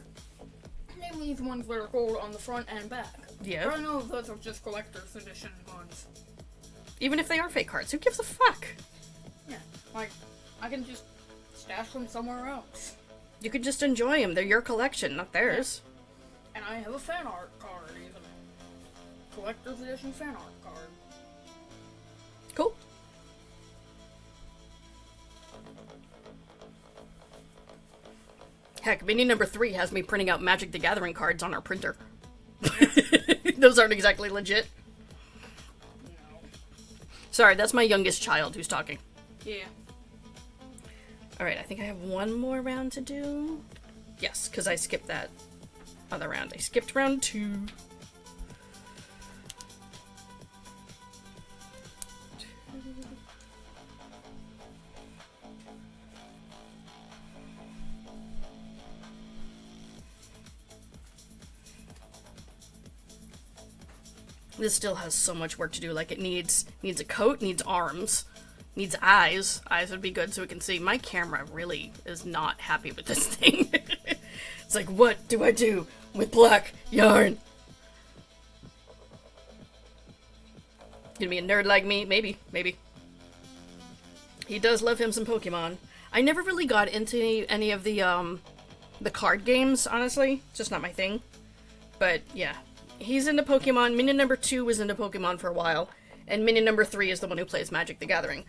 Namely the ones that are gold on the front and back. Yeah. But I know those are just collector's edition ones. Even if they are fake cards, who gives a fuck? Yeah, like, I can just stash them somewhere else. You could just enjoy them. They're your collection, not theirs. Yeah. And I have a fan art card, even. Collector's edition fan art card. Cool. Heck, mini number 3 has me printing out Magic the Gathering cards on our printer. Those aren't exactly legit. No. Sorry, that's my youngest child who's talking. Yeah. Alright, I think I have one more round to do. Yes, because I skipped that other round. I skipped round 2. This still has so much work to do. Like, it needs a coat, needs arms, needs eyes. Eyes would be good so we can see. My camera really is not happy with this thing. It's like, what do I do with black yarn? Gonna be a nerd like me? Maybe. He does love him some Pokemon. I never really got into any of the card games, honestly. It's just not my thing. But, yeah. He's into Pokemon. Minion number 2 was into Pokemon for a while. And Minion number 3 is the one who plays Magic the Gathering.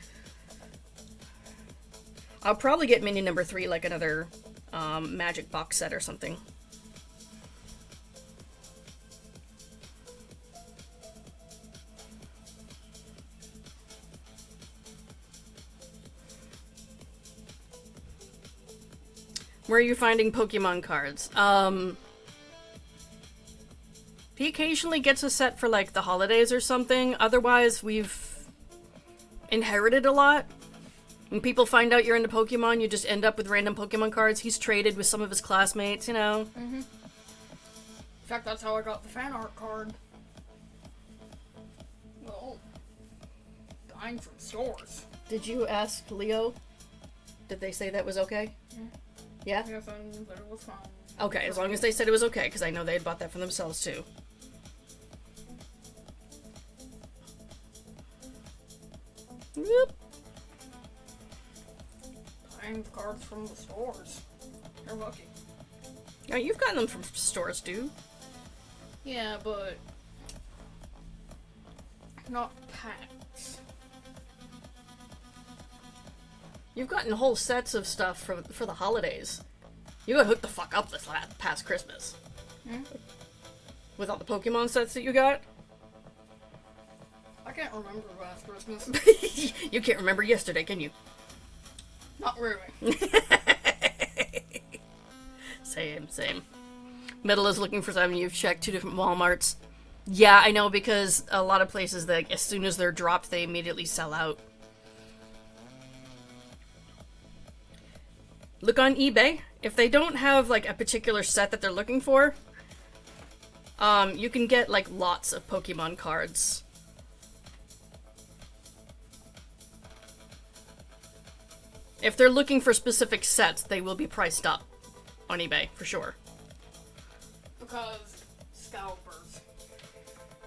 I'll probably get Minion number 3 like another Magic box set or something. Where are you finding Pokemon cards? He occasionally gets a set for, like, the holidays or something. Otherwise, we've inherited a lot. When people find out you're into Pokemon, you just end up with random Pokemon cards. He's traded with some of his classmates, you know? Mm-hmm. In fact, that's how I got the fan art card. Well, buying from stores. Did you ask Leo Did they say that was okay? Yeah? Yes, and that it was fine. Okay, as long as they said it was okay, because I know they had bought that for themselves too. Whoop. Buying cards from the stores. You're lucky. Oh, you've gotten them from stores, dude. Yeah, but not packs. You've gotten whole sets of stuff for the holidays. You got hooked the fuck up this past Christmas. With all the Pokemon sets that you got. I can't remember last Christmas. You can't remember yesterday, can you? Not really. Same. Metal is looking for something. You've checked 2 different Walmarts. Yeah, I know, because a lot of places, that as soon as they're dropped, they immediately sell out. Look on eBay. If they don't have, like, a particular set that they're looking for, you can get, like, lots of Pokemon cards. If they're looking for specific sets, they will be priced up on eBay, for sure. Because scalpers.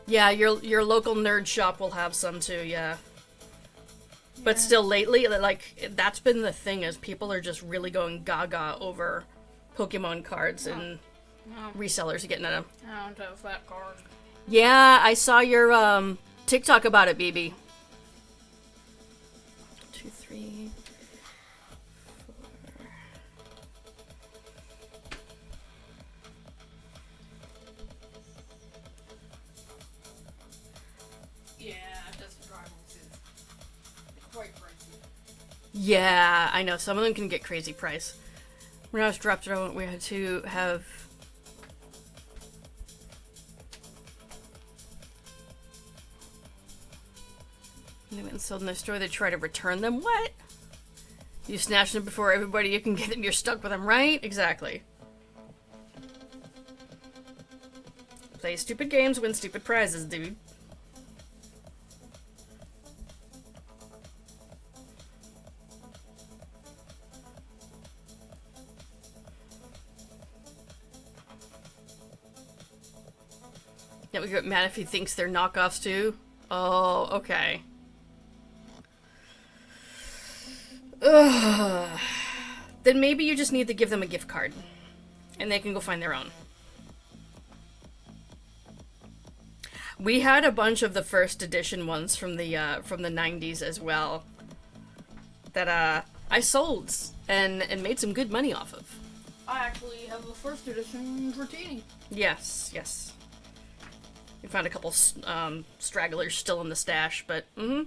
Yeah, your local nerd shop will have some too, yeah. But still, lately, like, that's been the thing, is people are just really going gaga over Pokemon cards, and resellers are getting at them. I don't have that card. Yeah, I saw your, TikTok about it, BB. 2, 3... Yeah, I know. Some of them can get crazy price. When I was dropped it, we had to have... They went and sold in their store. They try to return them. What? You snatch them before everybody you can get them. You're stuck with them, right? Exactly. Play stupid games, win stupid prizes, dude. Yeah, we get mad if he thinks they're knockoffs too. Oh, okay. Ugh. Then maybe you just need to give them a gift card, and they can go find their own. We had a bunch of the first edition ones from the 90s as well that I sold and made some good money off of. I actually have the first edition Dratini. Yes. We found a couple stragglers still in the stash, but No,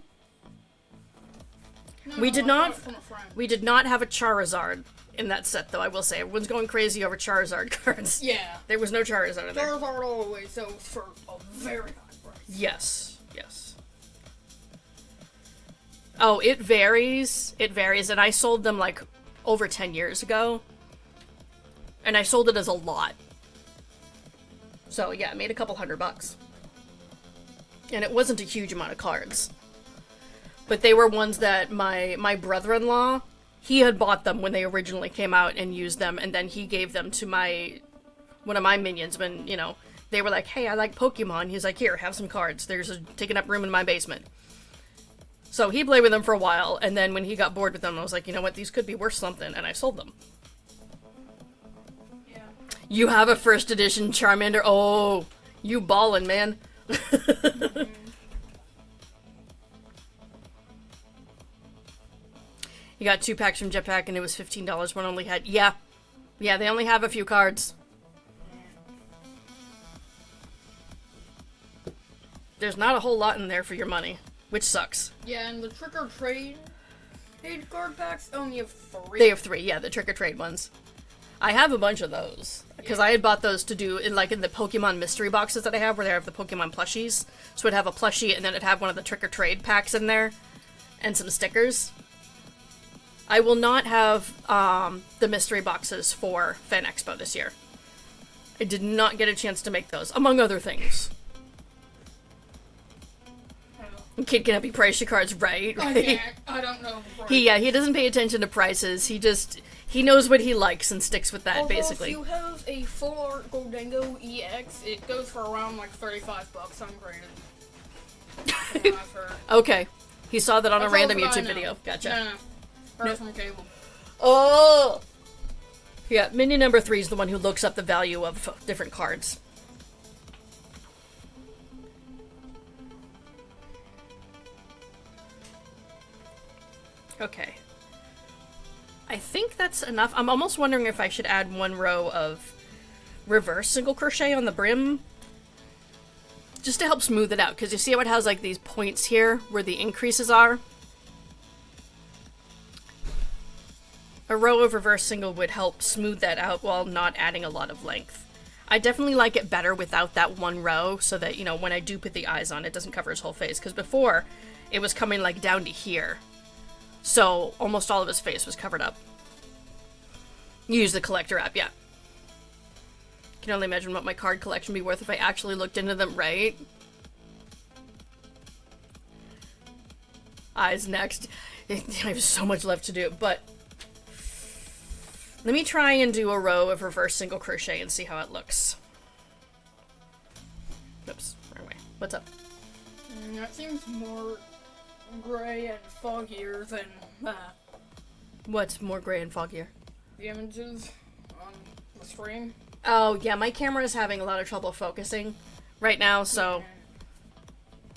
we did I got not. it from a friend. We did not have a Charizard in that set, though. I will say everyone's going crazy over Charizard cards. Yeah. There was no Charizard in there. Charizard always sells for a very high price. Yes. Oh, it varies. It varies, and I sold them like over 10 years ago, and I sold it as a lot. So yeah, I made a couple $100, and it wasn't a huge amount of cards. But they were ones that my brother-in-law, he had bought them when they originally came out and used them, and then he gave them to one of my minions when, you know, they were like, hey, I like Pokemon. He's like, here, have some cards. There's taking up room in my basement. So he played with them for a while, and then when he got bored with them, I was like, you know what, these could be worth something, and I sold them. Yeah. You have a first edition Charmander? Oh, you ballin', man. You got 2 packs from Jetpack, and it was $15. One only had... Yeah, they only have a few cards. There's not a whole lot in there for your money, which sucks. Yeah, and the Trick or Trade card packs only have 3. They have 3, yeah, the Trick or Trade ones. I have a bunch of those, because I had bought those to do, in the Pokemon mystery boxes that I have, where they have the Pokemon plushies. So it'd have a plushie, and then it'd have one of the Trick or Trade packs in there, and some stickers. I will not have the mystery boxes for Fan Expo this year. I did not get a chance to make those, among other things. Kid cannot be price your cards right. I can't. I don't know. He doesn't pay attention to prices. He knows what he likes and sticks with that, Although basically. if you have a full art Goldango EX, it goes for around like $35 ungraded. I've heard. Okay. He saw that on a That's random all that I YouTube know. video. Gotcha. No. Heard from cable. Oh! Yeah, minion number 3 is the one who looks up the value of different cards. Okay. I think that's enough. I'm almost wondering if I should add 1 row of reverse single crochet on the brim. Just to help smooth it out, because you see how it has like these points here where the increases are? A row of reverse single would help smooth that out while not adding a lot of length. I definitely like it better without that 1 row so that, you know, when I do put the eyes on, it doesn't cover his whole face. Because before, it was coming like down to here. So almost all of his face was covered up. Use the collector app, yeah. Can only imagine what my card collection would be worth if I actually looked into them, right? Eyes next. I have so much left to do, but let me try and do a row of reverse single crochet and see how it looks. Oops, wrong way. What's up? That seems more gray and foggier than What's more gray and foggier? the images on the stream. Oh, yeah, my camera is having a lot of trouble focusing right now, so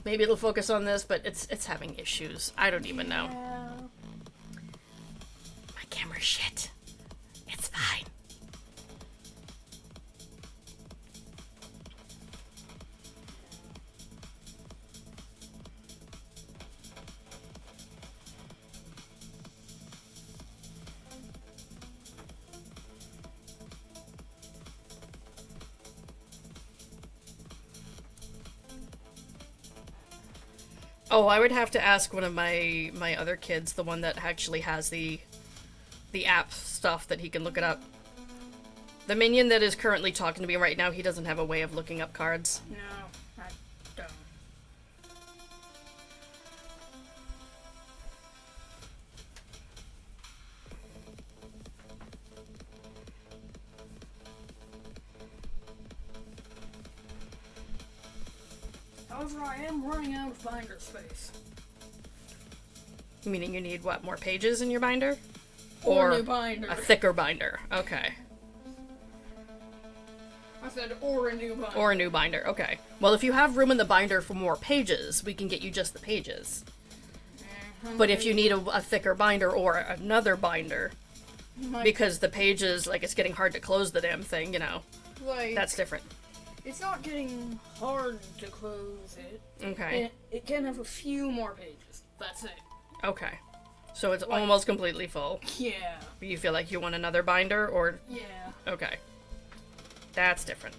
maybe it'll focus on this, but it's having issues. I don't even know. My camera's shit. It's fine. Oh, I would have to ask one of my other kids, the one that actually has the app stuff that he can look it up. The minion that is currently talking to me right now, he doesn't have a way of looking up cards. No, I don't. However, I am running out of binder space. Meaning you need, what, more pages in your binder? Or a new binder. A thicker binder. Okay. I said, or a new binder. Or a new binder. Okay. Well, if you have room in the binder for more pages, we can get you just the pages. But if you need a thicker binder or another binder, because the pages, like, it's getting hard to close the damn thing, you know, like, that's different. it's not getting hard to close it. Okay. It can have a few more pages. That's it. Okay. So it's almost completely full. Yeah. You feel like you want another binder, or... Yeah. Okay. That's different.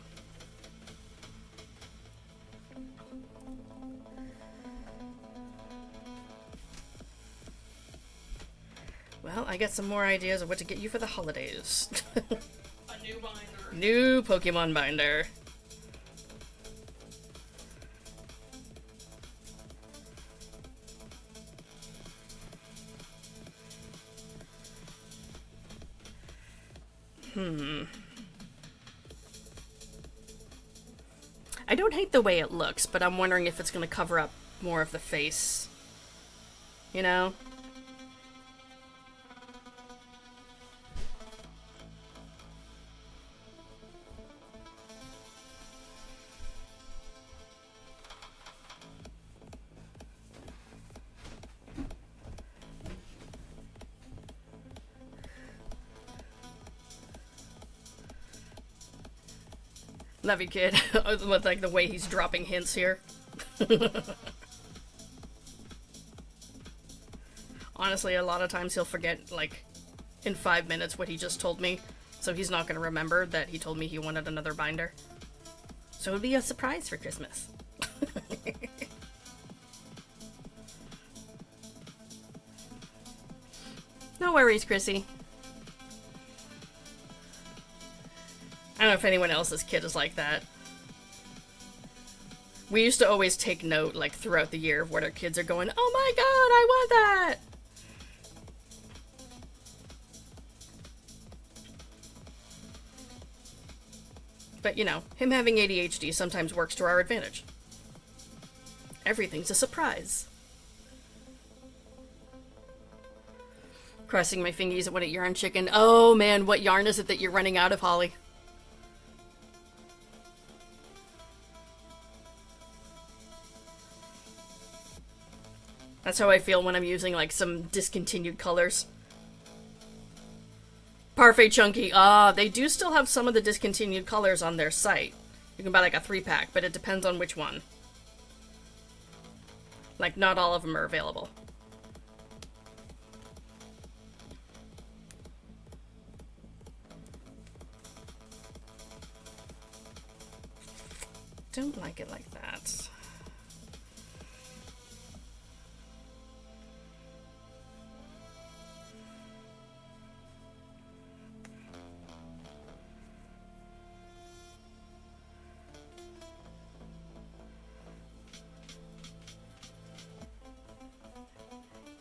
Well, I got some more ideas of what to get you for the holidays. A new binder. New Pokemon binder. I don't hate the way it looks, but I'm wondering if it's going to cover up more of the face. You know? Love you, kid. With, like, the way he's dropping hints here. Honestly, a lot of times he'll forget, like, in 5 minutes what he just told me. So he's not going to remember that he told me he wanted another binder. So it would be a surprise for Christmas. No worries, Chrissy. I don't know if anyone else's kid is like that. We used to always take note, like, throughout the year of what our kids are going, oh my god, I want that! But, you know, him having ADHD sometimes works to our advantage. Everything's a surprise. Crossing my fingies at what a yarn chicken. Oh man, what yarn is it that you're running out of, Holly? That's how I feel when I'm using, like, some discontinued colors. Parfait Chunky. They do still have some of the discontinued colors on their site. You can buy, like, a 3-pack, but it depends on which one. Like, not all of them are available. Don't like it like that.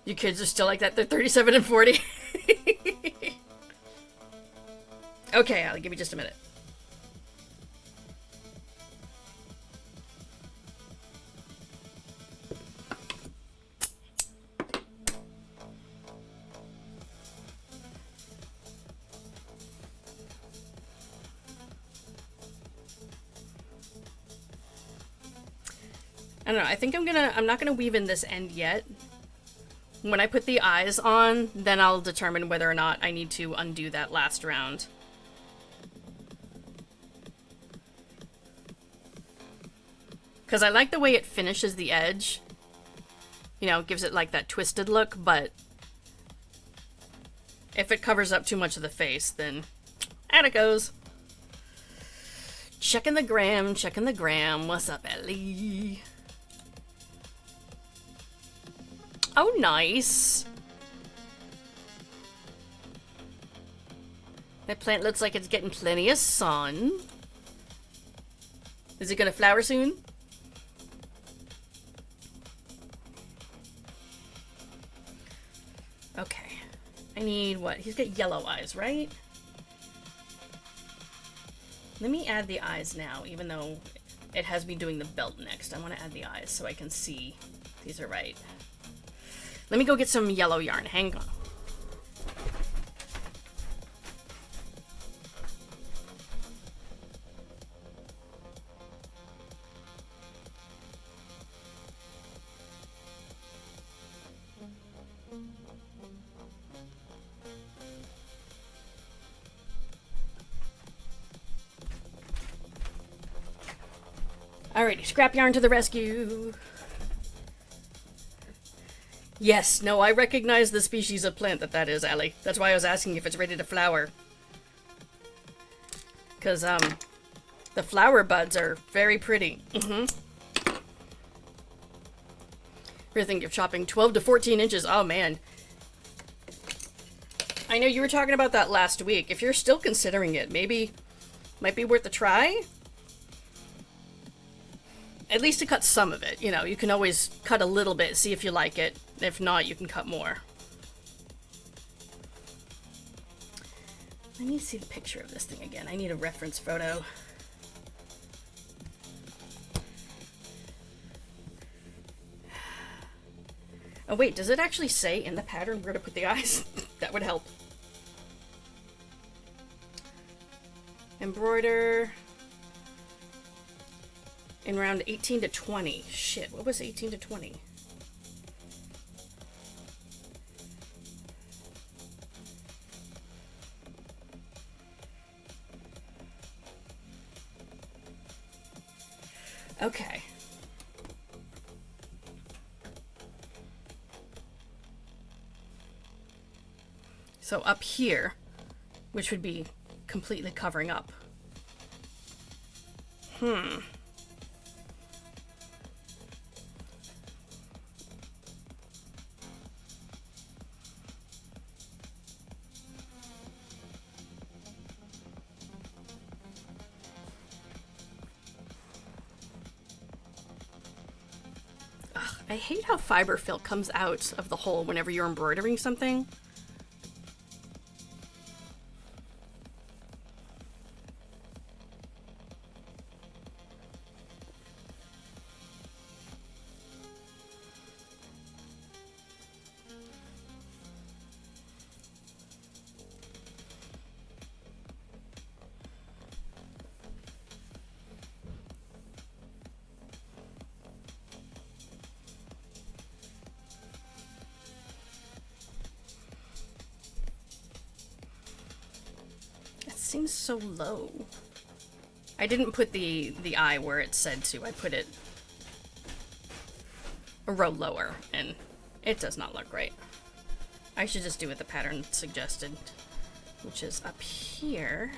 You kids are still like that? They're 37 and 40? Okay, Allie, give me just a minute. I don't know, I think I'm not gonna weave in this end yet. When I put the eyes on, then I'll determine whether or not I need to undo that last round. Because I like the way it finishes the edge. You know, gives it like that twisted look, but if it covers up too much of the face, then out it goes. Checking the gram, checking the gram. What's up, Ellie? Oh, nice. That plant looks like it's getting plenty of sun. Is it gonna flower soon? Okay. I need what? He's got yellow eyes, right? Let me add the eyes now, even though it has me doing the belt next. I want to add the eyes so I can see these are right. Let me go get some yellow yarn. Hang on. Alrighty, scrap yarn to the rescue. Yes, no, I recognize the species of plant that is, Ellie. That's why I was asking if it's ready to flower. Because, the flower buds are very pretty. We're thinking of chopping 12 to 14 inches. Oh, man. I know you were talking about that last week. If you're still considering it, maybe might be worth a try. At least to cut some of it. You know, you can always cut a little bit, see if you like it. If not, you can cut more. Let me see the picture of this thing again. I need a reference photo. Oh wait, does it actually say in the pattern where to put the eyes? That would help. Embroider in round 18 to 20. Shit, what was 18 to 20? Okay. So up here, which would be completely covering up. I hate how fiber fill comes out of the hole whenever you're embroidering something. Seems so low. I didn't put the eye where it said to. I put it a row lower, and it does not look great. I should just do what the pattern suggested, which is up here.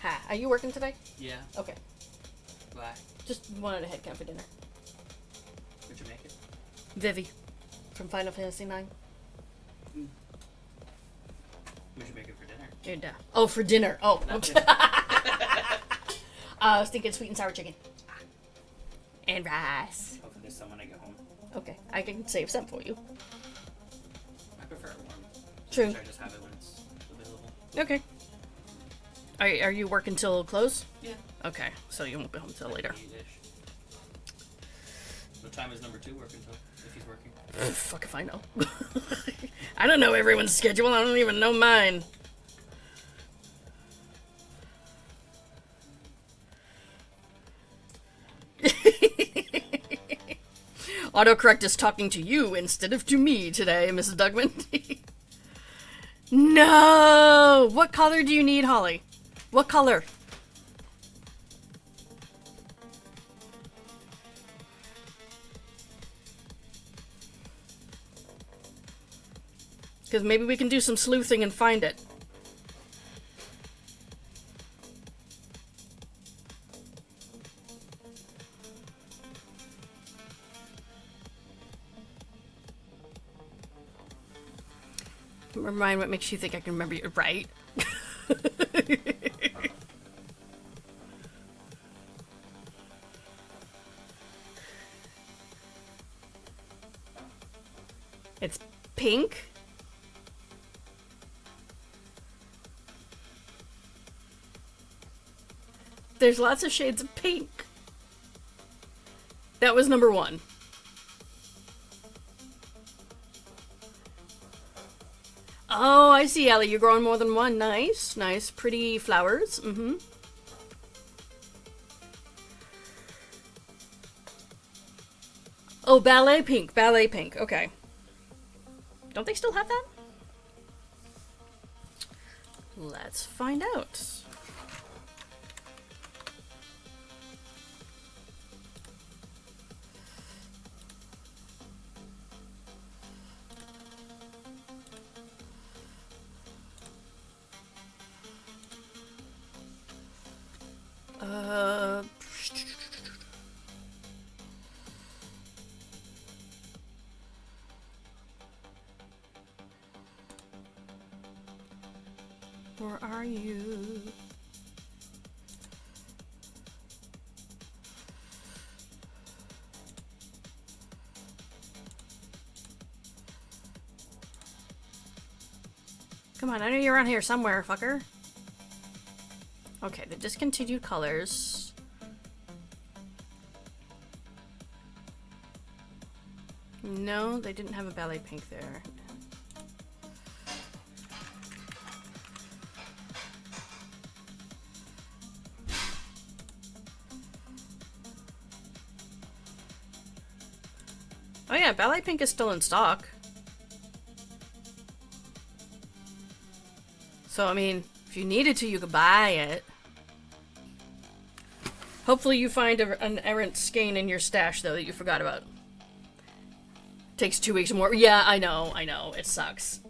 Hi, are you working today? Yeah. Okay. Why? Just wanted a head count for dinner. Would you make it? Vivi, from Final Fantasy IX. Would you make it for dinner? Oh, for dinner. Oh. That's I was thinking sweet and sour chicken. And rice. Hopefully there's someone I get home. Okay, I can save some for you. I prefer it warm. True. So I just have it when it's available. Okay. Are you working till close? Yeah. Okay, so you won't be home till later. 8-ish. What time is number 2 working till? If he's working. Fuck if I know. I don't know everyone's schedule. I don't even know mine. Autocorrect is talking to you instead of to me today, Mrs. Dugman. No! What color do you need, Holly? What color? Because maybe we can do some sleuthing and find it. Remind what makes you think I can remember you, right? It's pink. There's lots of shades of pink. That was number 1. Oh, I see, Ellie. You're growing more than one. Nice. Nice. Pretty flowers. Mm-hmm. Oh, ballet pink. Ballet pink. Okay. Don't they still have that? Let's find out. Where are you? Come on, I know you're around here somewhere, fucker. Okay, the discontinued colors. No, they didn't have a ballet pink there. Oh yeah, ballet pink is still in stock. So, I mean, if you needed to, you could buy it. Hopefully you find an errant skein in your stash, though, that you forgot about. Takes 2 weeks more. Yeah, I know, it sucks.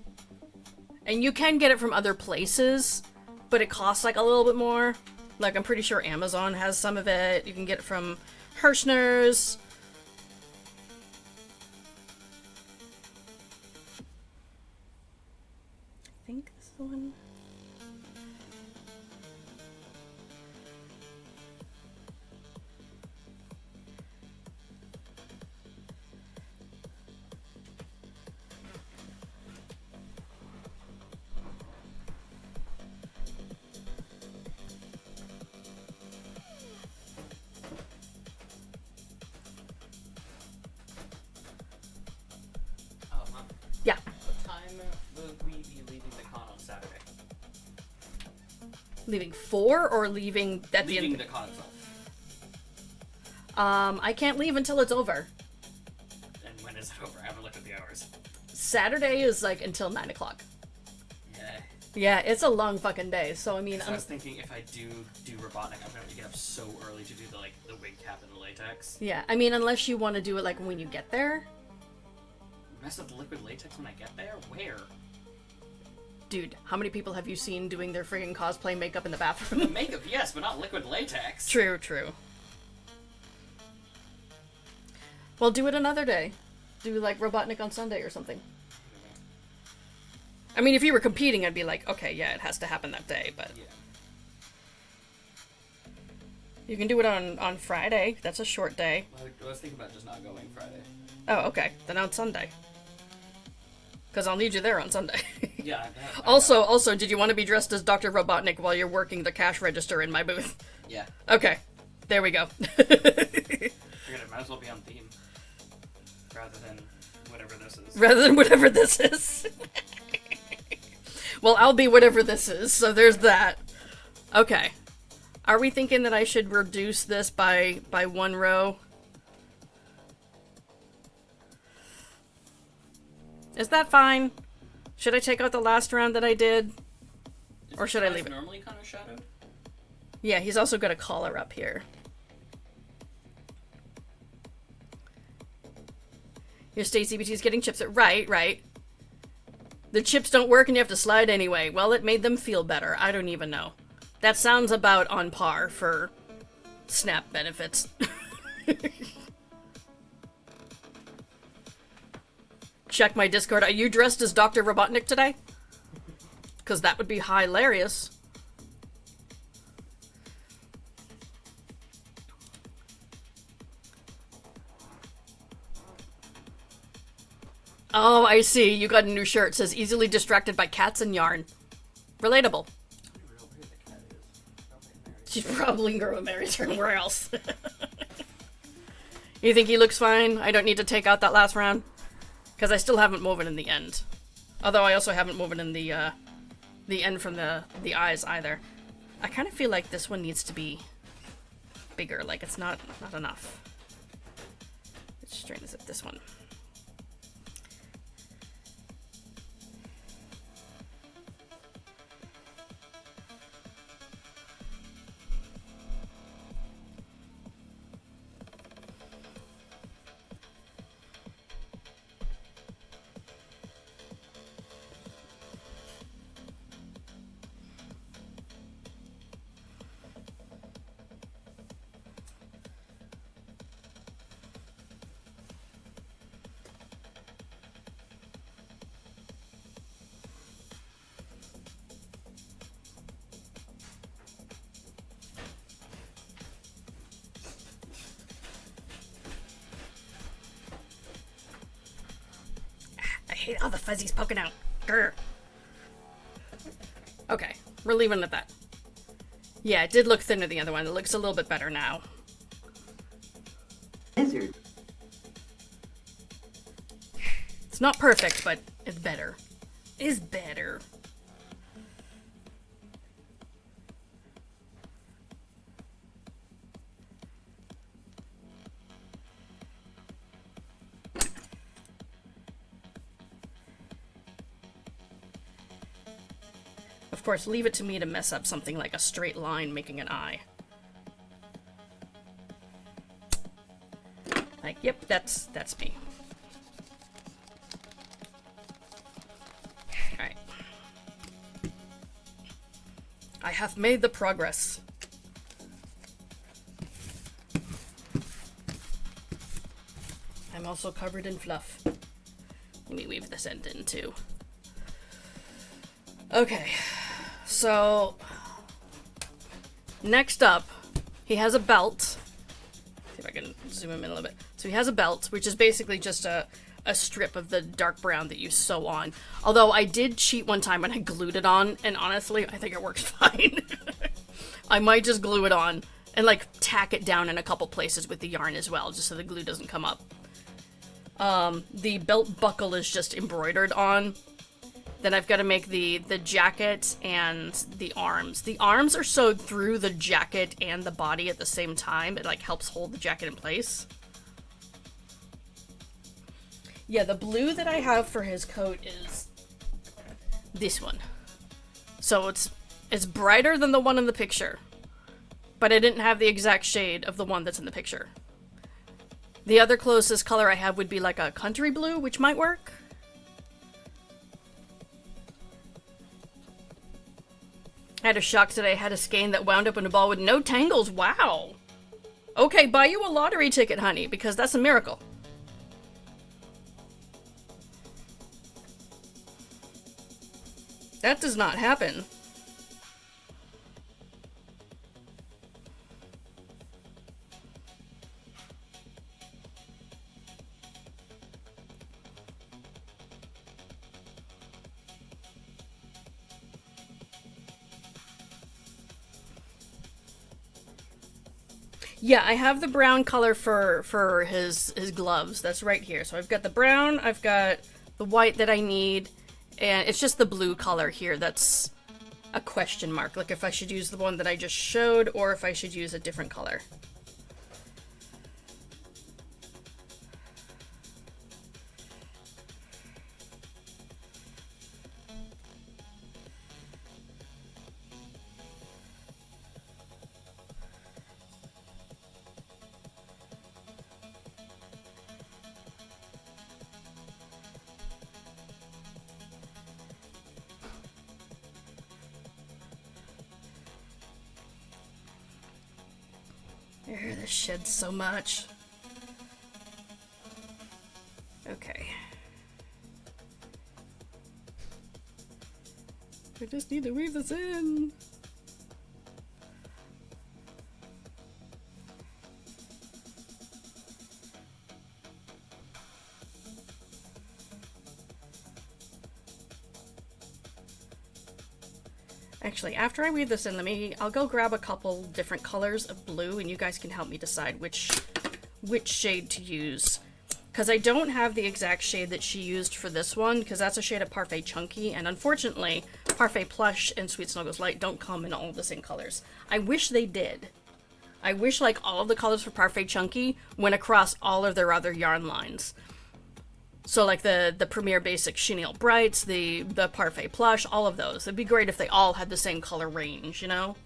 And you can get it from other places, but it costs, like, a little bit more. Like, I'm pretty sure Amazon has some of it. You can get it from Hirschner's. I think this is the one. Leaving 4 or leaving at the Leaving end? the con itself. I can't leave until it's over. And when is it over? I haven't looked at the hours. Saturday is like until 9 o'clock. Yeah. Yeah, it's a long fucking day. So I mean, So I was thinking if I do Robotnik, I'm gonna have to get up so early to do the wig cap and the latex. yeah. I mean, unless you want to do it like when you get there, Mess with the liquid latex when I get there? Where? dude. How many people have you seen doing their friggin' cosplay makeup in the The bathroom? makeup, yes, but not liquid latex. True, true. Well, do it another day. Do like Robotnik on Sunday or something. I mean, if you were competing, I'd be like, okay, yeah, it has to happen that day, but Yeah. you can do it on Friday. That's a short day. Well, I was thinking about just not going Friday. Oh, okay. Then on Sunday. Because I'll need you there on Sunday. Yeah. Also, did you want to be dressed as Dr. Robotnik while you're working the cash register in my booth? Yeah. Okay. There we go. Figured it might as well be on theme. Rather than whatever this is. Rather than whatever this is. Well, I'll be whatever this is, so there's that. Okay. Are we thinking that I should reduce this by 1 row? Is that fine? Should I take out the last round that I did? Or should I leave it? Normally kind of shadowed. Yeah, he's also got a collar up here. Your Stacy BT's getting chips. Right. The chips don't work and you have to slide anyway. Well, it made them feel better. I don't even know. That sounds about on par for SNAP benefits. Check my Discord. Are you dressed as Dr. Robotnik today? Because that would be hilarious. Oh, I see. You got a new shirt. It says easily distracted by cats and yarn. Relatable. She's probably going to marry somewhere else. You think he looks fine? I don't need to take out that last round? Because I still haven't woven in the end. Although I also haven't woven in the end from the eyes either. I kind of feel like this one needs to be bigger. Like it's not enough. Let's straighten this up. This one. I hate all the fuzzies poking out. Grr. Okay, we're leaving it at that. Yeah, it did look thinner the other one. It looks a little bit better now. Lizard. It's not perfect, but it's better. It's better. Of course, leave it to me to mess up something like a straight line making an eye. Like, yep, that's me. Alright. I have made the progress. I'm also covered in fluff. Let me weave this end in too. Okay, so next up, he has a belt. See if I can zoom him in a little bit. So he has a belt, which is basically just a strip of the dark brown that you sew on. Although I did cheat one time and I glued it on, and honestly, I think it works fine. I might just glue it on and like tack it down in a couple places with the yarn as well, just so the glue doesn't come up. The belt buckle is just embroidered on, Then I've got to make the jacket and the arms. The arms are sewed through the jacket and the body at the same time. It like helps hold the jacket in place. Yeah, the blue that I have for his coat is this one. So it's brighter than the one in the picture. But I didn't have the exact shade of the one that's in the picture. The other closest color I have would be like a country blue, which might work. I had a shock today. I had a skein that wound up in a ball with no tangles. Wow. Okay, buy you a lottery ticket, honey, because that's a miracle. That does not happen. Yeah, I have the brown color for his gloves. That's right here. So I've got the brown, I've got the white that I need, and it's just the blue color here that's a question mark. Like if I should use the one that I just showed or if I should use a different color. This sheds so much. Okay. I just need to weave this in. Actually, after I weave this in, I'll go grab a couple different colors of blue and you guys can help me decide which shade to use. Because I don't have the exact shade that she used for this one, because that's a shade of Parfait Chunky, and unfortunately, Parfait Plush and Sweet Snuggles Light don't come in all the same colors. I wish they did. I wish like all of the colors for Parfait Chunky went across all of their other yarn lines. So like the Premier Basic Chenille Brights, the Parfait Plush, all of those. It'd be great if they all had the same color range, you know?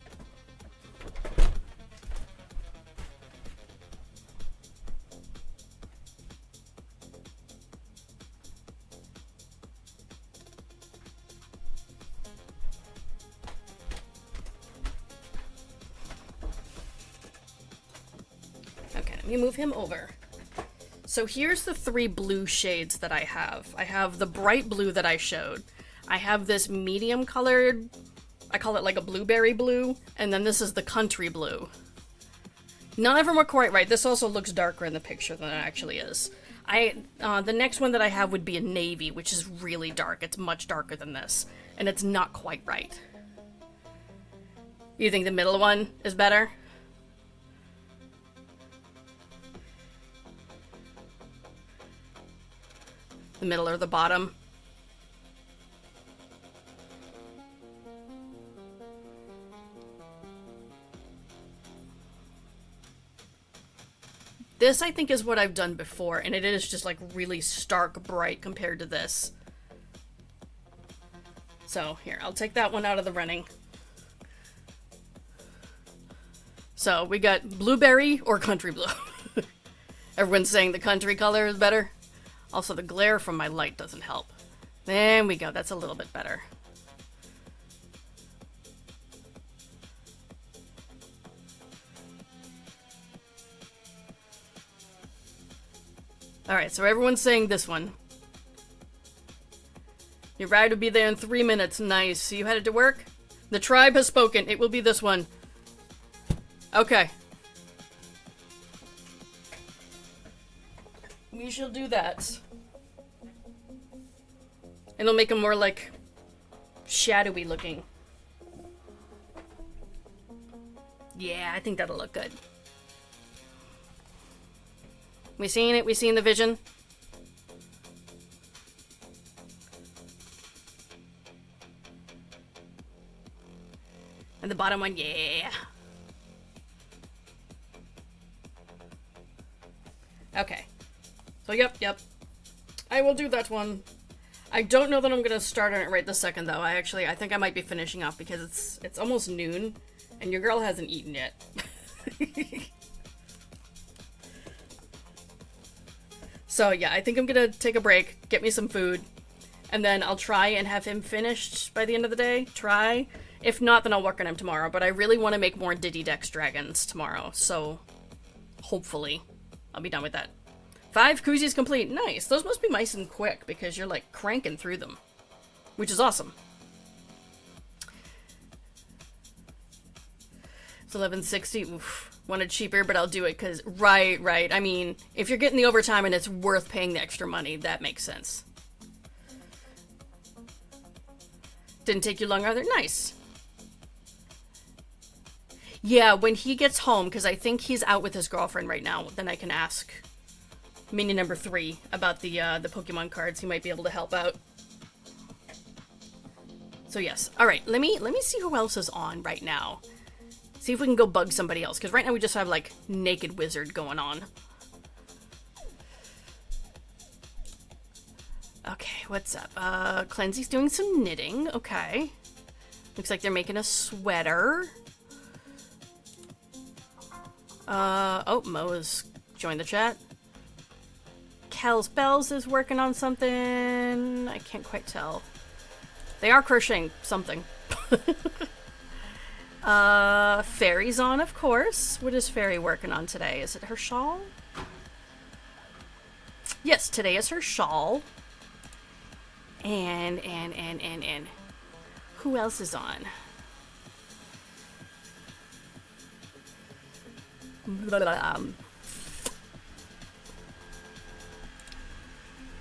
Okay, let me move him over. So here's the 3 blue shades that I have. I have the bright blue that I showed. I have this medium colored, I call it like a blueberry blue, and then this is the country blue. None of them are quite right. This also looks darker in the picture than it actually is. The next one that I have would be a navy, which is really dark. It's much darker than this, and it's not quite right. You think the middle one is better? The middle or the bottom? This, I think, is what I've done before, and it is just like really stark bright compared to this. So, here, I'll take that one out of the running. So, we got blueberry or country blue. Everyone's saying the country color is better. Also, the glare from my light doesn't help. There we go, that's a little bit better. Alright, so everyone's saying this one. Your ride will be there in 3 minutes. Nice. So you headed to work? The tribe has spoken. It will be this one. Okay. We shall do that. And it'll make them more, like, shadowy looking. Yeah, I think that'll look good. We seeing it? We seeing the vision? And the bottom one, yeah. Okay. So, yep. I will do that one. I don't know that I'm gonna start on it right this second, though. I think I might be finishing off because it's almost noon, and your girl hasn't eaten yet. So, yeah, I think I'm gonna take a break, get me some food, and then I'll try and have him finished by the end of the day. Try. If not, then I'll work on him tomorrow. But I really want to make more Diddy Dex Dragons tomorrow, so hopefully I'll be done with that. 5 koozies complete. Nice. Those must be nice and quick because you're, like, cranking through them, which is awesome. It's $11.60. Oof. Wanted cheaper, but I'll do it because, right. I mean, if you're getting the overtime and it's worth paying the extra money, that makes sense. Didn't take you long either. Nice. Yeah, when he gets home, because I think he's out with his girlfriend right now, then I can ask minion number 3 about the Pokemon cards. He might be able to help out. So yes. All right, let me see who else is on right now. See if we can go bug somebody else, because right now we just have, like, Naked Wizard going on. Okay, what's up? Cleansy's doing some knitting. Okay. Looks like they're making a sweater. Oh, Mo has joined the chat. Kel's Bells is working on something. I can't quite tell. They are crocheting something. Fairy's on, of course. What is Fairy working on today? Is it her shawl? Yes, today is her shawl. And who else is on?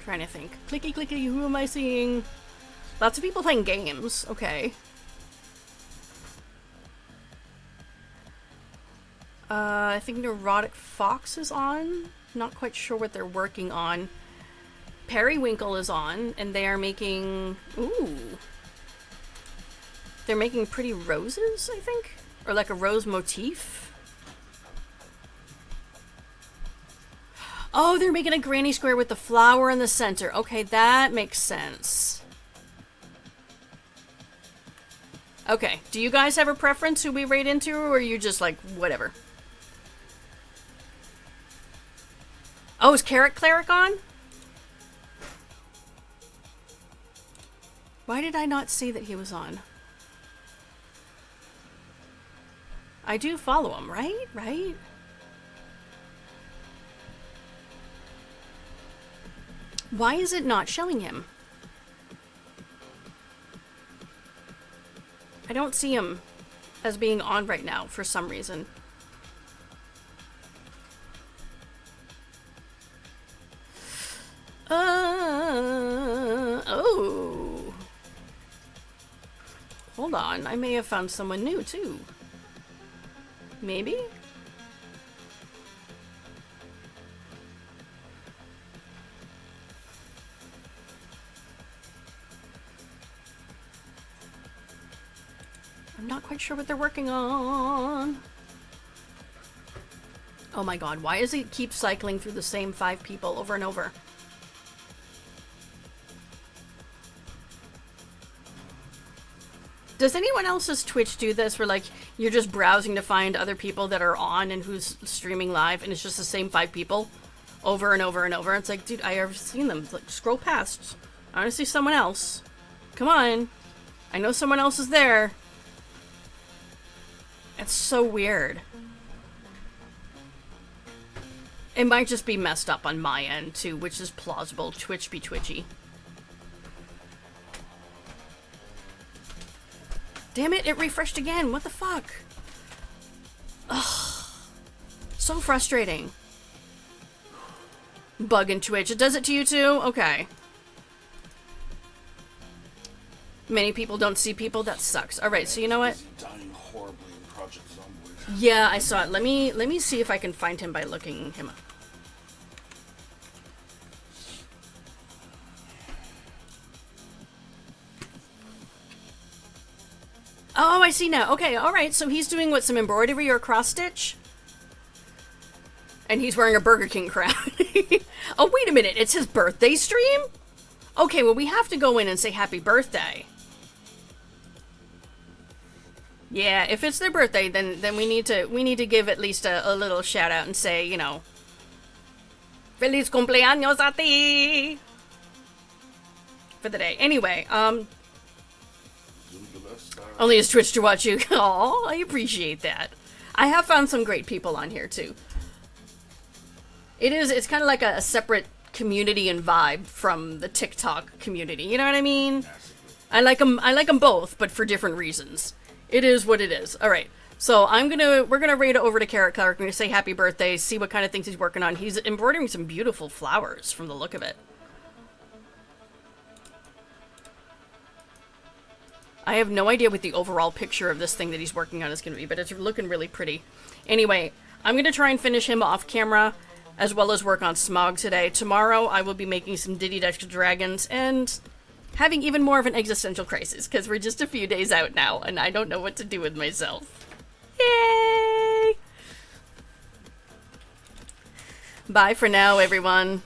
Trying to think. Clicky clicky, who am I seeing? Lots of people playing games. Okay. I think Neurotic Fox is on. Not quite sure what they're working on. Periwinkle is on, and they are making... Ooh. They're making pretty roses, I think? Or like a rose motif? Oh, they're making a granny square with the flower in the center. Okay, that makes sense. Okay, do you guys have a preference who we raid into, or are you just like, whatever? Oh, is Carrot Cleric on? Why did I not see that he was on? I do follow him, right? Right? Why is it not showing him? I don't see him as being on right now for some reason. Oh. Hold on, I may have found someone new too. Maybe? I'm not quite sure what they're working on. Oh my god, why does it keep cycling through the same 5 people over and over? Does anyone else's Twitch do this where, like, you're just browsing to find other people that are on and who's streaming live, and it's just the same 5 people over and over and over? It's like, dude, I have seen them. Like, scroll past. I want to see someone else. Come on. I know someone else is there. It's so weird. It might just be messed up on my end, too, which is plausible. Twitch be twitchy. Damn it, it refreshed again. What the fuck? Ugh. So frustrating. Bug in Twitch. It does it to you too? Okay. Many people don't see people? That sucks. Alright, so you know what? Dying horribly in Project Zomboid. Yeah, I saw it. Let me see if I can find him by looking him up. Oh, I see now. Okay, alright, so he's doing what, some embroidery or cross stitch? And he's wearing a Burger King crown. Oh, wait a minute, it's his birthday stream? Okay, well we have to go in and say happy birthday. Yeah, if it's their birthday, then we need to give at least a little shout out and say, you know, Feliz cumpleaños a ti! For the day. Anyway, only his Twitch to watch you. Aw, I appreciate that. I have found some great people on here too. It's kind of like a separate community and vibe from the TikTok community. You know what I mean? I like them both, but for different reasons. It is what it is. All right. So we're gonna raid over to Carrot Clark. We're gonna say happy birthday, see what kind of things he's working on. He's embroidering some beautiful flowers from the look of it. I have no idea what the overall picture of this thing that he's working on is gonna be, but it's looking really pretty. Anyway, I'm gonna try and finish him off camera, as well as work on Smog today. Tomorrow, I will be making some Diddy Dash Dragons and having even more of an existential crisis, because we're just a few days out now, and I don't know what to do with myself. Yay! Bye for now, everyone.